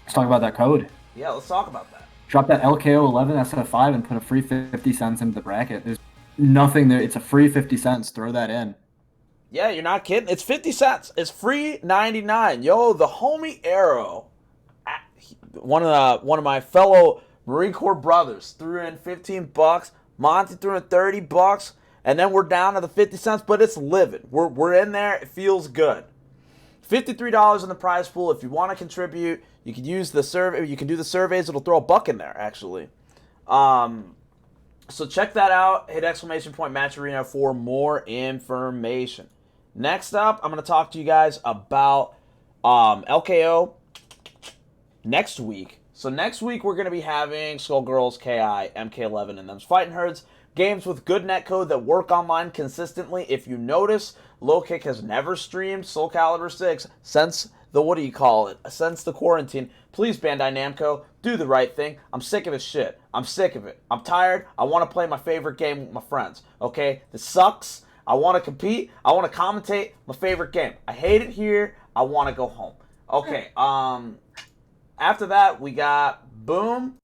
Let's talk about that code. Yeah, let's talk about that. Drop that LKO11 SF5 and put a free 50 cents into the bracket. There's nothing there. It's a free 50 cents. Throw that in. Yeah, you're not kidding. It's 50 cents. It's free 99. Yo, the homie Arrow, one of my fellow Marine Corps brothers, threw in 15 bucks. Monty threw in 30 bucks, and then we're down to the 50 cents, but it's living. We're in there. It feels good. $53 in the prize pool. If you want to contribute, you can use the survey. You can do the surveys. It'll throw a buck in there, actually. So check that out. Hit ! Match Arena for more information. Next up, I'm going to talk to you guys about LKO next week. So next week, we're going to be having Skullgirls, KI, MK11, and them's Fighting Herds. Games with good netcode that work online consistently. If you notice, Low Kick has never streamed Soul Calibur 6 since since the quarantine. Please, Bandai Namco, do the right thing. I'm sick of this shit. I'm sick of it. I'm tired. I want to play my favorite game with my friends. Okay? This sucks. I want to compete. I want to commentate my favorite game. I hate it here. I want to go home. Okay. After that, we got Boom.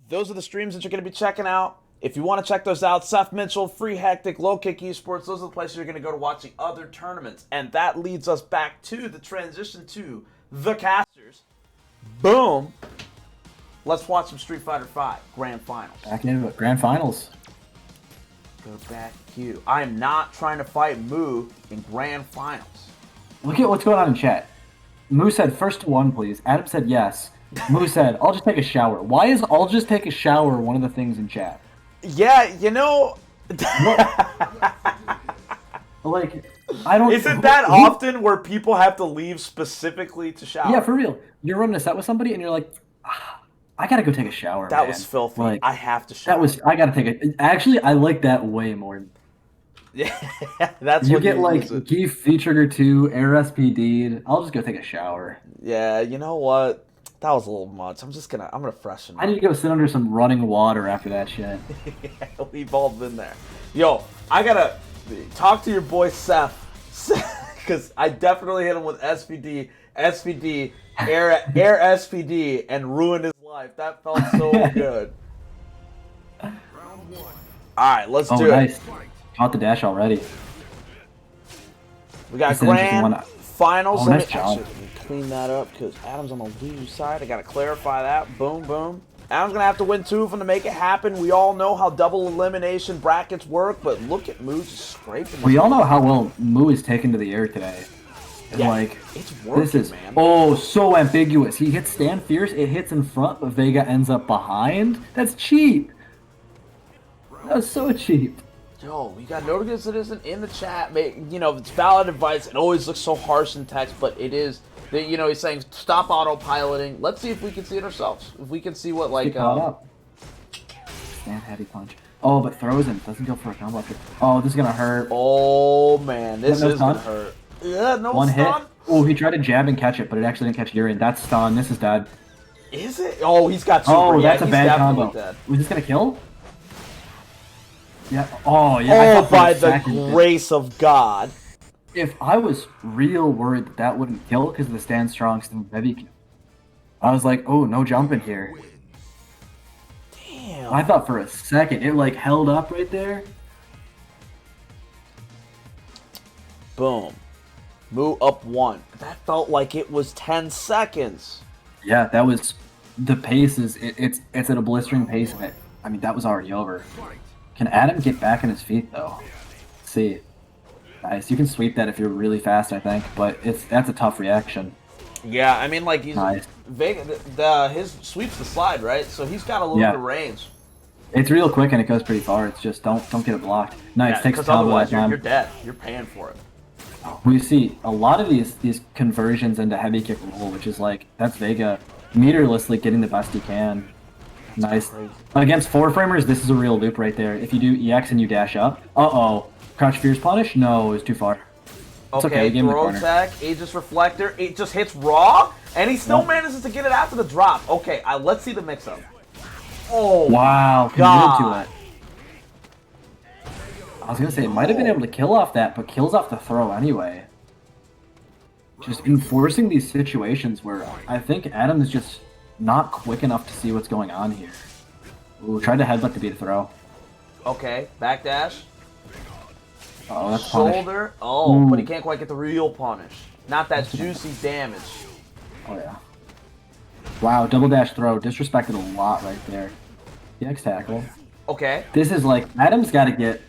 Those are the streams that you're going to be checking out. If you want to check those out, Seth Mitchell, Free Hectic, Low Kick Esports, those are the places you're going to go to watch the other tournaments. And that leads us back to the transition to the casters. Boom. Let's watch some Street Fighter V Grand Finals. Back into it. Grand Finals. Go back Q. I am not trying to fight Moo in Grand Finals. Look at what's going on in chat. Moo said, first to one, please. Adam said yes. Moo said, I'll just take a shower. Why is I'll just take a shower one of the things in chat? Yeah, you know... Like, I don't... Isn't that often where people have to leave specifically to shower? Yeah, for real. You're running a set with somebody and you're like, I gotta go take a shower, That man. was filthy. Like, I have to shower. I gotta take a... Actually, I like that way more. Yeah, that's you what get you like Geef V-Trigger 2, Air SPD'd. I'll just go take a shower. Yeah, you know what? That was a little much. I'm gonna freshen up. I need to go sit under some running water after that shit. Yeah, we've all been there. Yo, I gotta talk to your boy Seth, because I definitely hit him with SPD, Air SPD, and ruined his life. That felt so good. All right, let's do nice. it. Caught the dash already. We got That's an interesting Grand one. Finals. Oh, Let nice me job. clean that up because Adam's on the lose side. I got to clarify that. Boom, boom. Adam's going to have to win 2 of them to make it happen. We all know how double elimination brackets work, but look at Moo just scraping. We all know how well Moo is taken to the air today. And Yeah, like, it's working, this is man. so ambiguous. He hits Stand Fierce, it hits in front, but Vega ends up behind. That's cheap. That was so cheap. Yo, we got Notiga Citizen in the chat. You know, it's valid advice. It always looks so harsh in text, but it is. You know, he's saying stop autopiloting. Let's see if we can see it ourselves. If we can see what, like... Stand heavy punch. Oh, but throws him. Doesn't go for a combo after. Oh, this is going to hurt. Oh, man. This no is going to stun? hurt. Yeah, no One stun. hit. Oh, he tried to jab and catch it, but it actually didn't catch Urian. That's stun. This is dead. Is it? Oh, he's got super. Oh, Yeah, that's a he's bad definitely combo. dead. Was this going to kill? Yeah. Oh, yeah. I Oh, thought for a by the second grace of God. if I was real worried that that wouldn't kill because of the stand strong stand heavy kill, I was like, oh, no jumping here. Damn. I thought for a second it like held up right there. Boom. Moo up 1. That felt like it was 10 seconds. Yeah, that was the pace is it's at a blistering pace of it. I mean, that was already over. Can Adam get back on his feet though? Let's see. Nice. You can sweep that if you're really fast, I think, but that's a tough reaction. Yeah, I mean, like, he's Nice. his sweeps the slide, right? So he's got a little bit of range. It's real quick and it goes pretty far. It's just don't get it blocked. Nice. Yeah, Takes a because combo otherwise that time. you're dead. You're paying for it. We see a lot of these conversions into heavy kick roll, which is like that's Vega meterlessly getting the best he can. Nice. Against 4-framers, this is a real loop right there. If you do EX and you dash up, Crouch Fierce Punish? No, it's too far. It's okay, give him the throw corner. attack, Aegis Reflector, it just hits raw, and he still manages to get it after the drop. Okay, let's see the mix-up. Oh, Wow, God. committed to it. I was gonna say it might have been able to kill off that, but kills off the throw anyway. just enforcing these situations where I think Adam is just not quick enough to see what's going on here. Ooh, tried to headbutt to beat a throw. Okay, backdash. Oh, that's punish. Shoulder. Oh, but he Ooh. can't quite get the real punish. Not that juicy damage. Oh, yeah. Wow, double dash throw. Disrespected a lot right there. DX tackle. Okay. This is like, Adam's got to get...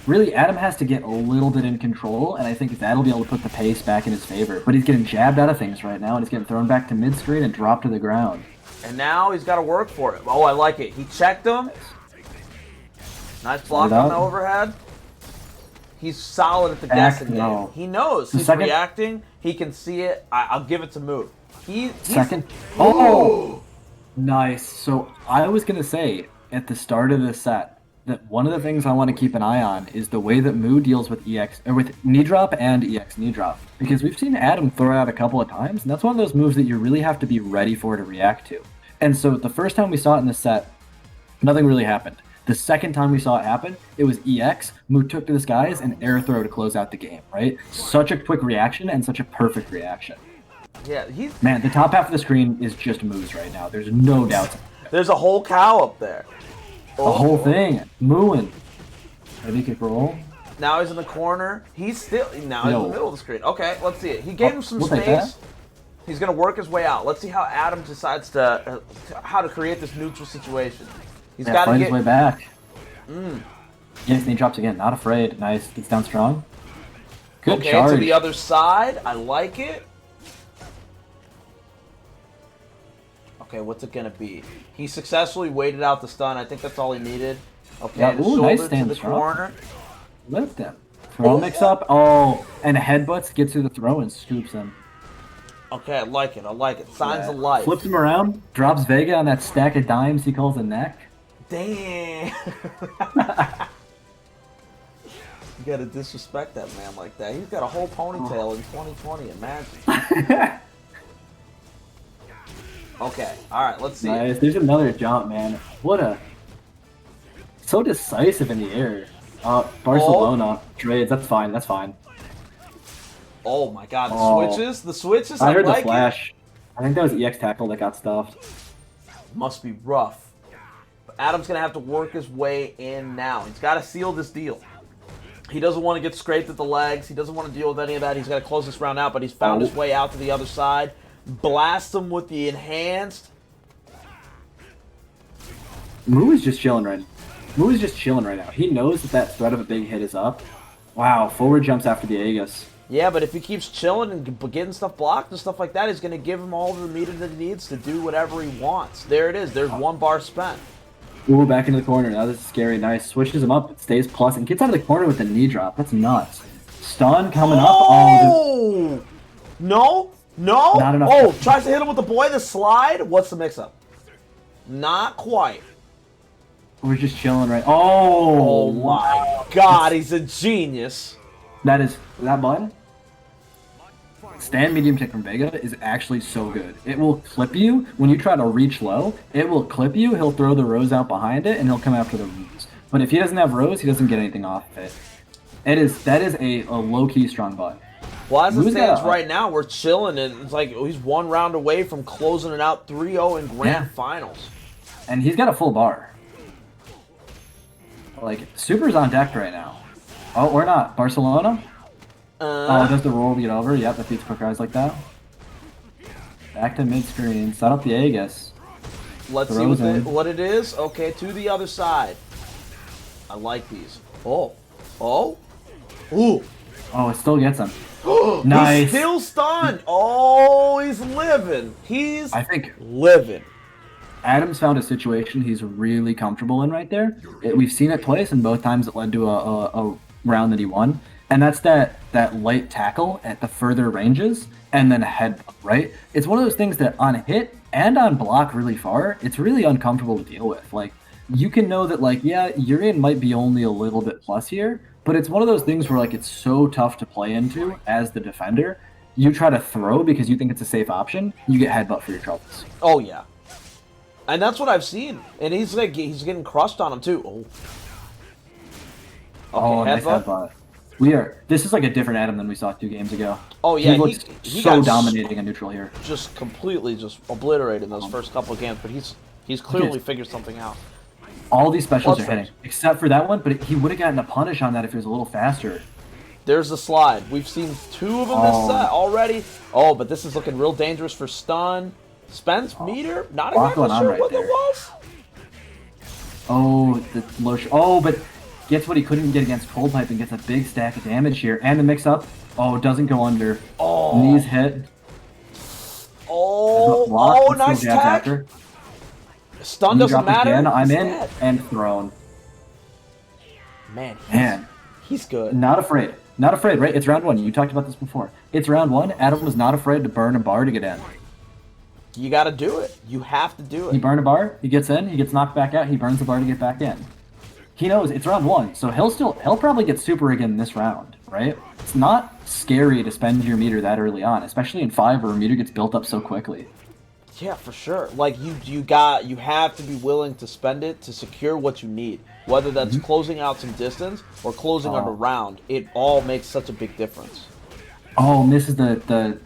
Really, Adam has to get a little bit in control, and I think that'll be able to put the pace back in his favor. But he's getting jabbed out of things right now, and he's getting thrown back to mid-screen and dropped to the ground. And now he's got to work for it. Oh, I like it. He checked him. Nice block on the overhead. He's solid at the guessing game. He knows. He's reacting. He can see it. I'll give it to Move. Second. Oh! Nice. So I was going to say, at the start of this set, that one of the things I want to keep an eye on is the way that Moo deals with EX, or with knee drop and EX knee drop. Because we've seen Adam throw it out a couple of times, and that's one of those moves that you really have to be ready for to react to. And so the first time we saw it in this set, nothing really happened. The second time we saw it happen, it was EX, Moo took to the skies, and air throw to close out the game, right? Such a quick reaction and such a perfect reaction. Yeah, Man, the top half of the screen is just Moo's right now. There's no doubt. There's a whole cow up there. The whole thing. Mooing. Heavy kick roll. Now he's in the corner. He's still... Now he's in the middle of the screen. Okay, let's see it. He gave him some space. He's going to work his way out. Let's see how Adam decides to... how to create this neutral situation. He's got to find his way back. Yes, knee drops again. Not afraid. Nice. Gets down strong. Good charge. To the other side. I like it. Okay, what's it going to be? He successfully waited out the stun. I think that's all he needed. Okay, yeah, the shoulder nice to the corner. Lift him. Throw mix up. Oh, and headbutts, gets through the throw and scoops him. Okay, I like it. I like it. Signs of life. Flips him around. Drops Vega on that stack of dimes he calls a neck. Damn. You gotta disrespect that man like that. He's got a whole ponytail in 2020. Imagine. Okay, alright, let's see. Nice. There's another jump, man. What a... So decisive in the air. Barcelona. Trades, that's fine, that's fine. Oh my god, the switches? The switches? I heard the flash. I think that was EX tackle that got stuffed. Must be rough. But Adam's gonna have to work his way in now. He's gotta seal this deal. He doesn't want to get scraped at the legs. He doesn't want to deal with any of that. He's got to close this round out, but he's found his way out to the other side. Blast him with the enhanced. Moo is just chilling right now. Moo is just chilling right now. He knows that threat of a big hit is up. Wow, forward jumps after the Aegis. Yeah, but if he keeps chilling and getting stuff blocked and stuff like that, he's going to give him all the meter that he needs to do whatever he wants. There it is. There's 1 bar spent. Ooh, back into the corner. Now this is scary. Nice. Switches him up. Stays plus and gets out of the corner with the knee drop. That's nuts. Stun coming up. Oh! No? No? Not enough. Oh, tries to hit him with the boy, the slide. What's the mix-up? Not quite. We're just chilling right. Oh my god, he's a genius. That button. Stand medium kick from Vega is actually so good. It will clip you when you try to reach low. It will clip you. He'll throw the Rose out behind it, and he'll come after the Rose. But if he doesn't have Rose, he doesn't get anything off of it. That is a low-key strong button. Well, as it stands right now, we're chilling, and it's like he's 1 round away from closing it out 3-0 in grand finals. And he's got a full bar. Like, Super's on deck right now. Oh, or not. Barcelona? Does the roll get over? Yep, that beats quick eyes like that. Back to mid-screen. Set up the Aegis. Let's see what it is. Okay, to the other side. I like these. Oh. Oh. Ooh. Oh, it still gets him. Nice. He's still stunned. Oh, he's living. I think living. Adam's found a situation he's really comfortable in right there. We've seen it twice, and both times it led to a round that he won. And that's that light tackle at the further ranges, and then a headbutt, right? It's one of those things that on hit and on block really far, it's really uncomfortable to deal with. Like, you can know that, like, yeah, Urian might be only a little bit plus here, but it's one of those things where, like, it's so tough to play into as the defender. You try to throw because you think it's a safe option, you get headbutt for your troubles. Oh, yeah. And that's what I've seen. And he's getting crushed on him, too. Oh. Okay, nice headbutt. We are. This is like a different Adam than we saw 2 games ago. Oh yeah, he looks he so got dominating on neutral here. just completely just obliterated those first couple of games, but he's clearly figured something out. All these specials Plus are hitting, frames. except for that one. But he would have gotten a punish on that if he was a little faster. There's the slide. We've seen 2 of them this set already. Oh, but this is looking real dangerous for stun. Spence meter, not exactly sure right what there. that was. Oh, the low. Oh, but gets what he couldn't get against Cold Pipe and gets a big stack of damage here. And the mix up. Oh, doesn't go under. Oh. Knees hit. Oh, nice tag. Stun doesn't matter. Again. I'm He's in dead. and thrown. Man, he's good. Not afraid. Not afraid, right? It's round 1. You talked about this before. It's round 1. Adam was not afraid to burn a bar to get in. You got to do it. You have to do He it. burned a bar. He gets in. He gets knocked back out. He burns the bar to get back in. He knows it's round 1, so he'll probably get super again this round, right? It's not scary to spend your meter that early on, especially in 5 where a meter gets built up so quickly. Yeah, for sure. Like you have to be willing to spend it to secure what you need. Whether that's closing out some distance or closing out a round, it all makes such a big difference. Oh, misses the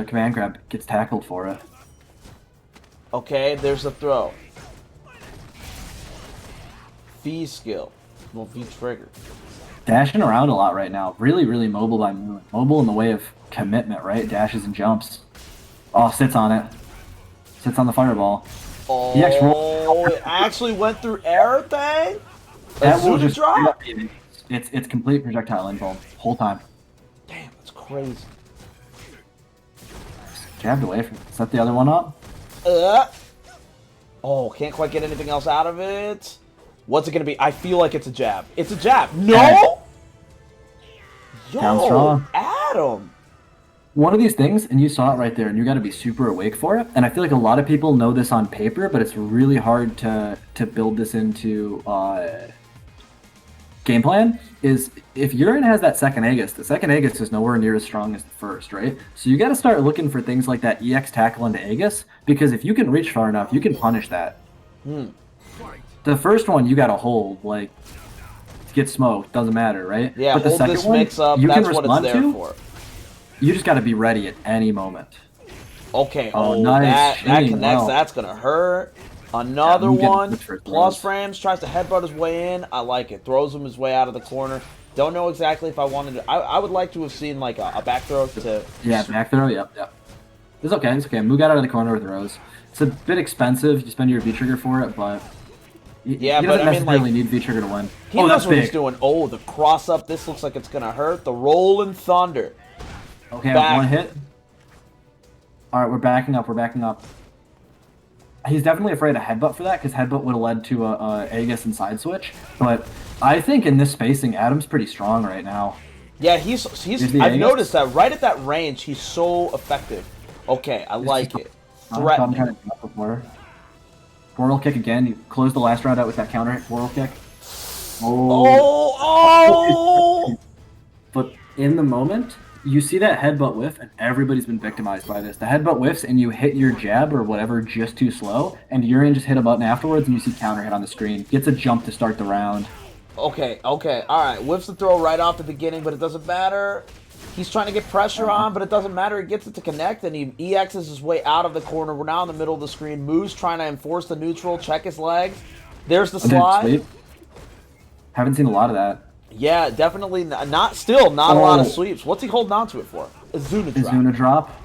command grab, gets tackled for it. Okay, there's the throw. V skill. Well, V trigger. Dashing around a lot right now. Really, really mobile by Moon. Mobile in the way of commitment, right? Dashes and jumps. Oh, sits on it. Sits on the fireball. Oh, it actually went through air thing? That will Azuna just drop? It's complete projectile involved whole time. Damn, that's crazy. Jabbed away from it. Set the other one up. Oh, can't quite get anything else out of it. What's it gonna be? I feel like it's a jab. It's a jab. No! Down Yo, strong. Adam. One of these things, and you saw it right there, and you got to be super awake for it. And I feel like a lot of people know this on paper, but it's really hard to build this into game plan. Is if Urine has that second Aegis, the second Aegis is nowhere near as strong as the first, right? So you got to start looking for things like that EX tackle into Aegis, because if you can reach far enough, you can punish that. The first one you got to hold, like get smoked, doesn't matter, right? Yeah, but the hold second this one, mix up. you That's can what it's respond there to. for. You just got to be ready at any moment. Okay. Oh, nice. That Shooting, connects. wow. That's gonna hurt. Another you get one. good for Plus throws. frames tries to headbutt his way in. I like it. Throws him his way out of the corner. Don't know exactly if I wanted to. I would like to have seen like a back throw to. Yeah, back throw. Yep. It's okay. It's okay. Moo got out of the corner with Rose. It's a bit expensive. You spend your V trigger for it, but Yeah, he but doesn't I mean, necessarily like, need V trigger to win. He Oh, knows that's what he's big. doing. Oh, the cross up. This looks like it's gonna hurt. The rolling thunder. Okay, Back. one hit. All right, we're backing up. We're backing up. He's definitely afraid of headbutt for that, because headbutt would have led to a Aegis and side switch. But I think in this spacing, Adam's pretty strong right now. Yeah, he's. the I've Aegis. noticed that right at that range, he's so effective. Okay, I like it. I'm Threatening. trying to jump before. Portal kick again. You close the last round out with that counter hit portal kick. Oh! But in the moment, you see that headbutt whiff, and everybody's been victimized by this. The headbutt whiffs, and you hit your jab or whatever just too slow, and Urine just hit a button afterwards, and you see counter hit on the screen. Gets a jump to start the round. Okay, all right. Whiffs the throw right off the beginning, but it doesn't matter. He's trying to get pressure on, but it doesn't matter. He gets it to connect, and he EXs his way out of the corner. We're now in the middle of the screen. Moo's trying to enforce the neutral, check his legs. There's the slide. Sweep. Haven't seen a lot of that. Yeah, definitely not a lot of sweeps. What's he holding on to it for? Azuna drop. Azuna drop.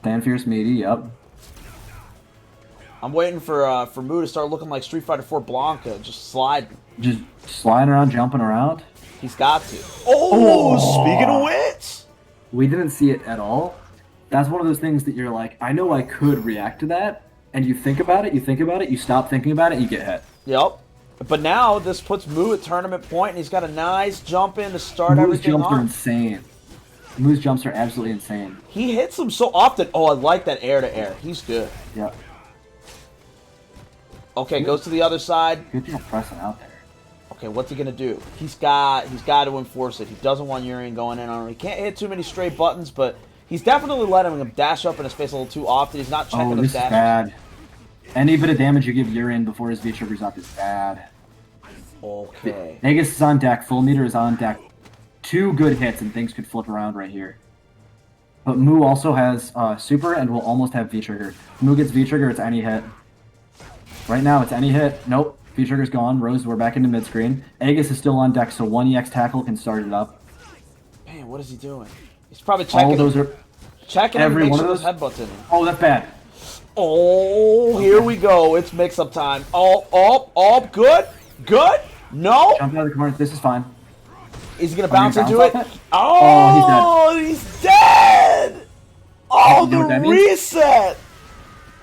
Stand Fierce Meaty, yep. I'm waiting for Moo to start looking like Street Fighter 4 Blanca, just sliding. Just sliding around, jumping around. He's got to. Oh, speaking of which. We didn't see it at all. That's one of those things that you're like, I know I could react to that, and you think about it, you stop thinking about it, you get hit. Yep. But now this puts Moo at tournament point, and he's got a nice jump in to start Moo's everything jumps are off. insane. Moo's jumps are absolutely insane. He hits them so often. Oh, I like that air to air. He's good. Yeah. Okay, goes to the other side. Good job pressing out there. Okay, what's he gonna do? He's got to enforce it. He doesn't want Urien going in on him. He can't hit too many straight buttons, but he's definitely letting him dash up in his face a little too often. He's not checking this his is dash. bad. Any bit of damage you give Urine before his V trigger's up is bad. Okay. Aegis is on deck. Full meter is on deck. 2 good hits and things could flip around right here. But Moo also has super and will almost have V-Trigger. Moo gets V-Trigger, it's any hit. Right now, it's any hit. Nope, V-Trigger's gone. Rose, we're back into mid-screen. Aegis is still on deck, so 1 EX tackle can start it up. Man, what is he doing? He's probably checking. All those are... Checking every and make one sure of those those? headbutts in him. Oh, that's bad. Oh, here we go. It's mix-up time. Oh, good. Good. No. Jump out of the corner. This is fine. Is he going to bounce into bounce it? off it? Oh, he's dead. Oh, You know what the that means? reset.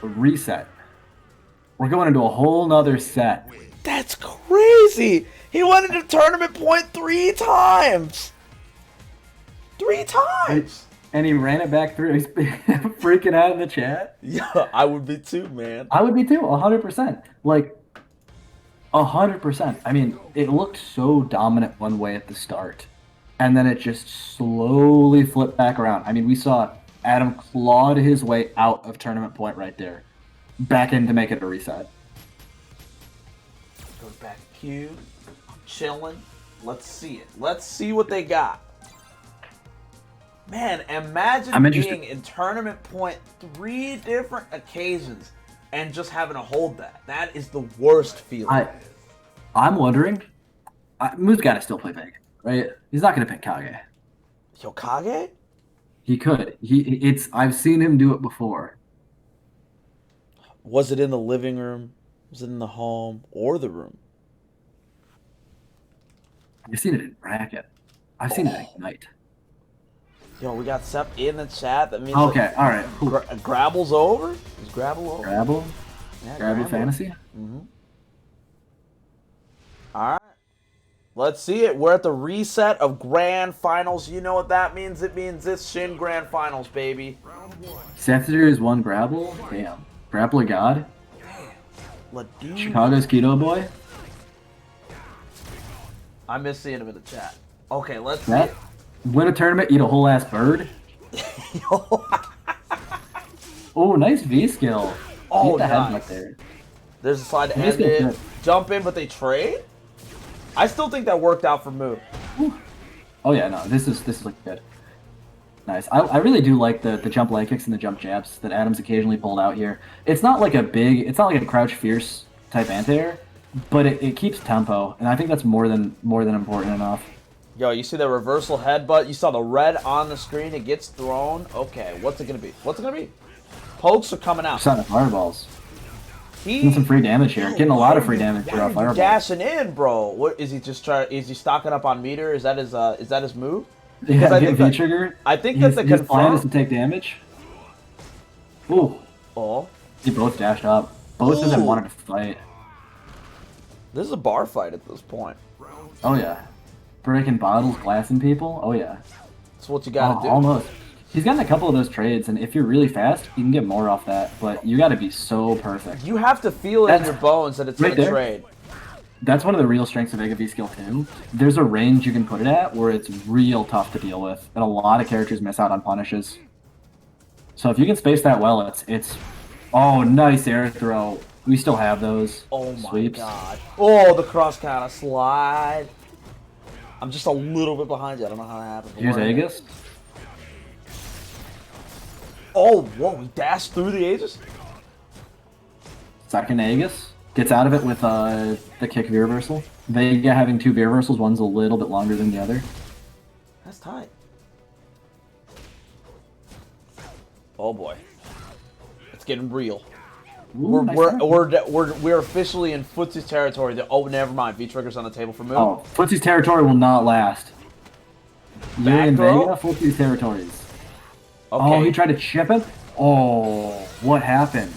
A reset. We're going into a whole nother set. That's crazy. He went into tournament point 3 times. 3 times. And he ran it back through. He's freaking out in the chat. Yeah, I would be too, man. I would be too, 100%. Like, 100%. I mean, it looked so dominant one way at the start. And then it just slowly flipped back around. I mean, we saw Adam clawed his way out of tournament point right there. Back in to make it a reset. Goes back Q. I'm chilling. Let's see it. Let's see what they got. Man, imagine being in tournament point 3 different occasions and just having to hold that. That is the worst feeling. I'm wondering, Moo's got to still play big, right? He's not going to pick Kage. Yokage? He could. I've seen him do it before. Was it in the living room? Was it in the home or the room? I've seen it in bracket. I've seen it at Ignite. Yo, we got Sep in the chat. That means okay, all right. Cool. Grabble's over? Is Grabble over? Grabble? Yeah, Grabble Fantasy? Mm-hmm. All right. Let's see it. We're at the reset of Grand Finals. You know what that means? It means it's Shin Grand Finals, baby. Scepter is 1 Grabble? Damn. Grappler God? Chicago's Keto Boy? I miss seeing him in the chat. Okay, let's see it. Win a tournament, eat a whole ass bird? Oh, nice V skill. Oh, the nice. head there. There's a slide to end it. Jump in, but they trade? I still think that worked out for Moo. Oh yeah, no, this is looking good. Nice. I really do like the jump leg kicks and the jump jabs that Adam's occasionally pulled out here. It's not like a crouch fierce type anti-air, but it keeps tempo, and I think that's more than important enough. Yo, you see the reversal headbutt? You saw the red on the screen. It gets thrown. Okay, what's it gonna be? What's it gonna be? Pokes are coming out. Shot fireballs. Getting some free damage here. Getting a lot of free damage here off fireballs. Dashing in, bro. What is he just trying? Is he stocking up on meter? Is that his move? Yeah, I think V-trigger. I think that his plan is to take damage. Ooh. Oh. They both dashed up. Both of them wanted to fight. This is a bar fight at this point. Oh yeah. Breaking bottles, glassing people. Oh yeah. That's what you gotta do. Almost. He's gotten a couple of those trades, and if you're really fast, you can get more off that. But you got to be so perfect. You have to feel it in your bones that it's right gonna trade. That's one of the real strengths of Vega V skill too. There's a range you can put it at where it's real tough to deal with, and a lot of characters miss out on punishes. So if you can space that well, it's oh, nice air throw. We still have those. Oh my sweeps. god. Oh, the cross counter slide. I'm just a little bit behind you. I don't know how that happened. Here's Aegis. Oh, whoa, he dashed through the Aegis? Second Aegis. Gets out of it with the kick V reversal. Vega having 2 V reversals, one's a little bit longer than the other. That's tight. Oh boy. It's getting real. Ooh, We're officially in Footsie's territory. Oh, never mind. V-Trigger's on the table for Moo. Oh, Footsie's territory will not last. You're in Vega, Footsie's territories. Okay. Oh, he tried to chip it? Oh, what happened?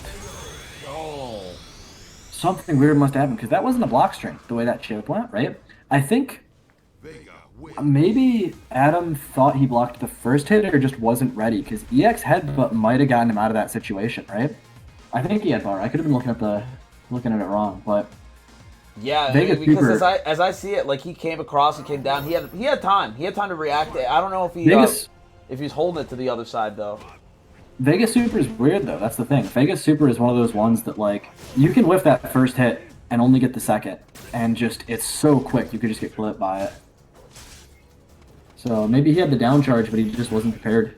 Oh. Something weird must happen, because that wasn't a block string, the way that chip went, right? I think maybe Adam thought he blocked the first hit or just wasn't ready, because EX headbutt might have gotten him out of that situation, right? I think he had bar. I could have been looking at it wrong, but yeah, because as I see it, like he came across and came down. He had time. He had time to react. I don't know if if he's holding it to the other side though. Vegas Super is weird though. That's the thing. Vegas Super is one of those ones that like you can whiff that first hit and only get the second, and just it's so quick you could just get clipped by it. So maybe he had the down charge, but he just wasn't prepared.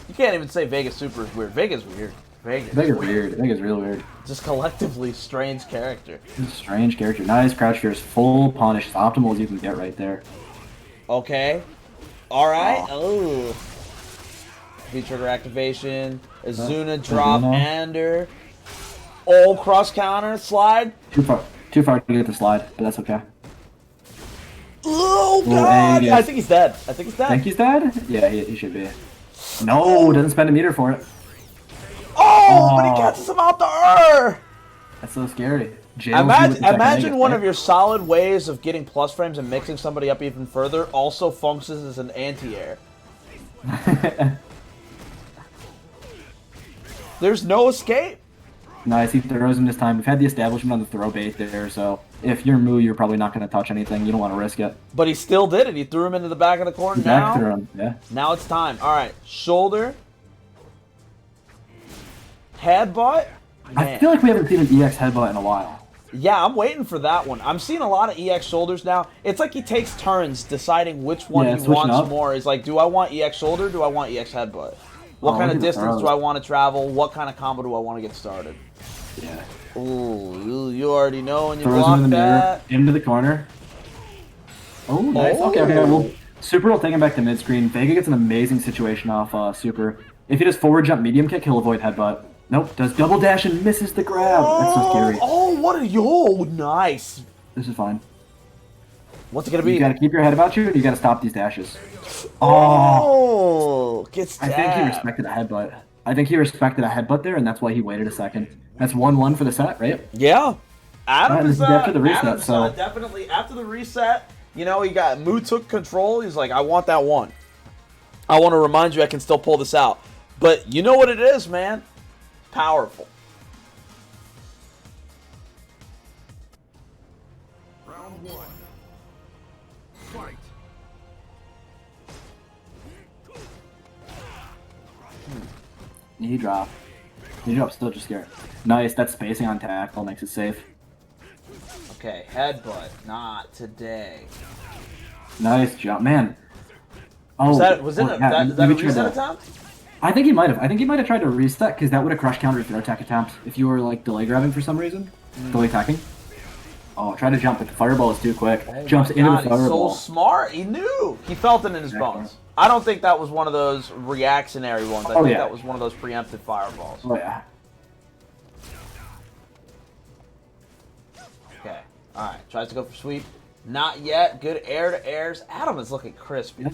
You can't even say Vegas Super is weird. Vega's weird. Vega's weird. Vega's real weird. Just collectively strange character. Strange character. Nice crouch fear is full punish. As optimal as you can get right there. Okay. Alright. Oh. V-trigger activation. Azuna drop under. Oh, cross counter. Slide. Too far to get the slide, but that's okay. Oh, God. I think he's dead. Think he's dead? Yeah, he should be. No, doesn't spend a meter for it. Oh, but he catches him out the That's so scary. Imagine one of your solid ways of getting plus frames and mixing somebody up even further also functions as an anti-air. There's no escape. Nice, he throws him this time. We've had the establishment on the throw bait there, so if you're Moo, you're probably not going to touch anything. You don't want to risk it. But he still did it. He threw him into the back of the corner. Now, threw him. Yeah. Now it's time. All right, shoulder. Headbutt? Man. I feel like we haven't seen an EX headbutt in a while. Yeah, I'm waiting for that one. I'm seeing a lot of EX shoulders now. It's like he takes turns deciding which one he wants more. He's like, do I want EX shoulder? Do I want EX headbutt? What kind of distance do I want to travel? What kind of combo do I want to get started? Yeah. Ooh, you already know, and you throws block him in the that. Mirror, into the corner. Oh, nice. Oh. Okay. Well, Super will take him back to mid screen. Vega gets an amazing situation off Super. If he does forward jump medium kick, he'll avoid headbutt. Nope, does double dash and misses the grab. That's so scary. Oh, what a yo! Nice. This is fine. What's it gonna be? You gotta keep your head about you, and you gotta stop these dashes. Gets I think he respected a headbutt. I think he respected a headbutt there, and that's why he waited a second. That's 1-1 for the set, right? Yeah. Adam is after the reset. Adam's, so definitely after the reset. You know, Moo took control. He's like, I want that one. I want to remind you, I can still pull this out. But you know what it is, man. Powerful. Round one. Fight. knee drop. Knee drop still just scared. Nice, that spacing on tackle makes it safe. Okay, headbutt. Not today. Nice jump, man. Oh, was that a reset attempt? I think he might have. I think he might have tried to reset because that would have crushed counter throw attack attempt if you were like delay grabbing for some reason. Delay attacking. Oh, try to jump, but the fireball is too quick. Jumps into the fireball. He's so smart. He knew. He felt it in his bones. I don't think that was one of those reactionary ones. I think that was one of those preemptive fireballs. Oh yeah. Okay. All right. Tries to go for sweep. Not yet. Good air to airs. Adam is looking crispy. Yeah.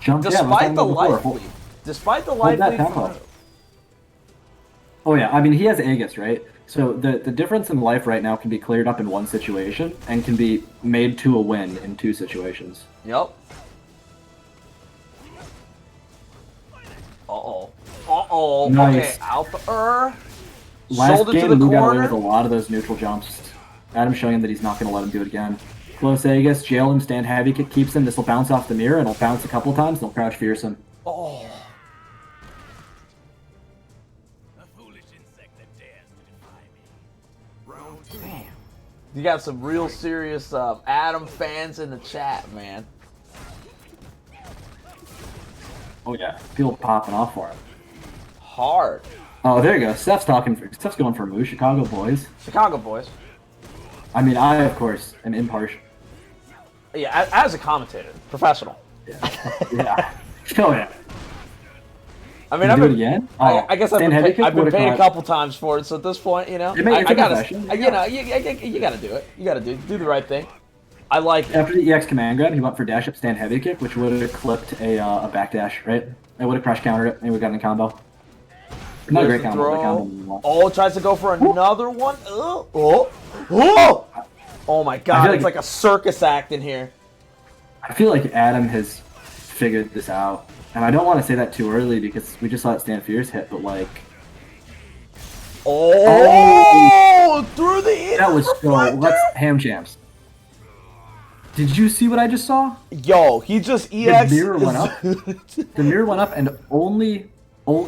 Jump, despite the life lead. Despite the life lead. Oh yeah. I mean, he has Aegis, right? So the difference in life right now can be cleared up in one situation and can be made to a win in two situations. Yep. Uh-oh. Uh-oh. Nice. Okay, out the Last game, Lou got away with a lot of those neutral jumps. Adam's showing him that he's not going to let him do it again. Close Aegis, jail him, stand heavy, kick keeps him. This will bounce off the mirror, and it'll bounce a couple times, and he'll crouch fierce him. Oh. Damn. You got some real serious Adam fans in the chat, man. Oh yeah, people popping off for him. Hard. Oh, there you go. Steph's going for Moo. Chicago boys. Chicago boys. I mean, I of course am impartial. Yeah, as a commentator, professional. Yeah. Yeah. Oh yeah. I mean, do it again? I guess I've been paid a couple times for it, so at this point, you know, I gotta, you know, you gotta do it. You gotta do the right thing. I like it. After the EX command grab, he went for dash up, stand heavy kick, which would have clipped a backdash, right? It would have crush countered it, and we would have gotten a combo. Not a great combo, but a combo. Oh, tries to go for another one. Oh my god, it's like a circus act in here. I feel like Adam has figured this out. And I don't want to say that too early because we just saw it stand fierce hit, but like... Oh! Through the... That was so... Let's ham jams. Did you see what I just saw? Yo, he just EX... The mirror went up. The mirror went up and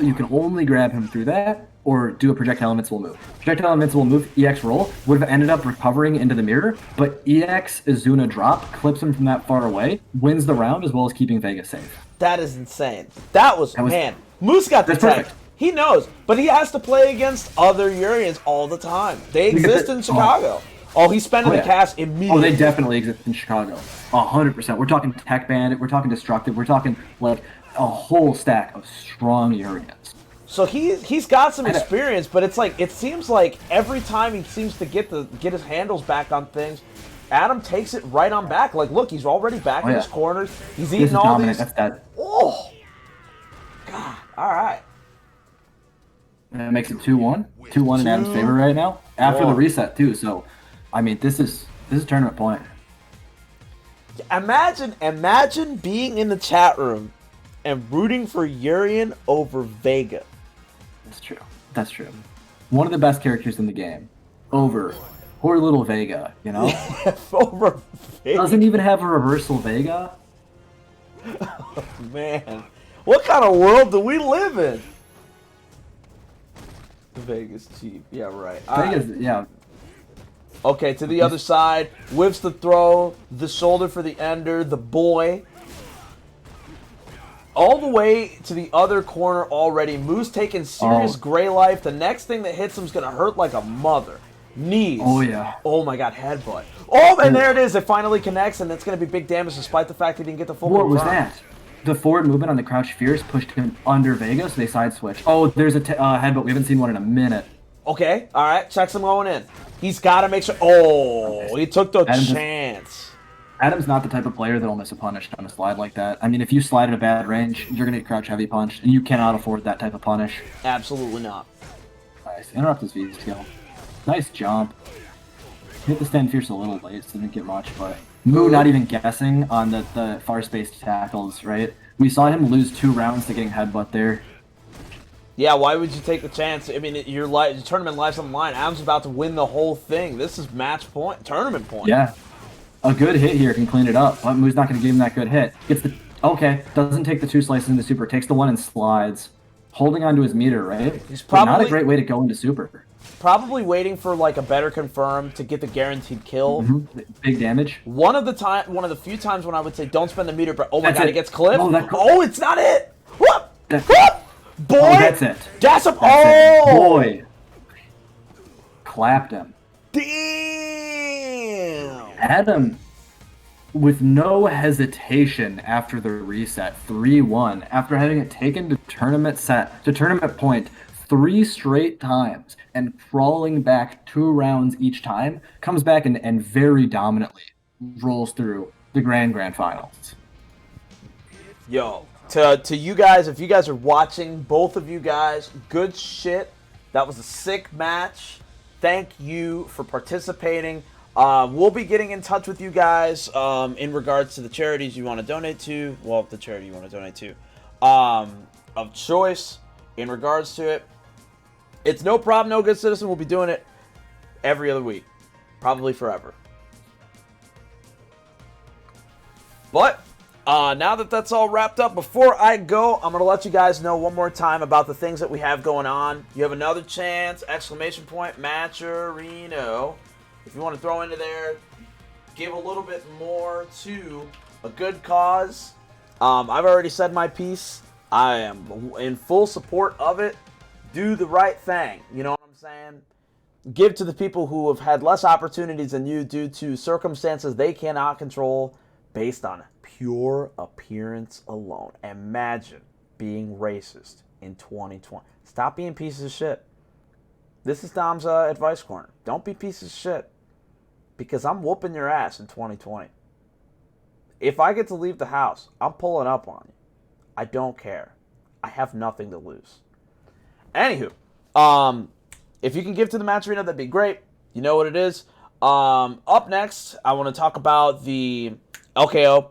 you can only grab him through that, or do a projectile invincible move. Projectile invincible move, EX roll, would have ended up recovering into the mirror, but EX Izuna drop clips him from that far away, wins the round as well as keeping Vega safe. That is insane. That was man. Moose got the That's tech. perfect. He knows, but he has to play against other Urians all the time. They exist in Chicago. Oh, he's spending the cast immediately. Oh, they definitely exist in Chicago. 100%. We're talking Tech Bandit, we're talking Destructive, we're talking like a whole stack of strong Urians. So he's got some experience, but it's like it seems like every time he seems to get his handles back on things, Adam takes it right on back. Like, look, he's already back in his corners. He's eating all dominant. these. That's that. Oh, God! All right. That makes it 2-1. 2-1 in Adam's favor right now after the reset too. So, I mean, this is tournament point. Imagine being in the chat room and rooting for Urian over Vega. That's true. That's true. One of the best characters in the game over poor little Vega, you know? Over Vega. Doesn't even have a reversal Vega. Oh, man. What kind of world do we live in? Vega's cheap. Yeah, right. Vega's, yeah. Okay, to the other side. Whips the throw. The shoulder for the ender. The boy. All the way to the other corner already. Moose taking serious gray life. The next thing that hits him is going to hurt like a mother. Knees. Oh, yeah. Oh, my God. Headbutt. Oh, and there it is. It finally connects, and it's going to be big damage despite the fact he didn't get the full What was confirm. that? The forward movement on the Crouch Fierce pushed him under Vega, so they side switch. Oh, there's a headbutt. We haven't seen one in a minute. Okay. All right. Checks him going in. He's got to make sure. Oh, he took the chance. Adam's not the type of player that'll miss a punish on a slide like that. I mean, if you slide at a bad range, you're going to get crouch heavy punched, and you cannot afford that type of punish. Absolutely not. Nice. Interrupt his V skill. Nice jump. Hit the stand fierce a little late, so didn't get much, but Moo not even guessing on the far-spaced tackles, right? We saw him lose 2 rounds to getting headbutt there. Yeah, why would you take the chance? I mean, your tournament life's on the line. Adam's about to win the whole thing. This is match point, tournament point. Yeah. A good hit here can clean it up, but Moo's not going to give him that good hit. Gets the... Okay, doesn't take the 2 slices into super. Takes the 1 and slides. Holding onto his meter, right? He's probably... But not a great way to go into super. Probably waiting for like a better confirm to get the guaranteed kill. Big damage. One of the few times when I would say don't spend the meter, but oh my God, it gets clipped. Oh, it's not it. Whoop! That's Whoop! Boy! Oh, that's it. Gas up! That's it. Boy! Clapped him. Damn! Adam, with no hesitation after the reset, 3-1, after having it taken to tournament point 3 straight times and crawling back 2 rounds each time, comes back and very dominantly rolls through the grand finals. Yo, to you guys, if you guys are watching, both of you guys, good shit. That was a sick match. Thank you for participating. We'll be getting in touch with you guys in regards to the charities you want to donate to. Well, the charity you want to donate to. Of choice in regards to it. It's no problem, no good citizen. We'll be doing it every other week. Probably forever. But now that that's all wrapped up, before I go, I'm going to let you guys know one more time about the things that we have going on. You have another chance, ! Matcherino. If you want to throw into there, give a little bit more to a good cause. I've already said my piece. I am in full support of it. Do the right thing. You know what I'm saying? Give to the people who have had less opportunities than you due to circumstances they cannot control based on pure appearance alone. Imagine being racist in 2020. Stop being pieces of shit. This is Dom's advice corner. Don't be pieces of shit. Because I'm whooping your ass in 2020. If I get to leave the house, I'm pulling up on you. I don't care. I have nothing to lose. Anywho, if you can give to the match arena, that'd be great. You know what it is. Up next, I want to talk about the LKO.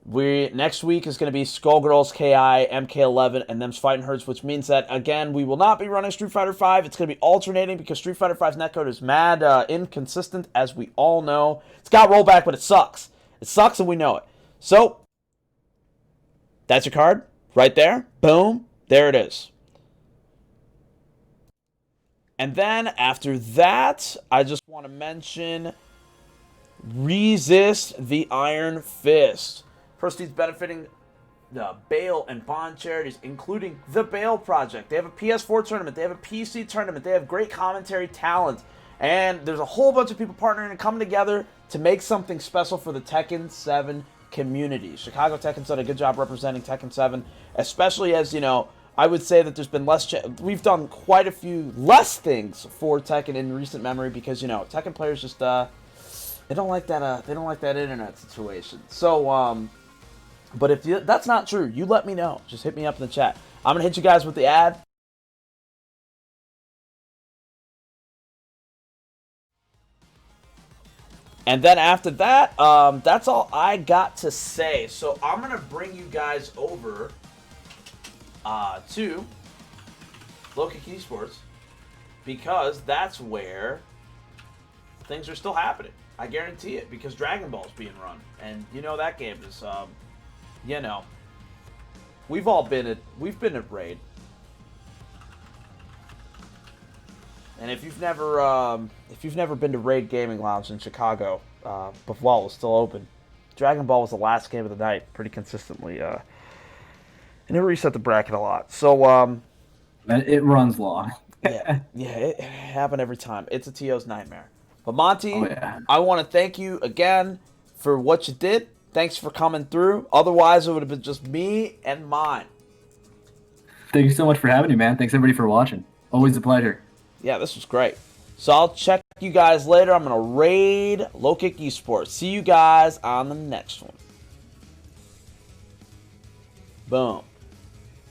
Next week is going to be Skullgirls, KI, MK11, and Them's Fighting Herds, which means that, again, we will not be running Street Fighter V. It's going to be alternating because Street Fighter V's netcode is mad inconsistent, as we all know. It's got rollback, but it sucks. It sucks, and we know it. So, that's your card right there. Boom. There it is. And then after that, I just want to mention Resist the Iron Fist. Proceeds benefiting the Bale and Bond charities, including the Bale Project. They have a PS4 tournament. They have a PC tournament. They have great commentary talent. And there's a whole bunch of people partnering and coming together to make something special for the Tekken 7 community. Chicago Tekken's done a good job representing Tekken 7, especially as, you know, I would say that there's been less. We've done quite a few less things for Tekken in recent memory because, you know, Tekken players just they don't like that. They don't like that internet situation. So, but if that's not true, you let me know. Just hit me up in the chat. I'm gonna hit you guys with the ad. And then after that, that's all I got to say. So I'm going to bring you guys over to Low Kick Esports because that's where things are still happening. I guarantee it because Dragon Ball is being run. And you know that game is, you know, we've been at Raid. And if you've never been to Raid Gaming Lounge in Chicago, while it was still open, Dragon Ball was the last game of the night pretty consistently. And it reset the bracket a lot. So it runs long. yeah, it happened every time. It's a TO's nightmare. But Monty, I want to thank you again for what you did. Thanks for coming through. Otherwise, it would have been just me and mine. Thank you so much for having me, man. Thanks everybody for watching. Always a pleasure. Yeah, this was great. So I'll check you guys later. I'm going to raid Low Kick Esports. See you guys on the next one. Boom.